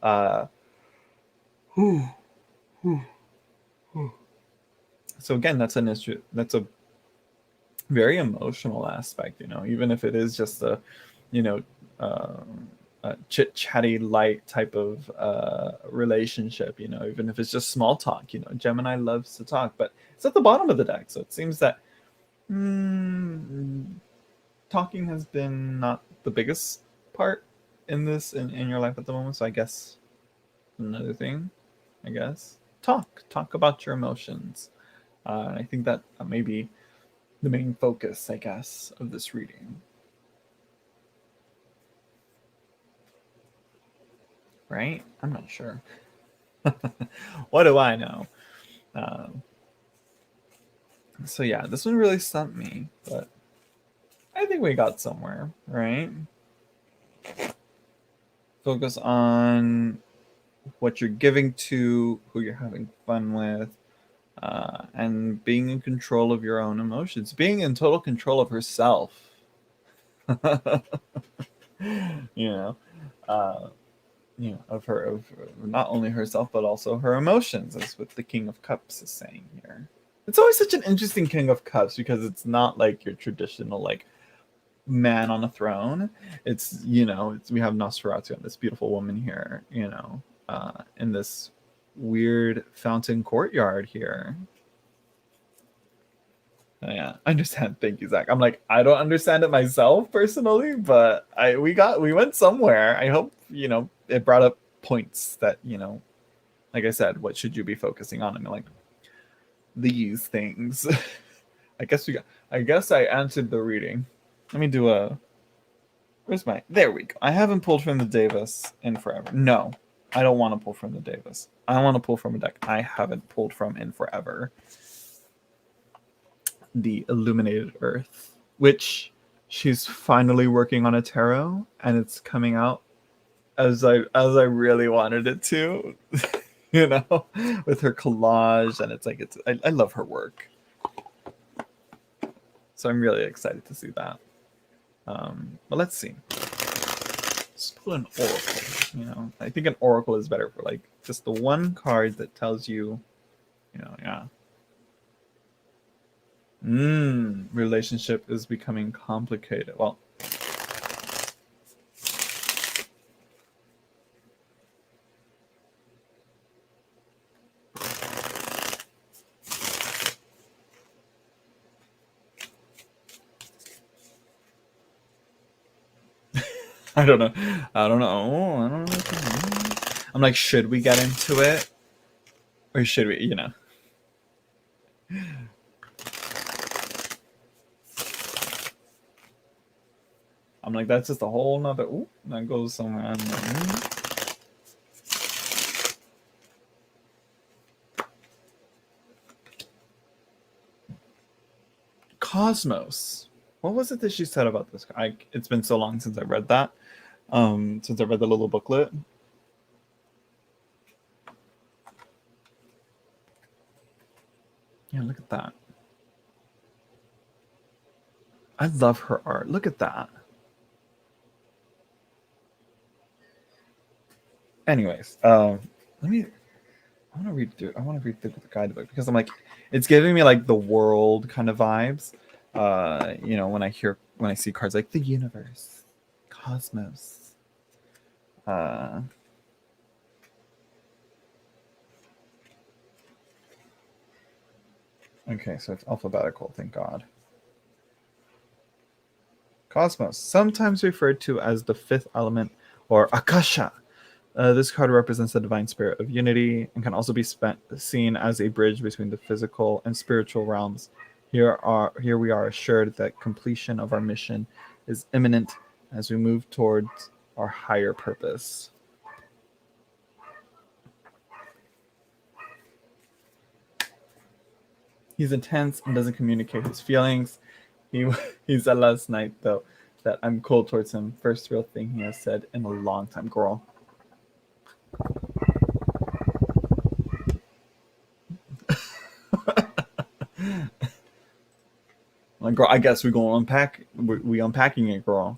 Uh, so again, that's an issue. That's a very emotional aspect. You know, even if it is just a, you know, chit chatty light type of relationship, you know, even if it's just small talk, you know, Gemini loves to talk, but it's at the bottom of the deck. So it seems that talking has been not the biggest part in this in your life at the moment. So I guess another thing, I guess, talk about your emotions. I think that may be the main focus, I guess, of this reading. Right? I'm not sure. What do I know? Um, so yeah, this one really stumped me, but I think we got somewhere, right? Focus on what you're giving to, who you're having fun with, and being in control of your own emotions, being in total control of herself. you know, uh, of not only herself but also her emotions, as what the King of Cups is saying here. It's always such an interesting King of Cups because it's not like your traditional like man on a throne. It's, you know, we have Nosferatu and this beautiful woman here, you know, in this weird fountain courtyard here. Yeah, I understand. Thank you, Zach. I'm like, I don't understand it myself personally, but we went somewhere. I hope, it brought up points that, like I said, what should you be focusing on? I mean, like, these things. I guess I answered the reading. Let me do there we go. I haven't pulled from the Davis in forever. No, I don't want to pull from the Davis. I want to pull from a deck I haven't pulled from in forever. The Illuminated Earth, which she's finally working on a tarot, and it's coming out as I really wanted it to, with her collage, and I love her work, so I'm really excited to see that. But let's see. Let's pull an oracle. I think an oracle is better for like just the one card that tells you, yeah. Relationship is becoming complicated. Well, I don't know. I don't know. I'm like, should we get into it? Or should we, I'm like, that's just a whole nother, that goes somewhere. Cosmos. What was it that she said about this? It's been so long since I read that. Since I read the little booklet. Yeah, look at that. I love her art. Look at that. Anyways, I want to read through the guidebook because I'm like, it's giving me like the world kind of vibes. When I see cards like the universe, cosmos. Okay, so it's alphabetical, thank God. Cosmos, sometimes referred to as the fifth element or Akasha. This card represents the divine spirit of unity and can also be seen as a bridge between the physical and spiritual realms. Here we are assured that completion of our mission is imminent as we move towards our higher purpose. He's intense and doesn't communicate his feelings. He said last night, though, that I'm cold towards him. First real thing he has said in a long time, girl. Like, girl, I guess we're gonna unpack. We unpacking it, girl.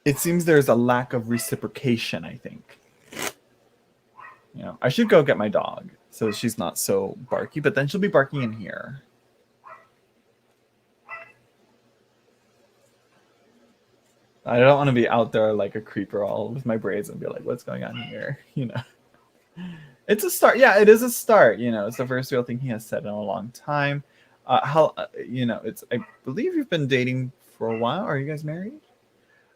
It seems there's a lack of reciprocation, I think. I should go get my dog so she's not so barky, but then she'll be barking in here. I don't want to be out there like a creeper all with my braids and be like, what's going on here? It's a start. Yeah, it is a start. It's the first real thing he has said in a long time. I believe you've been dating for a while. Are you guys married?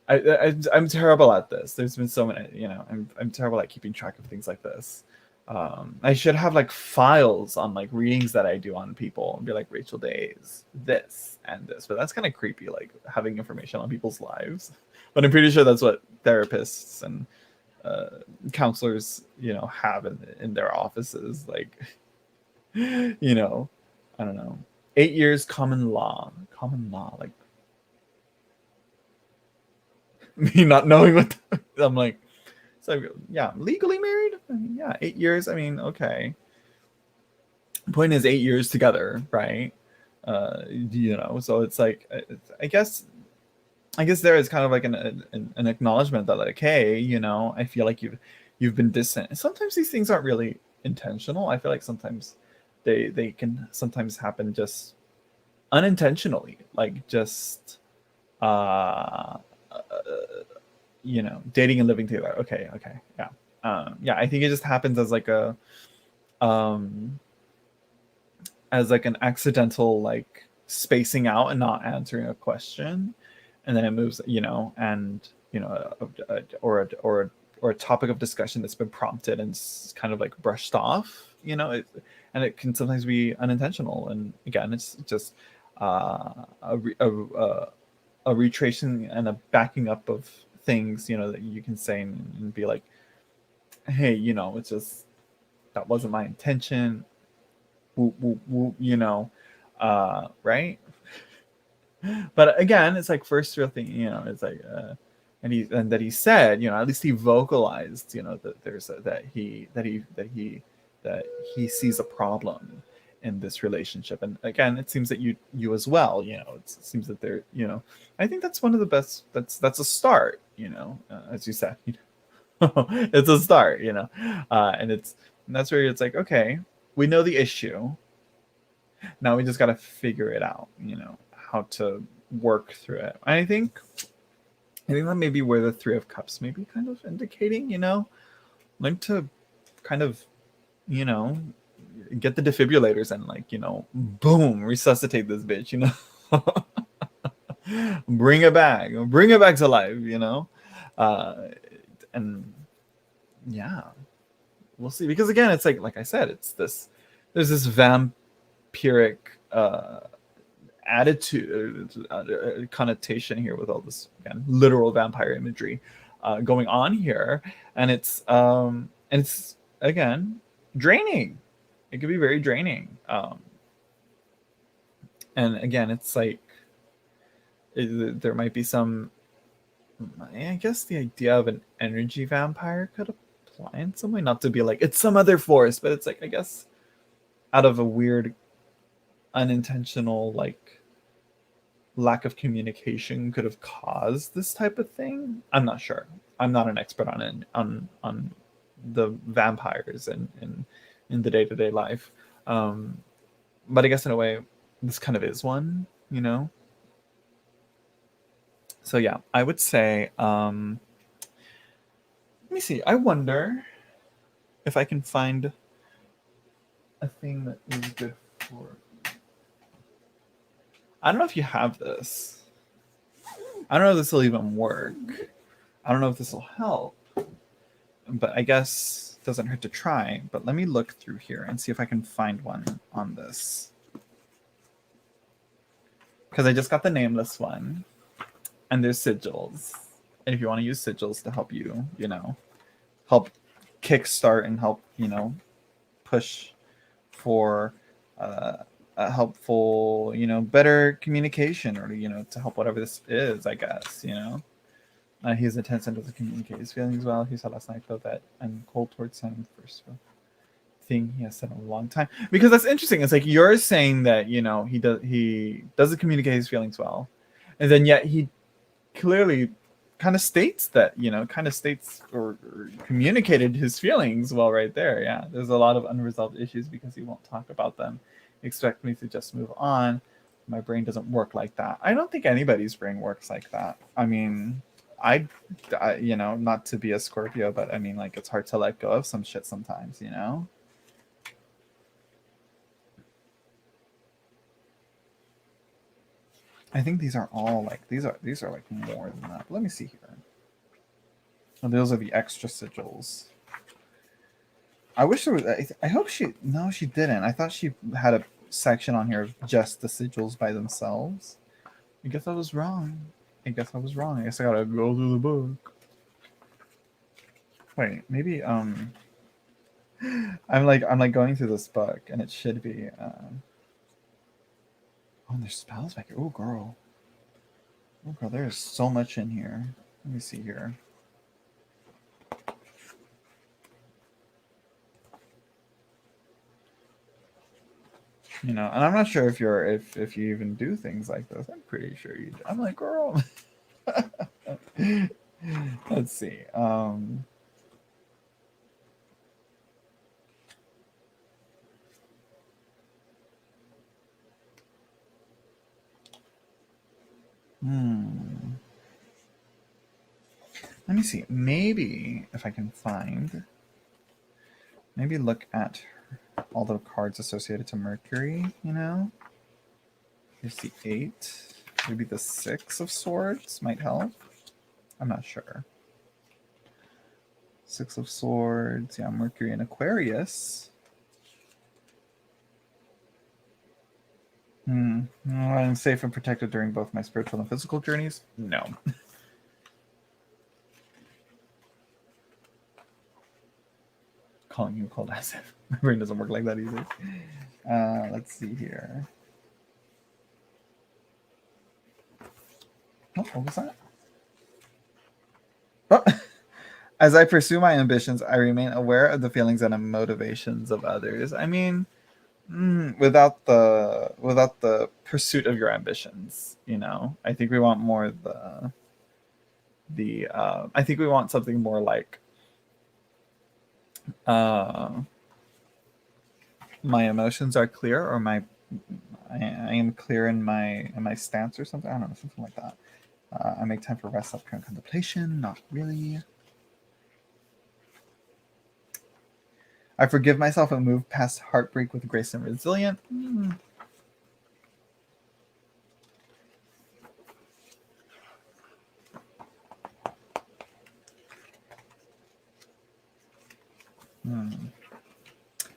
I'm terrible at this. There's been so many, I'm terrible at keeping track of things like this. I should have like files on like readings that I do on people and be like, Rachel Days, this and this, but that's kind of creepy, like having information on people's lives. But I'm pretty sure that's what therapists and counselors, have in their offices. Like, I don't know, 8 years common law, like me not knowing what I'm like. So yeah, legally married. I mean, yeah, 8 years. I mean, okay. Point is 8 years together, right? So it's like, I guess there is kind of like an acknowledgement that like, hey, I feel like you've been distant. And sometimes these things aren't really intentional. I feel like sometimes they can sometimes happen just unintentionally, like just you know, dating and living together. Okay, yeah. Yeah, I think it just happens as like a um as like an accidental like spacing out and not answering a question, and then it moves, you know, and you know, or a topic of discussion that's been prompted and kind of like brushed off, you know, and it can sometimes be unintentional. And again, it's just a retracing and a backing up of things, you know, that you can say and be like, hey, you know, it's just that wasn't my intention. Whoop, whoop, whoop, you know, right? But again, it's like first real thing, you know, it's like, and that he said, you know, at least he vocalized, you know, that there's that he sees a problem in this relationship. And again, it seems that you as well, you know, it seems that they're, you know, I think that's one of the best. That's a start, you know, as you said, you know, it's a start, you know, and that's where it's like, okay, we know the issue. Now we just got to figure it out, you know, how to work through it. I think that may be where the Three of Cups may be kind of indicating, you know, like to kind of, you know, get the defibrillators and like, you know, boom, resuscitate this bitch, you know, bring it back to life, you know, and yeah, we'll see. Because again, it's like I said, it's this, there's this vampiric attitude, connotation here with all this again literal vampire imagery going on here, and it's again draining. It could be very draining, and again, it's like there might be some. I guess the idea of an energy vampire could apply in some way, not to be like it's some other force, but it's like I guess out of a weird unintentional like lack of communication could have caused this type of thing. I'm not sure. I'm not an expert on it, on the vampires in the day-to-day life. But I guess in a way this kind of is one, you know. So yeah, I would say let me see. I wonder if I can find a thing that is good for. I don't know if you have this. I don't know if this will even work. I don't know if this will help. But I guess it doesn't hurt to try. But let me look through here and see if I can find one on this. Because I just got the nameless one. And there's sigils. And if you want to use sigils to help you, you know, help kickstart and help, you know, push for a helpful, you know, better communication, or, you know, to help whatever this is, I guess, you know. He has a tense and doesn't communicate his feelings well. He said last night, though, that I'm cold towards him. First thing he has said in a long time. Because that's interesting. It's like you're saying that, you know, he doesn't communicate his feelings well, and then yet he clearly kind of states that, you know, or communicated his feelings well right there. Yeah, there's a lot of unresolved issues because he won't talk about them. Expect me to just move on. My brain doesn't work like that. I don't think anybody's brain works like that. I mean, I, you know, not to be a Scorpio, but I mean, like, it's hard to let go of some shit sometimes, you know? I think these are all like, these are like more than that. Let me see here. Oh, those are the extra sigils. I wish there was, I hope no, she didn't. I thought she had a section on here of just the sigils by themselves. I guess I was wrong. I guess I gotta go through the book. Wait, maybe I'm like going through this book and it should be oh, there's spells back here. Oh girl, there is so much in here. Let me see here. You know, and I'm not sure if you even do things like this. I'm pretty sure you do. I'm like, girl. Let's see. Hmm. Let me see. Maybe if I can find, maybe look at all the cards associated to Mercury, you know? Here's the 8. Maybe the 6 of Swords might help. I'm not sure. 6 of Swords. Yeah, Mercury and Aquarius. I'm safe and protected during both my spiritual and physical journeys? No. Calling you cold acid. My brain doesn't work like that either. Let's see here. Oh, what was that? Oh. As I pursue my ambitions, I remain aware of the feelings and motivations of others. I mean, without the pursuit of your ambitions, you know, I think we want more I think we want something more like my emotions are clear, or I am clear in my stance or something. I don't know, something like that. I make time for rest, self-care, and contemplation. Not really. I forgive myself and move past heartbreak with grace and resilience.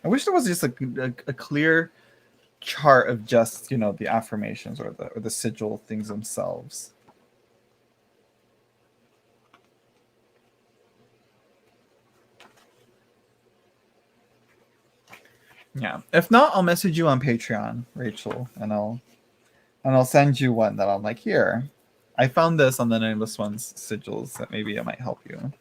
I wish there was just a clear chart of just, you know, the affirmations or the sigil things themselves. Yeah. If not, I'll message you on Patreon, Rachel, and I'll send you one that I'm like, here. I found this on the Nameless One's sigils that maybe it might help you.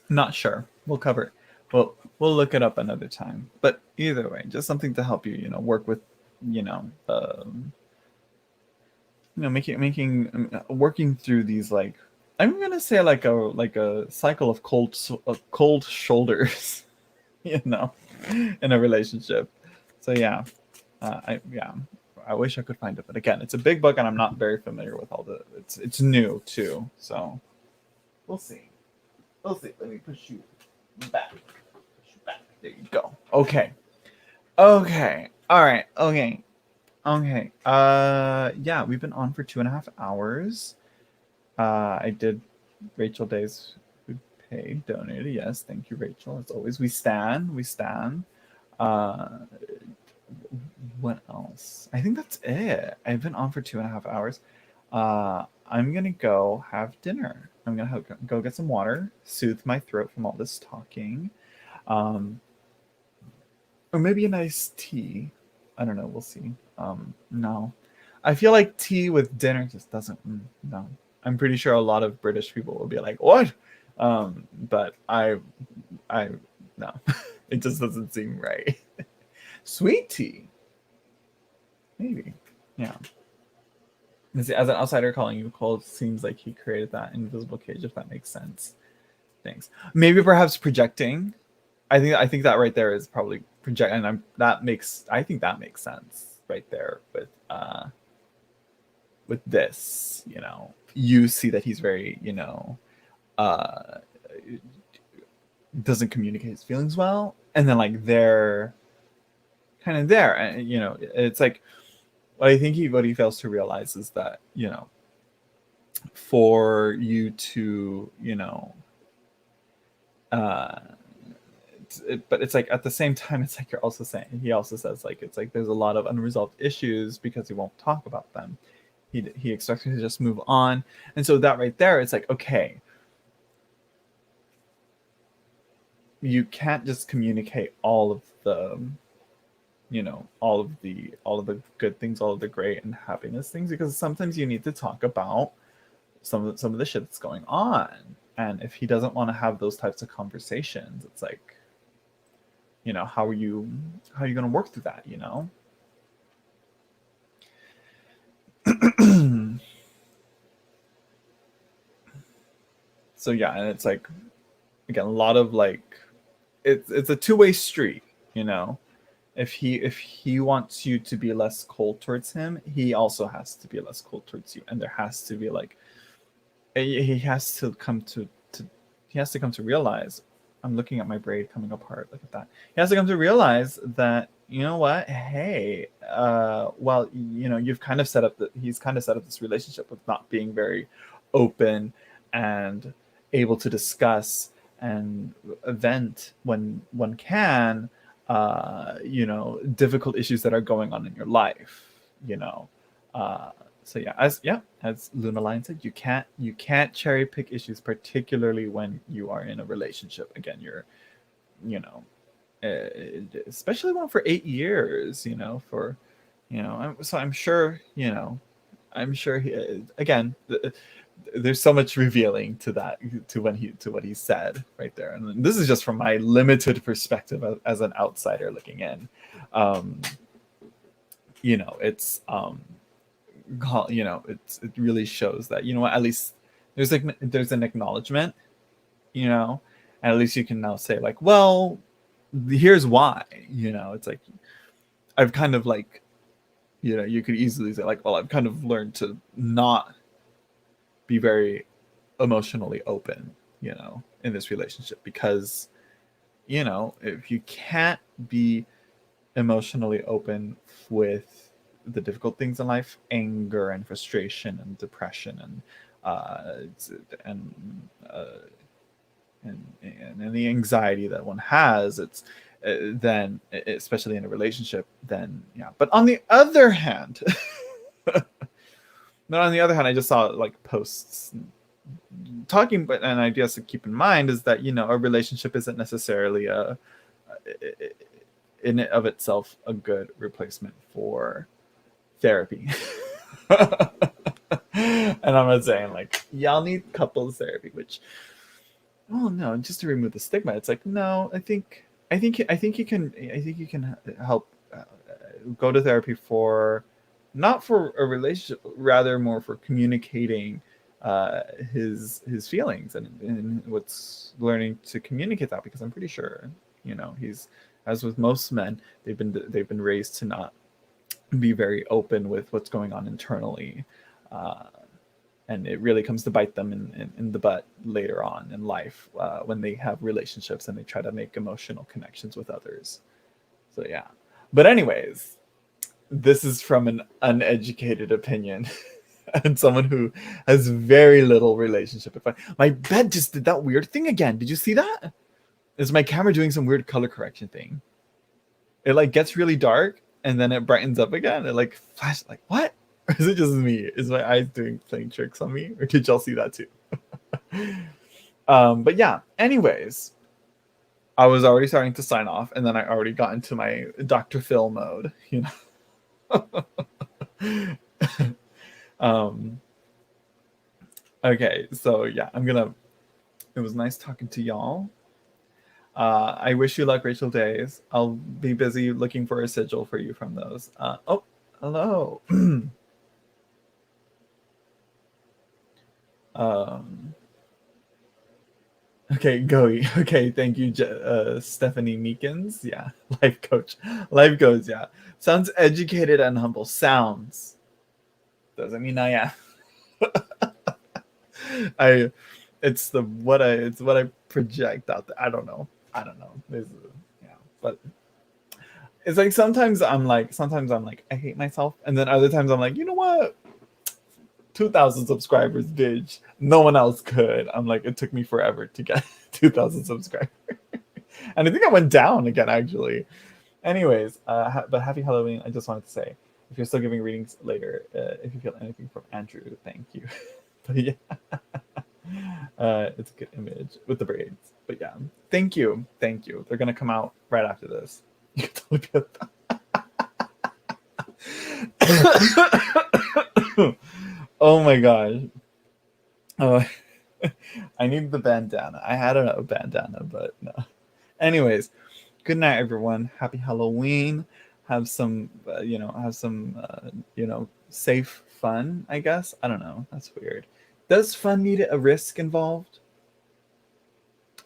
Not sure. We'll cover it. We'll look it up another time. But either way, just something to help you, you know, work with, you know, working through these, like, I'm gonna say like a cycle of cold shoulders, you know, in a relationship. So yeah, I wish I could find it, but again, it's a big book and I'm not very familiar with all the. It's new too, so we'll see. We'll see. Let me push you back. Push you back. There you go. Okay. Okay. All right. Okay. Okay. Yeah, we've been on for 2.5 hours. I did Rachel Day's food pay donated. Yes, thank you, Rachel. As always, we stand. We stand. What else? I think that's it. I've been on for 2.5 hours. I'm gonna go have dinner. I'm gonna go get some water, soothe my throat from all this talking, or maybe a nice tea. I don't know. We'll see. No, I feel like tea with dinner just doesn't. No, I'm pretty sure a lot of British people will be like, "What?" But no, it just doesn't seem right. Sweet tea, maybe. Yeah. As an outsider calling you cold, seems like he created that invisible cage, if that makes sense. Thanks. Maybe perhaps projecting. I think that right there is probably project, and I think that makes sense right there with this. You know, you see that he's very, you know, doesn't communicate his feelings well, and then like they're kind of there, and you know, it's like what he fails to realize is that, you know, for you to, you know, but it's like at the same time, it's like you're also saying, he also says, like, it's like there's a lot of unresolved issues because he won't talk about them. He expects me to just move on, and so that right there, it's like, okay, you can't just communicate all of the, you know, all of the good things, all of the great and happiness things, because sometimes you need to talk about some of the shit that's going on. And if he doesn't want to have those types of conversations, it's like, you know, how are you going to work through that, you know? So yeah, and it's like, again, a lot of like, it's a two-way street, you know. If he wants you to be less cold towards him, he also has to be less cold towards you, and there has to be like, he has to come to he has to come to realize, I'm looking at my braid coming apart, look at that. He has to come to realize that, you know what, hey, well, you know, you've kind of set up he's kind of set up this relationship with not being very open and able to discuss and vent when one can, you know, difficult issues that are going on in your life, you know. So as Luna Lion said, you can't cherry pick issues, particularly when you are in a relationship. Again, you're, you know, especially one for 8 years, you know, for, you know, so I'm sure, you know, I'm sure he, again, there's so much revealing to that, to what he said right there, and this is just from my limited perspective as an outsider looking in. um you know, it's you know, it really shows that, you know what, at least there's an acknowledgement, you know, and at least you can now say like, well, here's why, you know. It's like, I've kind of like, you know, you could easily say like, well, I've kind of learned to not be very emotionally open, you know, in this relationship, because, you know, if you can't be emotionally open with the difficult things in life, anger and frustration and depression and and uh, and the anxiety that one has, it's then, especially in a relationship, then yeah. But on the other hand, I just saw like posts talking, but an idea to keep in mind is that, you know, a relationship isn't necessarily in and of itself a good replacement for therapy. And I'm not saying like y'all need couples therapy, which, oh no, just to remove the stigma. It's like, no, I think you can help, go to therapy for, not for a relationship, rather more for communicating his feelings, and what's learning to communicate that, because I'm pretty sure, you know, he's, as with most men, they've been raised to not be very open with what's going on internally, uh, and it really comes to bite them in the butt later on in life, when they have relationships and they try to make emotional connections with others. So yeah, but anyways, this is from an uneducated opinion and someone who has very little relationship. If my bed just did that weird thing again. Did you see that? Is my camera doing some weird color correction thing? It like gets really dark and then it brightens up again. It like flashes, like, what? Or is it just me? Is my eyes playing tricks on me? Or did y'all see that too? But yeah, anyways, I was already starting to sign off, and then I already got into my Dr. Phil mode, you know. um okay, so yeah, it was nice talking to y'all. I wish you luck, Rachel Days. I'll be busy looking for a sigil for you from those. Oh, hello. um okay, go. Okay, thank you, Stephanie Meekins. Yeah, life coach. Life goes, yeah. Sounds educated and humble. Sounds. Doesn't mean I am. I it's what I project out there. I don't know. Yeah, but it's like sometimes I'm like I hate myself, and then other times I'm like, you know what, 2,000 subscribers, bitch. No one else could. I'm like, it took me forever to get 2,000 subscribers, and I think I went down again actually. Anyways, but happy Halloween. I just wanted to say, if you're still giving readings later, if you feel anything from Andrew, thank you. But yeah, it's a good image with the braids. But yeah, thank you, thank you. They're gonna come out right after this. You can totally get that. Oh my gosh. Oh, I need the bandana. I had a bandana, but no. Anyways, good night, everyone. Happy Halloween. Have some, you know, safe fun, I guess. I don't know. That's weird. Does fun need a risk involved?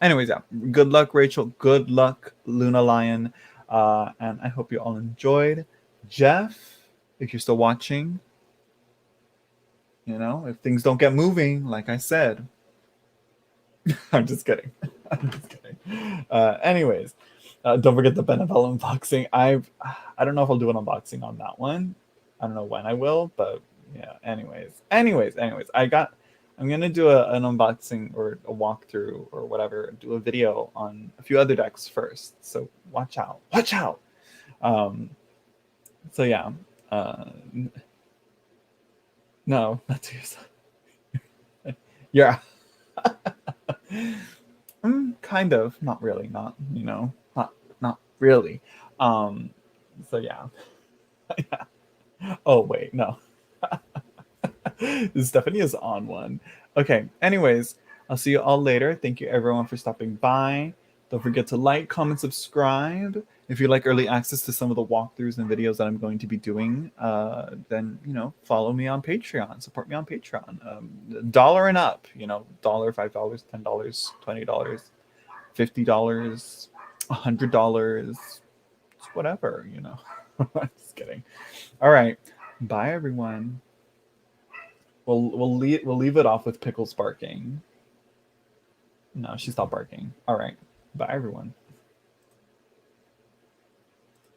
Anyways, yeah. Good luck, Rachel. Good luck, Luna Lion. And I hope you all enjoyed. Jeff, if you're still watching, if things don't get moving, like I said, I'm just kidding. I'm just kidding. Anyways, don't forget the Benevol unboxing. I don't know if I'll do an unboxing on that one. I don't know when I will, but yeah. Anyways, I'm gonna do an unboxing or a walkthrough or whatever. Do a video on a few other decks first. So watch out. Watch out. Um. So yeah. No, not to yourself. Yeah. Kind of, not really, not really. Um, so yeah. Oh wait, no. Stephanie is on one. Okay. Anyways, I'll see you all later. Thank you everyone for stopping by. Don't forget to like, comment, subscribe. If you like early access to some of the walkthroughs and videos that I'm going to be doing, then follow me on Patreon. Support me on Patreon. Dollar and up. Dollar, $5, $10, $20, $50, $100, whatever. Just kidding. All right. Bye everyone. We'll leave it off with Pickles barking. No, she stopped barking. All right. Bye everyone.